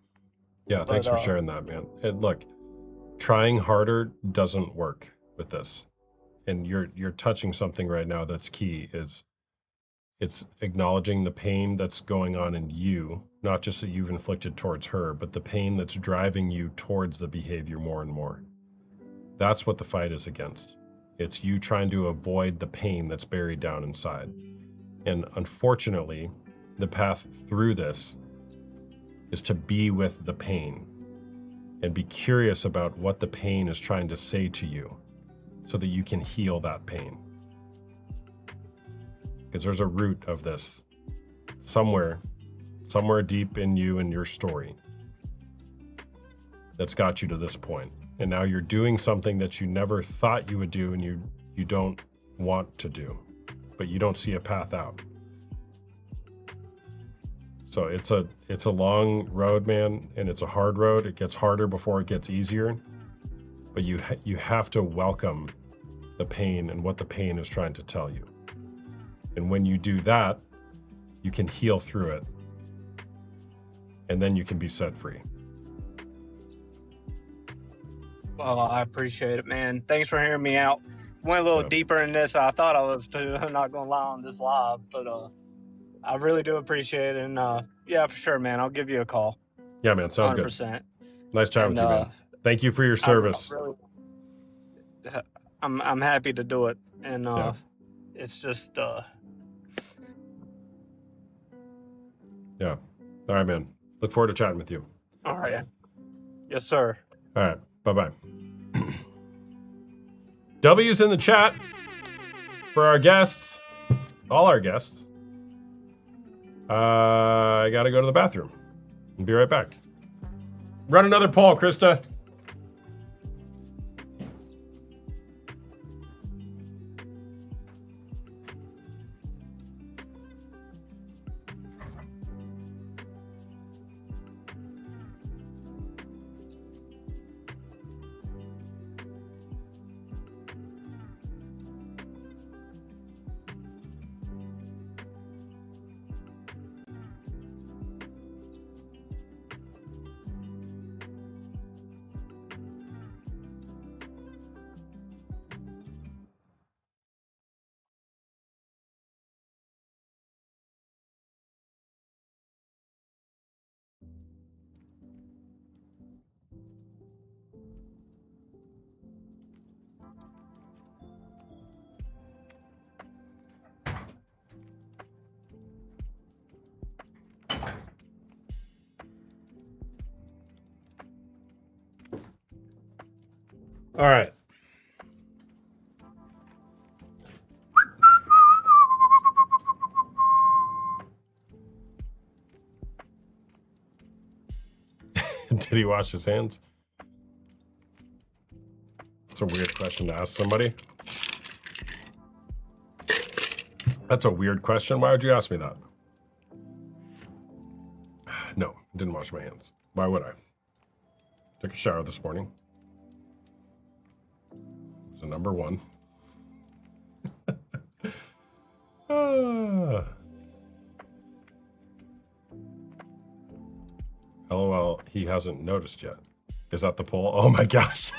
Yeah, thanks for sharing that, man. And look, trying harder doesn't work with this. And you're touching something right now that's key. Is it's acknowledging the pain that's going on in you, not just that you've inflicted towards her, but the pain that's driving you towards the behavior more and more. That's what the fight is against. It's you trying to avoid the pain that's buried down inside. And unfortunately, the path through this is to be with the pain and be curious about what the pain is trying to say to you so that you can heal that pain. Because there's a root of this somewhere deep in you and your story that's got you to this point. And now you're doing something that you never thought you would do and you don't want to do, but you don't see a path out. So it's a long road, man, and it's a hard road. It gets harder before it gets easier, but you have to welcome the pain and what the pain is trying to tell you. And when you do that, you can heal through it, and then you can be set free. Well, I appreciate it, man. Thanks for hearing me out. Went a little deeper in this than I thought I was too. I'm not gonna lie on this live, but I really do appreciate it. And yeah, for sure, man. I'll give you a call. Yeah, man. Sounds 100%. good. Nice chatting with you, man. Thank you for your service. I'm happy to do it, and Yeah. it's just Yeah. All right, man. Look forward to chatting with you. all right. Yes, sir. All right. Bye-bye. W's in the chat for our guests. All our guests. I got to go to the bathroom. I'll be right back. Run another poll, Krista. All right. Did he wash his hands? That's a weird question to ask somebody. That's a weird question. Why would you ask me that? No, didn't wash my hands. Why would I? Took a shower this morning. So number one. LOL, he hasn't noticed yet. Is that the poll? Oh my gosh.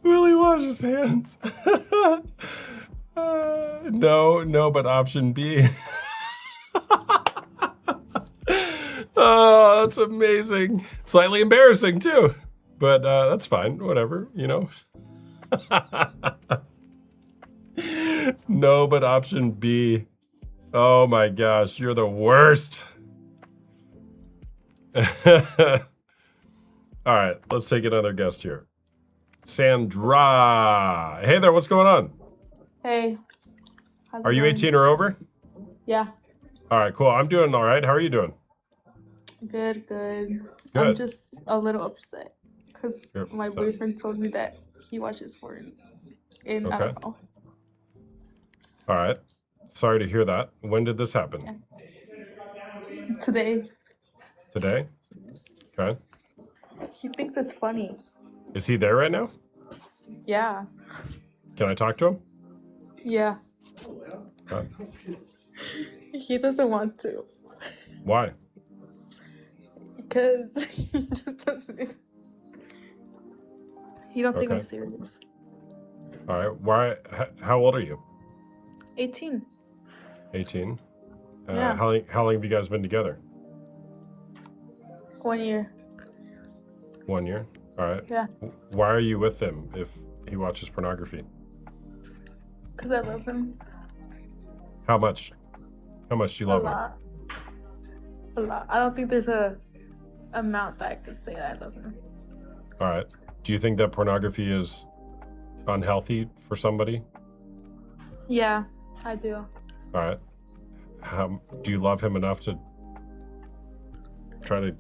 Will he wash his hands? No, but option B. Oh, that's amazing. Slightly embarrassing too, but that's fine. Whatever, you know. No, but option B. Oh my gosh, you're the worst. All right, let's take another guest here. Sandra. Hey there, what's going on? Hey. How's it Are you going? 18 or over? Yeah. All right, cool. I'm doing all right. How are you doing? Good, good. Good. I'm just a little upset because You're my upset. boyfriend told me that he watches porn. And I Okay. don't know. All right. Sorry to hear that. When did this happen? Today, Today? Okay. he thinks it's funny. Is he there right now? Yeah. Can I talk to him? Yeah. Okay. He doesn't want to Why? because he just doesn't. He don't take me Okay. serious. All right. Why? How old are you? 18. 18. Yeah. How long have you guys been together? 1 year. 1 year. All right. Yeah. Why are you with him if he watches pornography? Because I love him How much? How much do you a love him? lot. A lot. I don't think there's a amount that I could say that I love him. All right. Do you think that pornography is unhealthy for somebody? Yeah, I do. All right. Do you love him enough to try to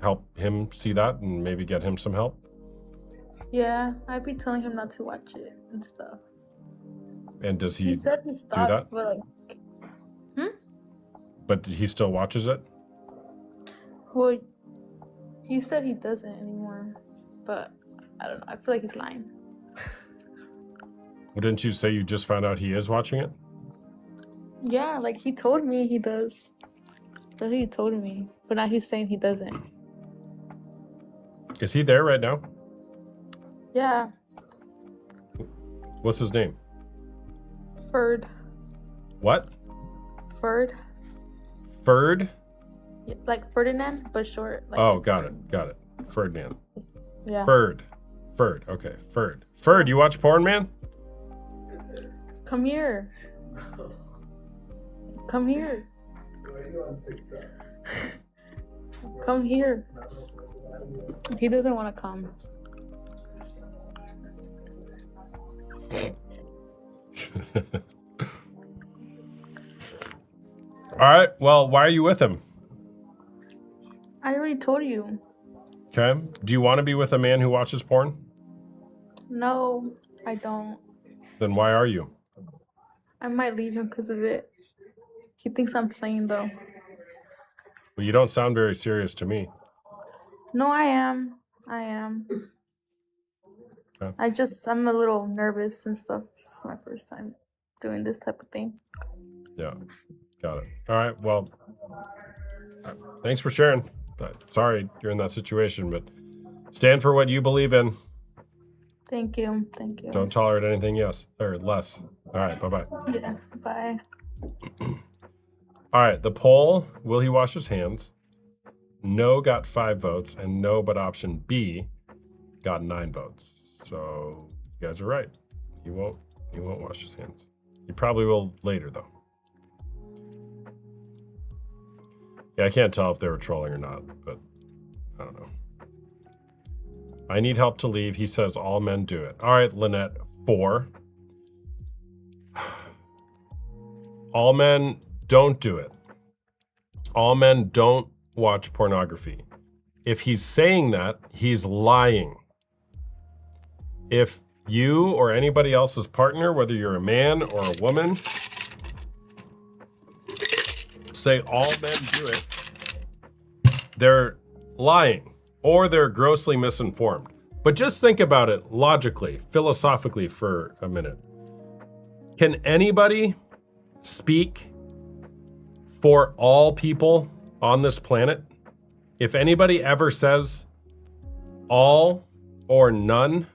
help him see that and maybe get him some help? Yeah, I'd be telling him not to watch it and stuff. And does he He said he do stopped, that? but like, But he still watches it? well, he said he doesn't anymore, but I don't know. I feel like he's lying. Well, didn't you say you just found out he is watching it? Yeah, like he told me he does. That's what he told me, but now he's saying he doesn't. Is he there right now? Yeah, What's his name? Ferd. What? Ferd. Ferd? Yeah, like Ferdinand, but short. Like Oh, it's got Ferd. it. Got it. Ferdinand. Yeah. Ferd. Ferd. Okay, Ferd. Ferd, you watch porn, man? Come here. Come here. Come here. He doesn't want to come. All right. Well, why are you with him? I already told you. Okay. Do you want to be with a man who watches porn? No, I don't. Then why are you? I might leave him because of it. He thinks I'm playing though. Well, you don't sound very serious to me. No, I am. I am. Okay. I'm a little nervous and stuff. This is my first time doing this type of thing. Yeah. Got it. All right. Well, thanks for sharing. Sorry you're in that situation, but stand for what you believe in. Thank you. Thank you. Don't tolerate anything less. All right. Bye-bye. Yeah. Bye. All right. The poll, will he wash his hands? No got 5 votes, and no, but option B got 9 votes. So you guys are right. He won't wash his hands. He probably will later, though. Yeah, I can't tell if they were trolling or not, but I don't know. I need help to leave. He says all men do it. All right, Lynette, 4. All men don't do it. All men don't watch pornography. If he's saying that, he's lying. If you or anybody else's partner, whether you're a man or a woman, say all men do it, they're lying or they're grossly misinformed. But just think about it logically, philosophically for a minute. Can anybody speak for all people on this planet? If anybody ever says all or none,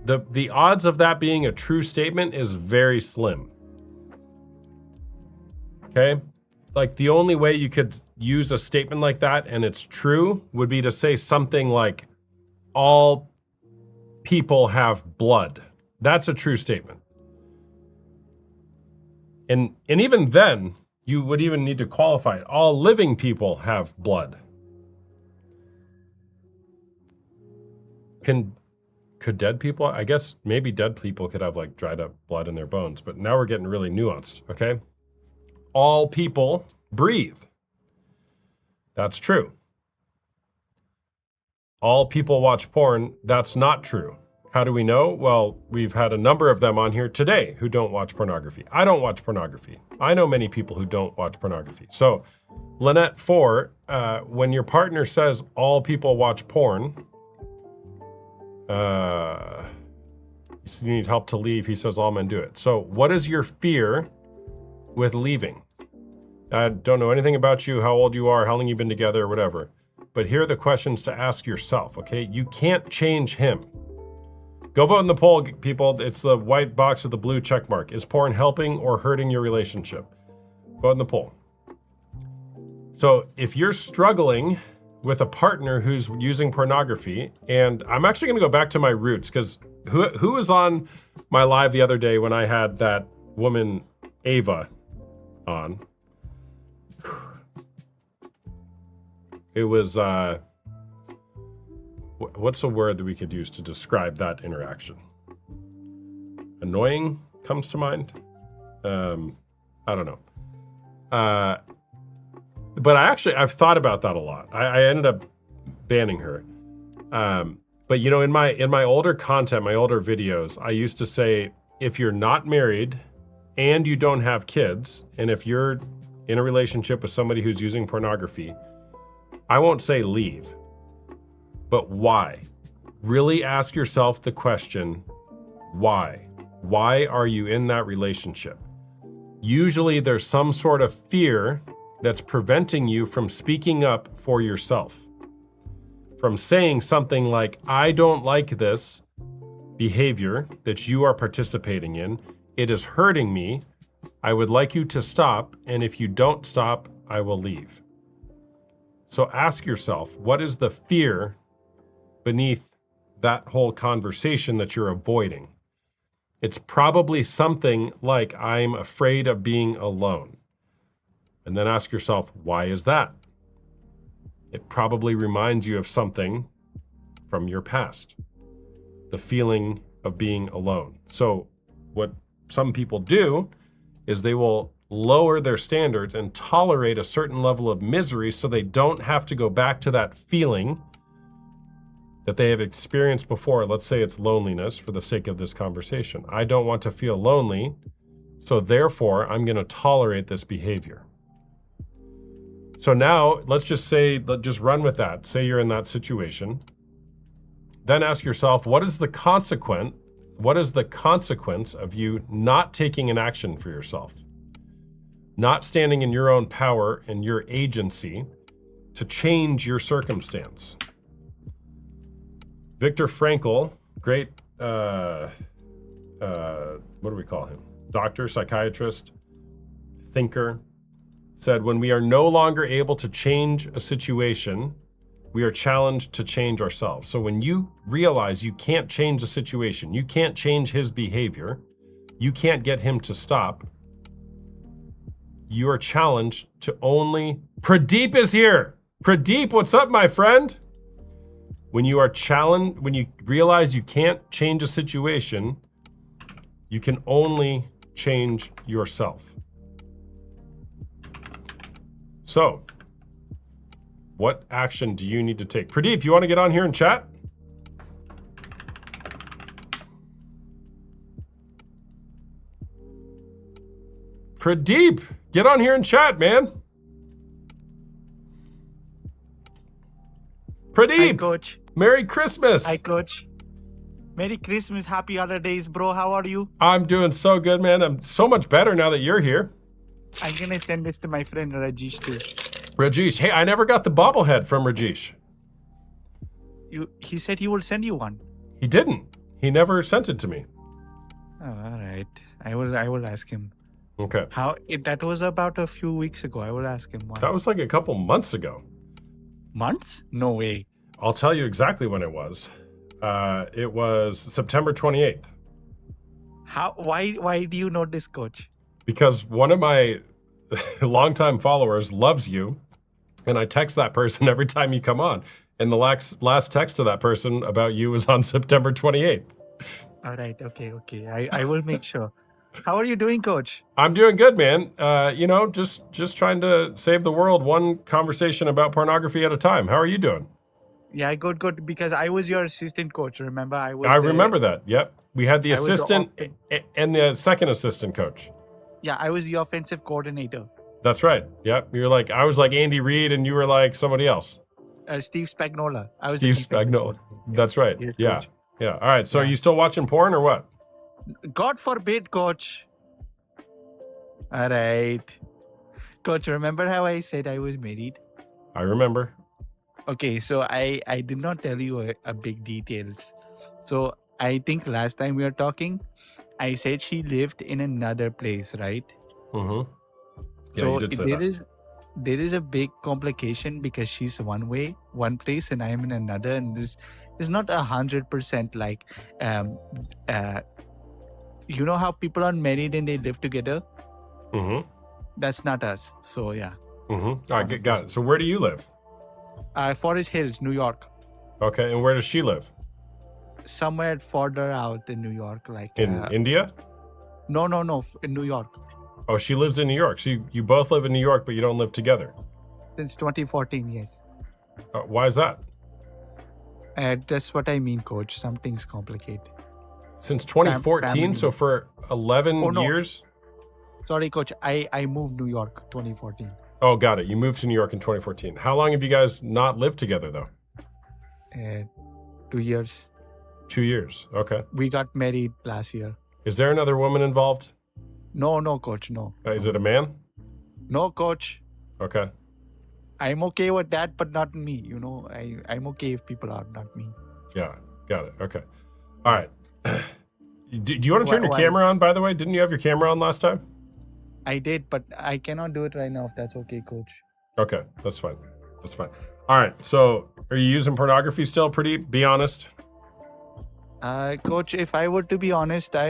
the odds of that being a true statement is very slim. Okay? Like the only way you could use a statement like that and it's true would be to say something like all people have blood. That's a true statement. And even then, you would even need to qualify it. All living people have blood. Could dead people? I guess maybe dead people could have like dried up blood in their bones, but now we're getting really nuanced, okay? All people breathe. That's true. All people watch porn. That's not true. How do we know? Well, we've had a number of them on here today who don't watch pornography. I don't watch pornography. I know many people who don't watch pornography. So, Lynette 4, when your partner says all people watch porn, you need help to leave, he says all men do it. So, what is your fear with leaving? I don't know anything about you, how old you are, how long you've been together, or whatever. But here are the questions to ask yourself, okay? You can't change him. Go vote in the poll, people. It's the white box with the blue check mark. Is porn helping or hurting your relationship? Vote in the poll. So if you're struggling with a partner who's using pornography, and I'm actually going to go back to my roots, because who was on my live the other day when I had that woman, Ava, on? It was, what's a word that we could use to describe that interaction? Annoying comes to mind? I don't know. But I've thought about that a lot. I ended up banning her. But you know, in my older content, my older videos, I used to say, if you're not married and you don't have kids, and if you're in a relationship with somebody who's using pornography, I won't say leave, but why? Really ask yourself the question, why? Why are you in that relationship? Usually there's some sort of fear that's preventing you from speaking up for yourself. From saying something like, I don't like this behavior that you are participating in. It is hurting me. I would like you to stop, and if you don't stop, I will leave. So ask yourself, what is the fear beneath that whole conversation that you're avoiding. It's probably something like, I'm afraid of being alone. And then ask yourself, why is that? It probably reminds you of something from your past, the feeling of being alone. So what some people do is they will lower their standards and tolerate a certain level of misery so they don't have to go back to that feeling that they have experienced before. Let's say it's loneliness for the sake of this conversation. I don't want to feel lonely, so therefore I'm going to tolerate this behavior. So now let's just run with that. Say you're in that situation. Then ask yourself, what is the consequence of you not taking an action for yourself? Not standing in your own power and your agency to change your circumstance. Viktor Frankl, great, what do we call him? Doctor, psychiatrist, thinker, said, when we are no longer able to change a situation, we are challenged to change ourselves. So when you realize you can't change the situation, you can't change his behavior, you can't get him to stop, you are challenged to only... Pradeep is here! Pradeep, what's up, my friend? When you are challenged, when you realize you can't change a situation, you can only change yourself. So, what action do you need to take? Pradeep, you want to get on here and chat? Pradeep, get on here and chat, man. Pradeep, Hi, Coach. Merry Christmas. Hi, Coach. Merry Christmas, happy holidays, bro. How are you? I'm doing so good, man. I'm so much better now that you're here. I'm gonna send this to my friend Rajesh too. Rajesh, hey, I never got the bobblehead from Rajesh. He said he will send you one. He didn't. He never sent it to me. Oh, all right. I will ask him. Okay. That was about a few weeks ago. I will ask him why. That was like a couple months ago. Months? No way. I'll tell you exactly when it was. It was September 28th. Why do you know this, Coach? Because one of my longtime followers loves you, and I text that person every time you come on. And the last text to that person about you was on September 28th. All right. Okay. I will make sure. How are you doing, Coach? I'm doing good, man. Just trying to save the world one conversation about pornography at a time. How are you doing? Yeah, good. Because I was your assistant coach. Remember, I remember that. Yep. We had the I was the assistant and the second assistant coach. Yeah, I was the offensive coordinator. That's right. Yep. I was like Andy Reid, and you were like somebody else. Steve Spagnuolo. I was Steve Spagnuolo. That's right. Yes, yeah. Coach. Yeah. All right. So are you still watching porn or what? God forbid, Coach. All right. Coach, remember how I said I was married? I remember. Okay, so I did not tell you a big details. So I think last time we were talking, I said she lived in another place, right? Mm-hmm. Yeah, So you did say that. there is a big complication because she's one place, and I am in another, and this is not 100% like you know how people are married and they live together? Mm-hmm. That's not us. So yeah. Mm-hmm. All right, got it. So where do you live? Forest Hills, New York. Okay, and where does she live? Somewhere further out in New York, like In India? No, in New York. Oh, she lives in New York. So you both live in New York, but you don't live together. Since 2014, yes. Why is that? That's what I mean, Coach. Something's complicated. Since 2014, family. so for 11 Oh, no. years? Sorry, Coach. I moved New York 2014. Oh, got it. You moved to New York in 2014. How long have you guys not lived together, though? 2 years. 2 years. Okay. We got married last year. Is there another woman involved? No, Coach. No. Is it a man? No, Coach. Okay. I'm okay with that, but not me. You know, I'm okay if people are not me. Yeah, got it. Okay. All right. Do you want to turn your Why- camera on, by the way? Didn't you have your camera on last time? I did, but I cannot do it right now if that's okay, Coach. Okay, that's fine. That's fine. All right. So are you using pornography still? Be honest. Coach, if I were to be honest, I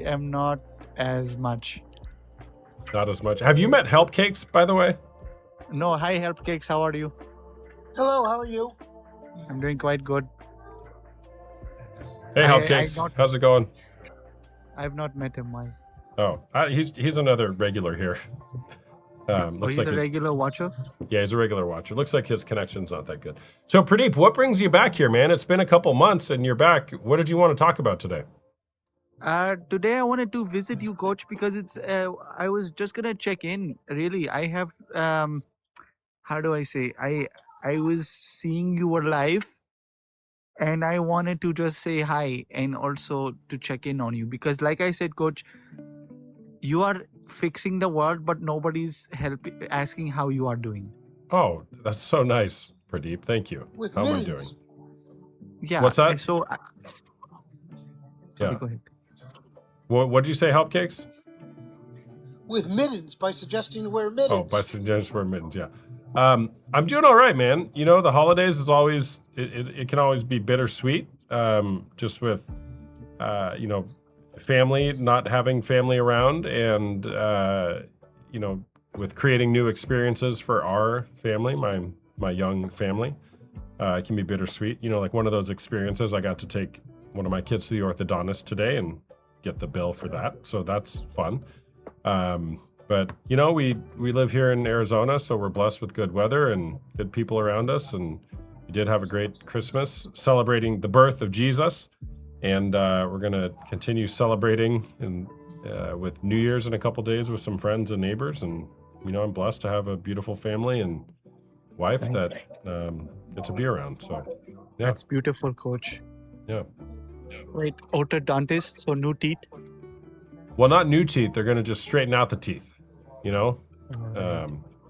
am not as much. Not as much. Have you met Help Cakes, by the way? No, hi, Help Cakes. How are you? Hello, how are you? I'm doing quite good. Hey, Help I Cakes. not, How's it going? I've not met him. Why? Oh, he's another regular here. Oh, Looks he's like a regular watcher. Yeah, he's a regular watcher. Looks like his connection's not that good. So, Pradeep, what brings you back here, man? It's been a couple months and you're back. What did you want to talk about today? Today I wanted to visit you, Coach, because it's. I was just gonna check in. Really, I have. How do I say? I was seeing you were live, and I wanted to just say hi and also to check in on you because, like I said, Coach, you are fixing the world, but nobody's asking how you are doing. Oh, that's so nice, Pradeep. Thank you. With How am I millions. doing? Yeah. What's that? and So, sorry, Yeah. go ahead. What did you say, Help Cakes? With mittens by suggesting to wear Oh, mittens. by suggestion for mittens, yeah. I'm doing all right, man. You know, the holidays is always, it can always be bittersweet, just with, you know, family, not having family around and, you know, with creating new experiences for our family, my young family, it can be bittersweet. You know, like one of those experiences, I got to take one of my kids to the orthodontist today and get the bill for that. So that's fun. But you know, we live here in Arizona, so we're blessed with good weather and good people around us. And we did have a great Christmas celebrating the birth of Jesus. And we're gonna continue celebrating and with New Year's in a couple days with some friends and neighbors. And you know, I'm blessed to have a beautiful family and wife that get to be around. So yeah, That's beautiful, Coach. yeah. Wait, orthodontist, so new teeth. Well, not new teeth. They're gonna just straighten out the teeth. You know,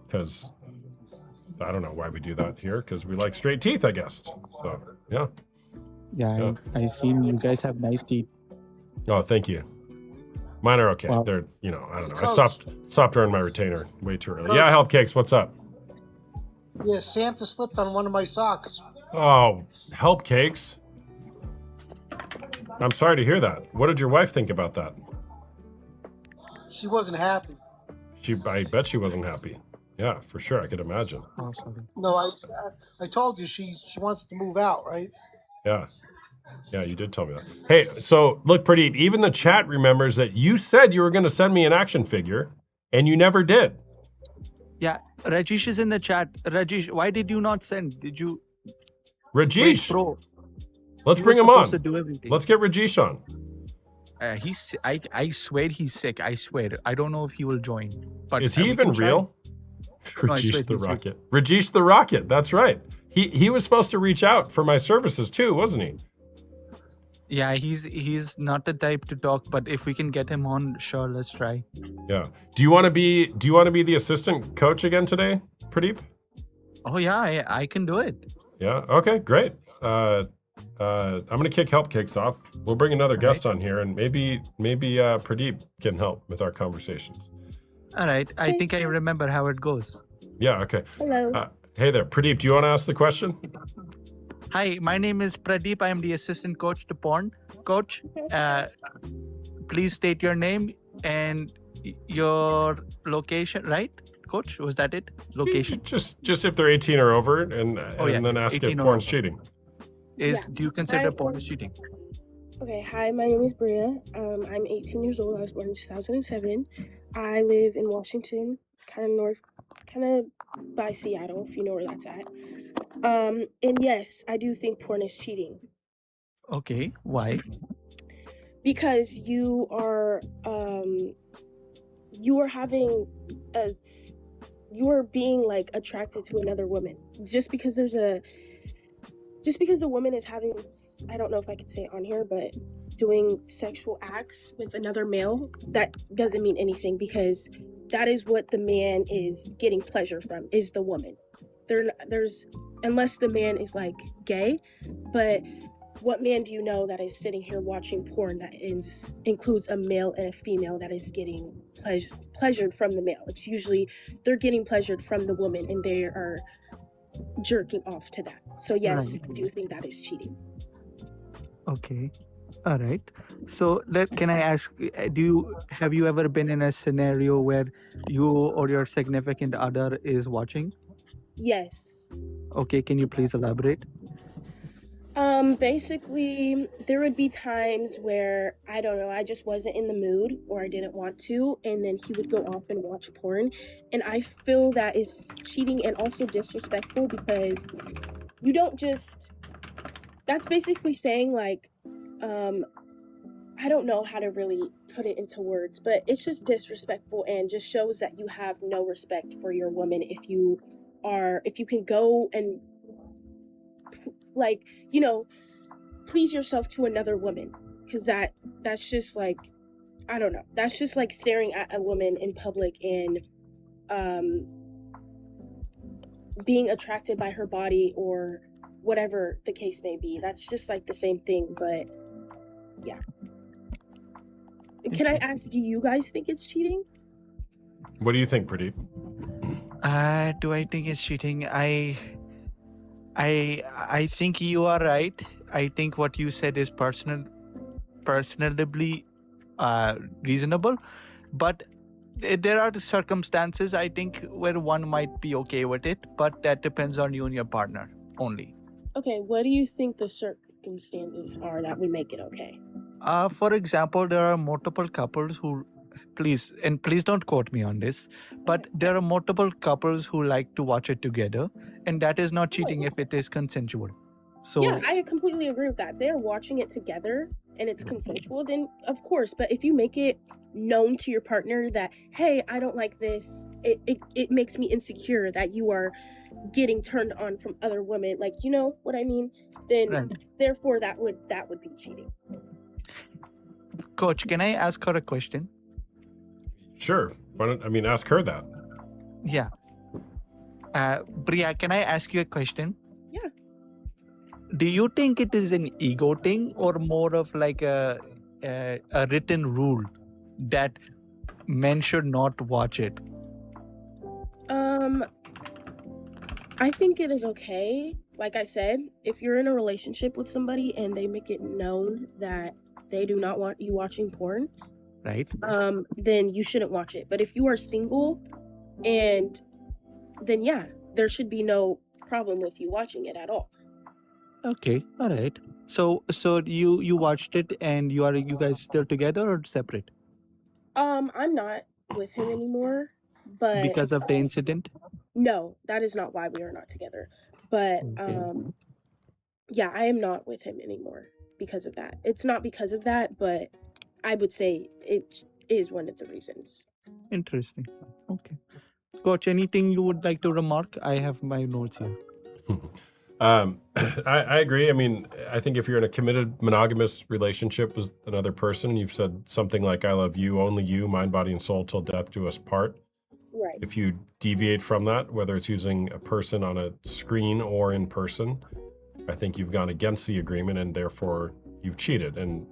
because I don't know why we do that here. Because we like straight teeth, I guess. So yeah. Yeah, I seen you guys have nice teeth. Oh, thank you. Mine are okay. Wow. They're, you know, I don't know. I Coach. stopped wearing my retainer way too early. Coach. Yeah, Help Cakes, what's up? Yeah, Santa slipped on one of my socks. Oh, Help Cakes. I'm sorry to hear that. What did your wife think about that? She wasn't happy. I bet she wasn't happy. Yeah, for sure. I could imagine. Oh, sorry. No, I told you she wants to move out, right? Yeah. Yeah, you did tell me that. Hey, so look, Pradeep, even the chat remembers that you said you were going to send me an action figure and you never did. Yeah, Rajesh is in the chat. Rajesh, why did you not send? Did you? Rajesh, Wait, bro. let's You bring were him on. supposed to do everything. Let's get Rajesh on. He's. I swear he's sick. I swear. I don't know if he will join. But Is he we even can try. real? No, I swear Rajesh the he's real. Rocket. Rajesh the Rocket. That's right. He was supposed to reach out for my services too, wasn't he? Yeah, he's not the type to talk. But if we can get him on, sure, let's try. Yeah. Do you want to be the assistant coach again today, Pradeep? Oh yeah, I can do it. Yeah. Okay. Great. I'm gonna kick Help Cakes off. We'll bring another guest on here, and maybe Pradeep can help with our conversations. All right. I think I remember how it goes. Yeah. Okay. Hello. Hey there, Pradeep. Do you want to ask the question? Hi, my name is Pradeep. I am the assistant coach to Porn. Coach, please state your name and your location, right? Coach, was that it? Location? Just if they're 18 or over, and yeah, then ask if 18 or porn's over. cheating. Do you consider Hi. porn cheating? Okay, hi, my name is Bria. I'm 18 years old. I was born in 2007. I live in Washington, kind of by Seattle, if you know where that's at. And yes, I do think porn is cheating Okay, why? because you are being like attracted to another woman just because the woman is having, I don't know if I could say it on here, but doing sexual acts with another male, that doesn't mean anything because that is what the man is getting pleasure from, is the woman. There's unless the man is like gay, but what man do you know that is sitting here watching porn that includes a male and a female that is getting pleasured from the male? It's usually they're getting pleasured from the woman and they are jerking off to that. So yes, Right. I do think that is cheating. Okay. All right. So can I ask, have you ever been in a scenario where you or your significant other is watching? Yes. Okay, can you please elaborate? Basically, there would be times where I don't know, I just wasn't in the mood or I didn't want to, and then he would go off and watch porn, and I feel that is cheating and also disrespectful because you don't just. That's basically saying like, I don't know how to really put it into words, but it's just disrespectful and just shows that you have no respect for your woman if you can go and like, please yourself to another woman, because that's just like, I don't know, that's just like staring at a woman in public and being attracted by her body or whatever the case may be. That's just like the same thing, but yeah. Can I ask, do you guys think it's cheating? What do you think, Pradeep? Do I think it's cheating? I think you are right. I think what you said is personally reasonable, but there are circumstances I think where one might be okay with it, but that depends on you and your partner only. Okay, what do you think the circumstances are that would make it okay? For example, there are multiple couples who, please don't quote me on this, but there are multiple couples who like to watch it together, and that is not cheating if it is consensual. So yeah, I completely agree with that. If they're watching it together and it's consensual, then of course. But if you make it known to your partner that, hey, I don't like this, it makes me insecure that you are getting turned on from other women, like, you know what I mean, then right. Therefore that would be cheating. Coach, can I ask her a question? Sure. Why don't ask her that? Yeah. Bria, can I ask you a question? Yeah. Do you think it is an ego thing or more of like a written rule that men should not watch it? I think it is okay. Like I said, if you're in a relationship with somebody and they make it known that they do not want you watching porn, right? Then you shouldn't watch it. But if you are single, and then yeah, there should be no problem with you watching it at all. Okay, all right. So you watched it and you guys still together or separate? I'm not with him anymore, but Because of the incident? no, that is not why we are not together. But Okay. yeah, I am not with him anymore because of that. It's not because of that, but I would say it is one of the reasons. Interesting. Okay. Coach, anything you would like to remark? I have my notes here. I agree. I mean, I think if you're in a committed monogamous relationship with another person, and you've said something like, I love you, only you, mind, body, and soul till death do us part. Right. If you deviate from that, whether it's using a person on a screen or in person, I think you've gone against the agreement and therefore you've cheated. And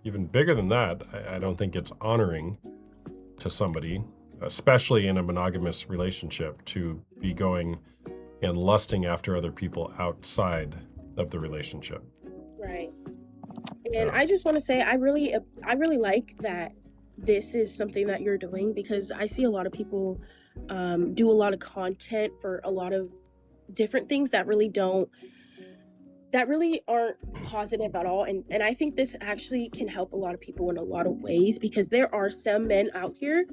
even bigger than that, I don't think it's honoring to somebody, especially in a monogamous relationship, to be going and lusting after other people outside of the relationship. Right. And I just want to say I really like that this is something that you're doing, because I see a lot of people do a lot of content for a lot of different things that really aren't positive at all, and I think this actually can help a lot of people in a lot of ways, because there are some men out here,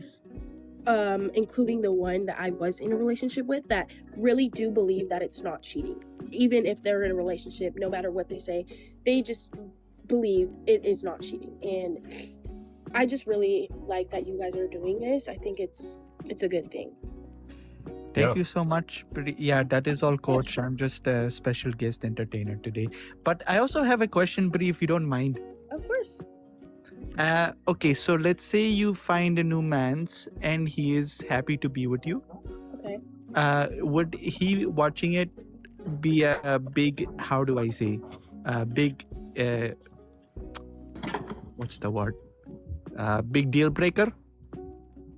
including the one that I was in a relationship with, that really do believe that it's not cheating. Even if they're in a relationship, no matter what they say, they just believe it is not cheating. And I just really like that you guys are doing this. I think it's a good thing. Thank you so much. Yeah, that is all, Coach. I'm just a special guest entertainer today. But I also have a question, Bri, if you don't mind. Of course. Okay, so let's say you find a new man's and he is happy to be with you. Okay. Would he watching it be a big, how do I say, big, what's the word? Big deal breaker?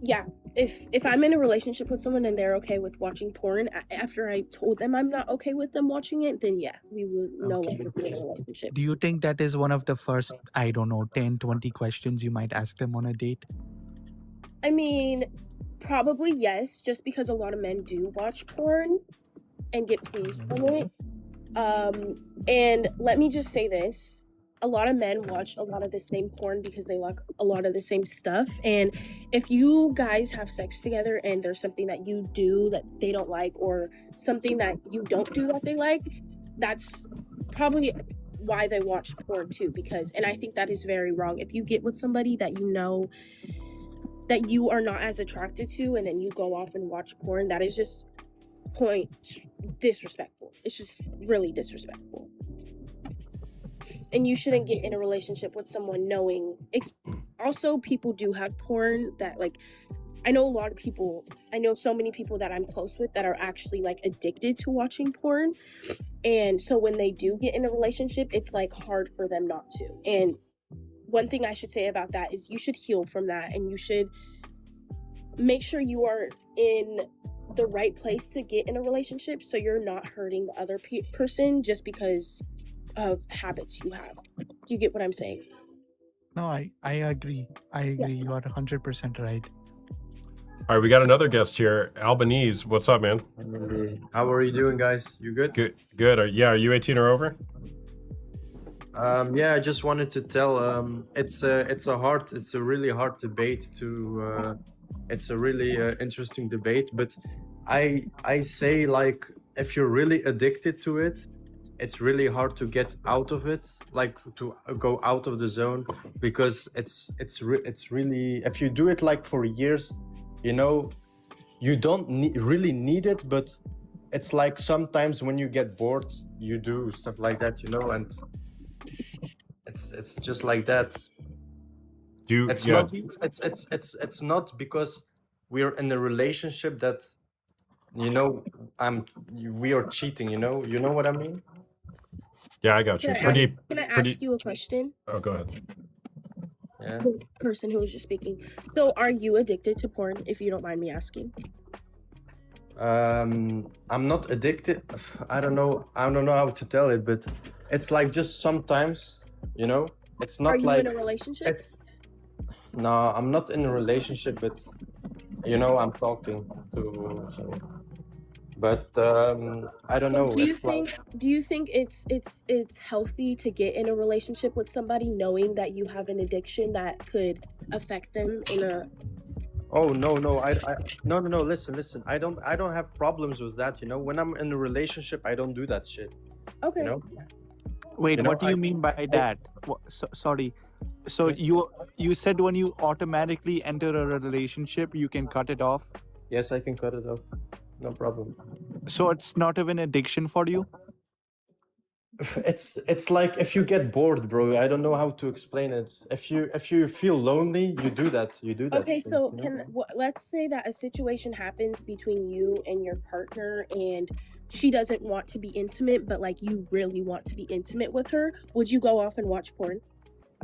Yeah, if I'm in a relationship with someone and they're okay with watching porn after I told them I'm not okay with them watching it, then yeah, we would no Okay. longer be in a relationship. Do you think that is one of the first, I don't know, 10, 20 questions you might ask them on a date? I mean, probably yes, just because a lot of men do watch porn and get pleased from it. And let me just say this. A lot of men watch a lot of the same porn because they like a lot of the same stuff. And if you guys have sex together and there's something that you do that they don't like, or something that you don't do that they like, that's probably why they watch porn too. And I think that is very wrong. If you get with somebody that you know that you are not as attracted to and then you go off and watch porn, that is just disrespectful. It's just really disrespectful. And you shouldn't get in a relationship with someone knowing. Also, people do have porn that, like, I know so many people that I'm close with that are actually like addicted to watching porn. And so when they do get in a relationship, it's like hard for them not to. And one thing I should say about that is you should heal from that, and you should make sure you are in the right place to get in a relationship so you're not hurting the other person just because of habits you have. Do you get what I'm saying? No, I agree. I agree. You are 100% right. All right, we got another guest here, Albanese. What's up, man? How are you doing, guys? You good? Good. Are you 18 or over? Yeah, I just wanted to tell. It's a really hard debate to. It's a really interesting debate, but I say, like, if you're really addicted to it, it's really hard to get out of it, like to go out of the zone, because it's really, if you do it like for years, you know, you don't really need it, but it's like sometimes when you get bored, you do stuff like that, you know, and it's just like that. It's not because we're in a relationship that, you know, we are cheating, you know what I mean? Yeah, I got you. Can I ask you a question? Oh, go ahead. Yeah. The person who was just speaking. So, are you addicted to porn, if you don't mind me asking? I'm not addicted. I don't know how to tell it, but it's like just sometimes, you know. It's not Are you like in a relationship? No, I'm not in a relationship, but you know, I'm talking to. So, but I don't know. Do you It's think it's healthy to get in a relationship with somebody knowing that you have an addiction that could affect them in a Oh no, no. Listen. I don't have problems with that. You know, when I'm in a relationship, I don't do that shit. Okay. You know. Wait, You know, what do you mean by that? Sorry. So you said when you automatically enter a relationship, you can cut it off? Yes, I can cut it off. No problem. So it's not even addiction for you? It's like if you get bored, bro. I don't know how to explain it. If you feel lonely, you do that. Okay, so you know? let's say that a situation happens between you and your partner and she doesn't want to be intimate, but like you really want to be intimate with her. Would you go off and watch porn?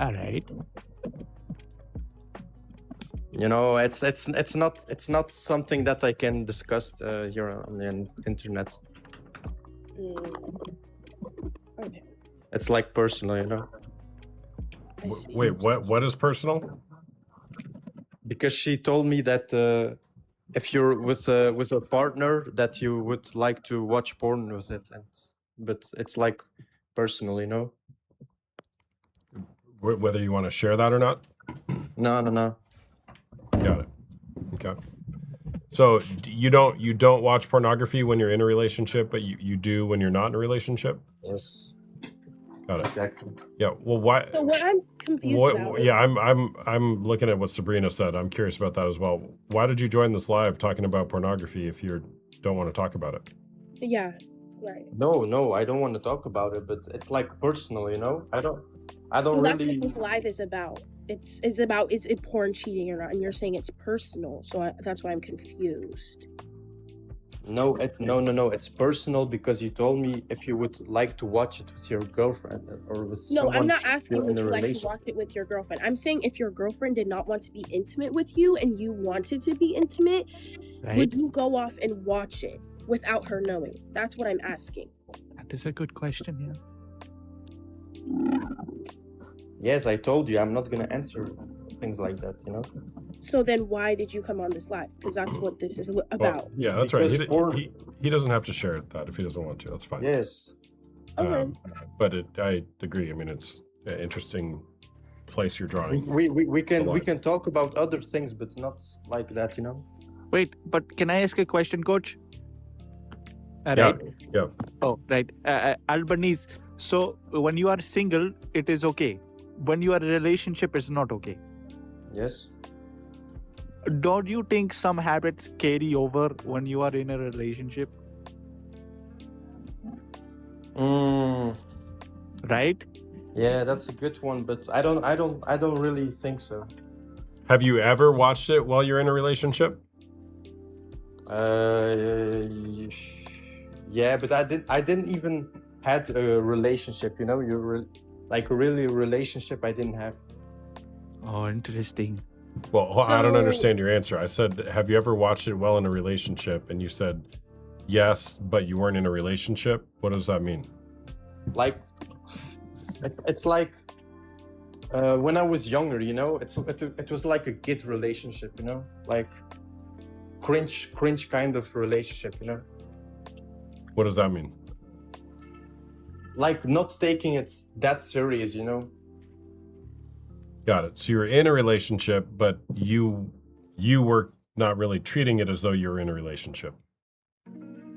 All right. You know, it's not something that I can discuss here on the internet. Okay. It's like personal, you know. Wait, what is personal? Because she told me that if you're with a partner, that you would like to watch porn with it, but it's like personal, you know. Whether you want to share that or not? No. Got it. Okay. So you don't watch pornography when you're in a relationship, but you do when you're not in a relationship? Yes. Got it. Exactly. Yeah. Well, why? So what I'm confused about. Yeah, I'm looking at what Sabrina said. I'm curious about that as well. Why did you join this live talking about pornography if you don't want to talk about it? Yeah. Right. No, I don't want to talk about it, but it's like personal, you know. I don't Well, that's really. what this live is about. It's about is it porn cheating or not, and you're saying it's personal. So that's why I'm confused. No, it's personal because you told me if you would like to watch it with your girlfriend or with No, I'm someone not asking you're would in a you like to relationship. watch it with your girlfriend. I'm saying if your girlfriend did not want to be intimate with you and you wanted to be intimate, Right? would you go off and watch it without her knowing? That's what I'm asking. That is a good question. Yeah. Yes, I told you I'm not gonna answer things like that, you know? So then why did you come on this live? Because that's what this is Well, about. yeah, that's Because right. porn- He doesn't have to share that if he doesn't want to. That's fine. Yes. Okay. But I agree. I mean, it's an interesting place you're drawing. We the line. can talk about other things, but not like that, you know? Wait, but can I ask a question, Coach? Yeah, Right. yeah. Oh, right. Albanese. So when you are single, it is okay. When you are in a relationship, it's not okay. Yes. Don't you think some habits carry over when you are in a relationship? Mm, Right? yeah, that's a good one, but I don't really think so. Have you ever watched it while you're in a relationship? Yeah, but I didn't even had a relationship, you know? Like a really relationship I didn't have. Oh, interesting. Well, I don't So- understand your answer. I said, have you ever watched it while in a relationship? And you said, yes, but you weren't in a relationship. What does that mean? Like it's like when I was younger, you know, it was like a kid relationship, you know, like cringe kind of relationship, you know, What does that mean? like not taking it that serious, you know. Got it. So you were in a relationship, but you were not really treating it as though you were in a relationship.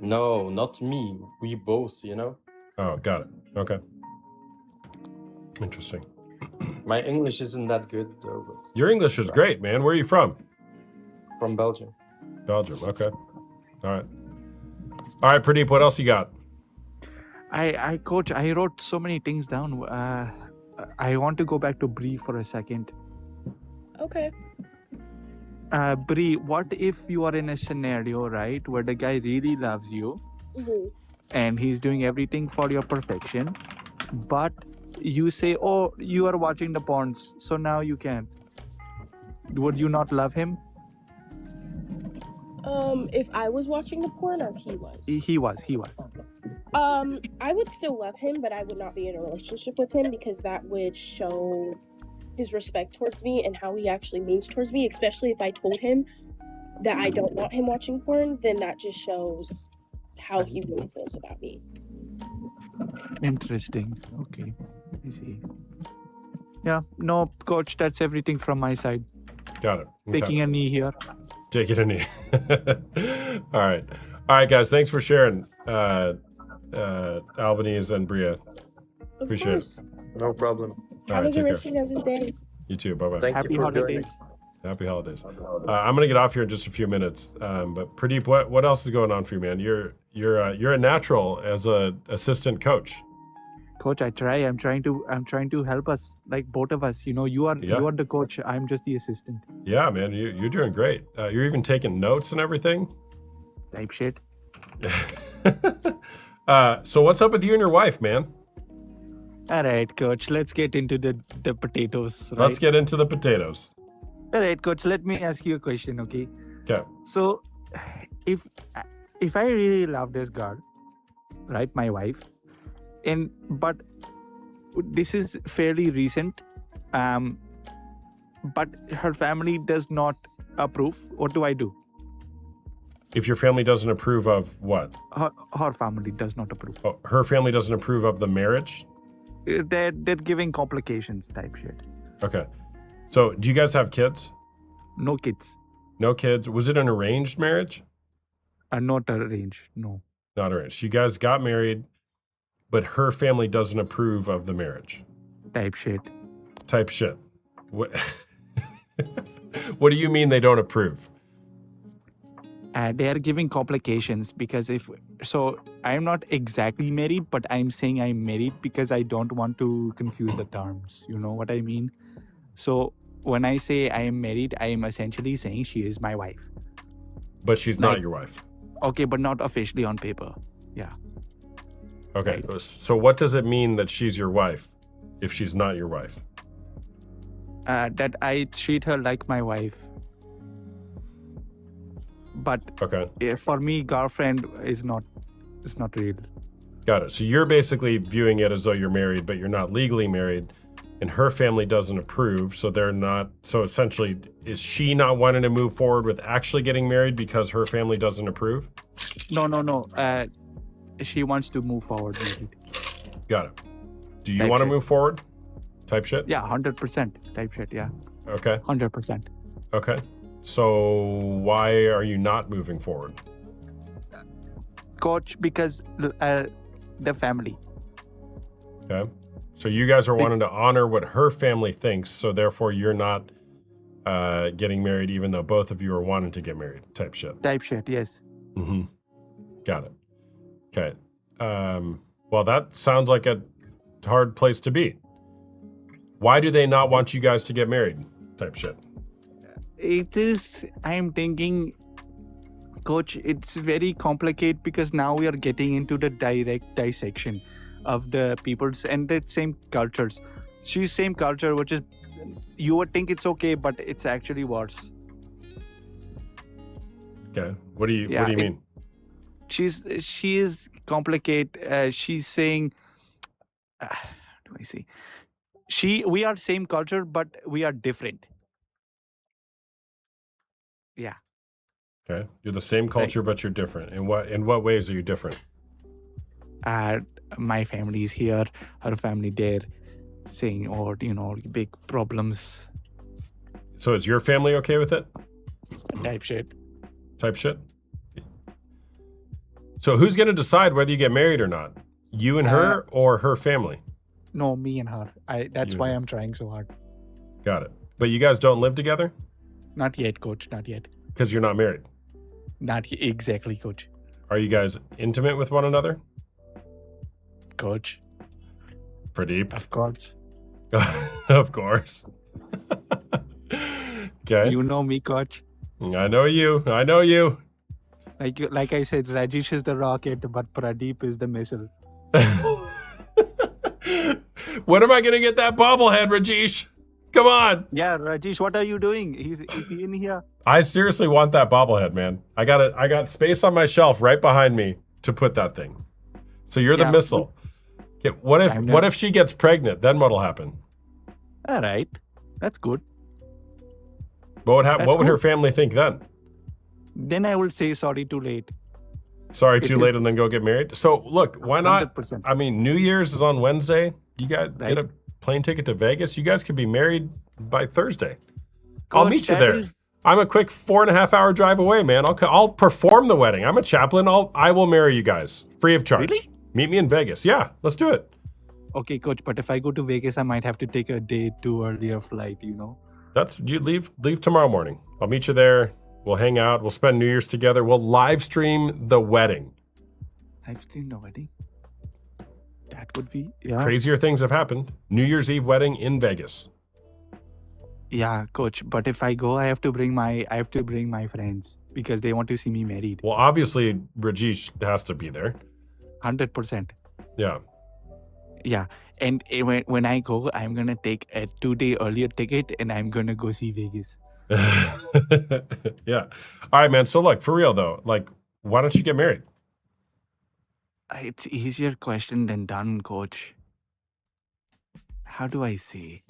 No, not me. We both, you know. Oh, got it. Okay. Interesting. My English isn't that good though, but Your English is great, man. Where are you from? from Belgium. Belgium. Okay. All right. All right, Pradeep, what else you got? Coach, I wrote so many things down. I want to go back to Bree for a second. Okay. Bree, what if you are in a scenario, right, where the guy really loves you Mhm. and he's doing everything for your perfection, but you say, oh, you are watching the porns, so now you can't. Would you not love him? If I was watching the porn or he was. He was. I would still love him, but I would not be in a relationship with him because that would show his respect towards me and how he actually means towards me, especially if I told him that I don't want him watching porn, then that just shows how he really feels about me. Interesting. Okay. I see. Yeah. No, Coach, that's everything from my side. Got it. Okay. Taking a knee here. Take it a knee. All right. All right, guys. Thanks for sharing. Albanese and Bria. Of Appreciate course. No problem. All Have right, a good take rest of your day. You too. Bye bye. Thank Happy you for joining. holidays. Happy holidays. I'm gonna get off here in just a few minutes. But Pradeep, what else is going on for you, man? You're a natural as a assistant coach. Coach, I try. I'm trying to help us, like both of us. You know, you are the coach. I'm just the assistant. Yeah, man, you're doing great. You're even taking notes and everything. Type shit. So what's up with you and your wife, man? All right, Coach. Let's get into the potatoes. Right? Let's get into the potatoes. All right, Coach. Let me ask you a question, okay? Okay. So, if I really love this girl, right, my wife, but this is fairly recent, but her family does not approve. What do I do? If your family doesn't approve of what? Her family does not approve. Oh, her family doesn't approve of the marriage? They're giving complications type shit. Okay. So, do you guys have kids? No kids. No kids. Was it an arranged marriage? Not arranged. No. Not arranged. You guys got married, but her family doesn't approve of the marriage. Type shit. Type shit. What? What do you mean they don't approve? They are giving complications because I'm not exactly married, but I'm saying I'm married because I don't want to confuse the terms. You know what I mean? So when I say I am married, I am essentially saying she is my wife. But she's not your wife. Okay, but not officially on paper. Yeah. Okay. So what does it mean that she's your wife if she's not your wife? That I treat her like my wife. But Okay. for me, girlfriend is not real. Got it. So you're basically viewing it as though you're married, but you're not legally married, and her family doesn't approve. So they're not. So essentially, is she not wanting to move forward with actually getting married because her family doesn't approve? No. She wants to move forward. Maybe. Got it. Do you Type want to shit. move forward? Type shit? Yeah, 100% type shit. Yeah, Okay. 100%. Okay. So why are you not moving forward? Coach, because the family. Okay. So you guys are wanting to honor what her family thinks, so therefore you're not getting married, even though both of you are wanting to get married. Type shit. Type shit. Yes. Mm-hmm. Got it. Okay. Well, that sounds like a hard place to be. Why do they not want you guys to get married? Type shit. It is. I'm thinking, Coach. It's very complicated because now we are getting into the direct dissection of the peoples and the same cultures. She's same culture, which is you would think it's okay, but it's actually worse. Okay. What do you Yeah, mean? She is complicated. She's saying, how do I say? We are same culture, but we are different. Yeah. Okay. You're the same culture, but you're different. In what ways are you different? My family is here, her family there, saying, or big problems. So is your family okay with it? Type shit. Type shit? So who's going to decide whether you get married or not? You and her or her family? No, me and her. That's You why and her. I'm trying so hard. Got it. But you guys don't live together? Not yet, Coach. Not yet. Because you're not married. Exactly, Coach. Are you guys intimate with one another? Coach. Pradeep? Of course. Of course. Okay. You know me, Coach. I know you. I know you. Like I said, Rajesh is the rocket, but Pradeep is the missile. When am I going to get that bobblehead, Rajesh? Come on. Yeah, Rajesh, what are you doing? Is he in here? I seriously want that bobblehead, man. I got space on my shelf right behind me to put that thing. So you're the Yeah. missile. Okay, what if she gets pregnant? Then what'll happen? All right. That's good. What would happen? That's What would her cool. family think then? Then I will say sorry too late. Sorry, It too is- late, and then go get married. So look, why not? 100%. I mean, New Year's is on Wednesday. You got Right. get a plane ticket to Vegas. You guys could be married by Thursday. I'll Coach, meet you that there. is- I'm a quick 4.5 hour drive away, man. I'll perform the wedding. I'm a chaplain. I will marry you guys free of charge. Really? Meet me in Vegas. Yeah, let's do it. Okay, Coach, but if I go to Vegas, I might have to take a day too earlier flight, You leave tomorrow morning. I'll meet you there. We'll hang out. We'll spend New Year's together. We'll live stream the wedding. Live stream the wedding? That would be, yeah. Crazier things have happened. New Year's Eve wedding in Vegas. Yeah, Coach, but if I go, I have to bring my friends because they want to see me married. Well, obviously Rajesh has to be there. 100%. Yeah. Yeah. And when I go, I'm going to take a 2-day earlier ticket and I'm going to go see Vegas. Yeah. All right, man. So look, for real though, like, why don't you get married? It's easier question than done, Coach. How do I say?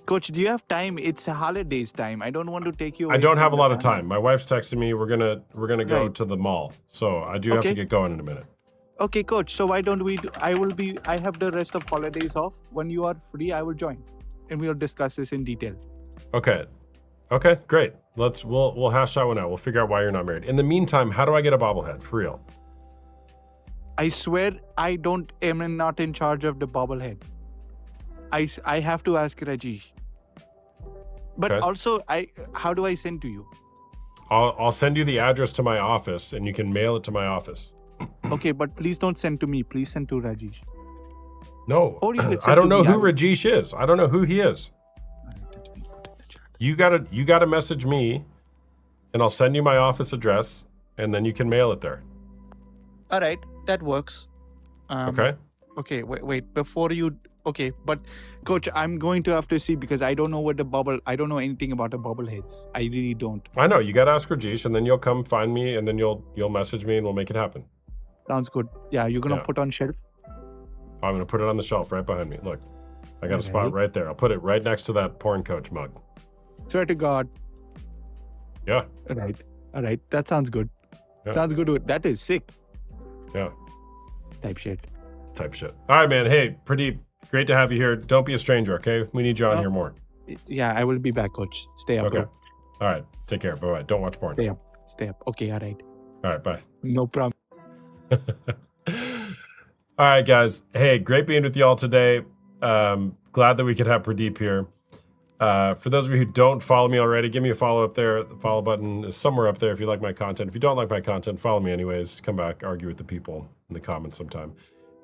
Coach, do you have time? It's a holidays time. I don't want to take you I away don't have a from lot the of family. time. My wife's texting me. We're gonna go Right. to the mall. So I do have to Okay. get going in a minute. Okay, Coach. So why don't we do, I have the rest of holidays off. When you are free, I will join. And we'll discuss this in detail. Okay. Okay, great. We'll hash that one out. We'll figure out why you're not married. In the meantime, how do I get a bobblehead? For real. I swear I am not in charge of the bobblehead. I have to ask Rajesh. But Okay. also, how do I send to you? I'll send you the address to my office and you can mail it to my office. Okay, but please don't send to me. Please send to Rajesh. No. Or you could I send don't to know me. who Rajesh is. I don't know who he is. You gotta message me and I'll send you my office address, and then you can mail it there. All right, that works. Okay? Okay, wait. Before you, okay, but coach, I'm going to have to see because I don't know I don't know anything about the bobbleheads. I really don't. I know, you got to ask Rajesh, and then you'll come find me, and then you'll message me, and we'll make it happen. Sounds good. Yeah, you're gonna Yeah. put on shelf. I'm going to put it on the shelf right behind me. Look, I got a spot Alright. right there. I'll put it right next to that porn coach mug. Swear to God. Yeah. All right. That sounds good. Yeah. Sounds good. That is sick. Yeah. Type shit. All right, man. Hey, pretty great to have you here. Don't be a stranger, okay? We need you on Oh. here more. Yeah, I will be back, coach. Stay up, Okay. bro. All right. Take care. Bye-bye. Don't watch porn. Stay up. Stay up. Okay, all right. All right. Bye. No problem. All right, guys. Hey, great being with you all today. Glad that we could have Pradeep here. For those of you who don't follow me already, give me a follow up there. The follow button is somewhere up there if you like my content. If you don't like my content, follow me anyways. Come back, argue with the people in the comments sometime.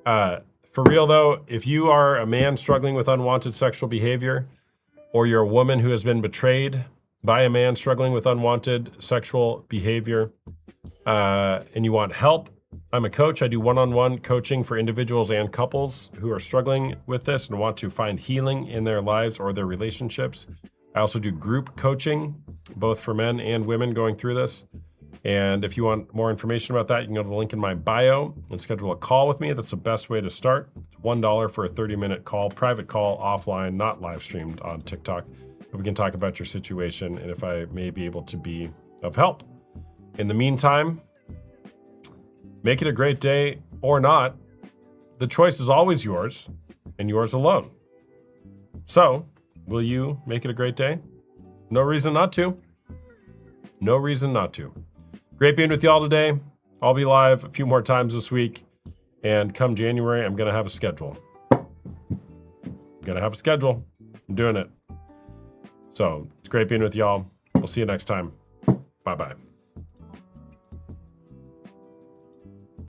For real though, if you are a man struggling with unwanted sexual behavior, or you're a woman who has been betrayed by a man struggling with unwanted sexual behavior, and you want help, I'm a coach. I do one-on-one coaching for individuals and couples who are struggling with this and want to find healing in their lives or their relationships. I also do group coaching, both for men and women going through this. And if you want more information about that, you can go to the link in my bio and schedule a call with me. That's the best way to start. It's $1 for a 30-minute call, private call, offline, not live streamed on TikTok. And we can talk about your situation and if I may be able to be of help. In the meantime, make it a great day or not. The choice is always yours and yours alone. So, will you make it a great day? No reason not to. No reason not to. Great being with y'all today. I'll be live a few more times this week. And come January, I'm going to have a schedule. I'm doing it. So, it's great being with y'all. We'll see you next time. Bye-bye.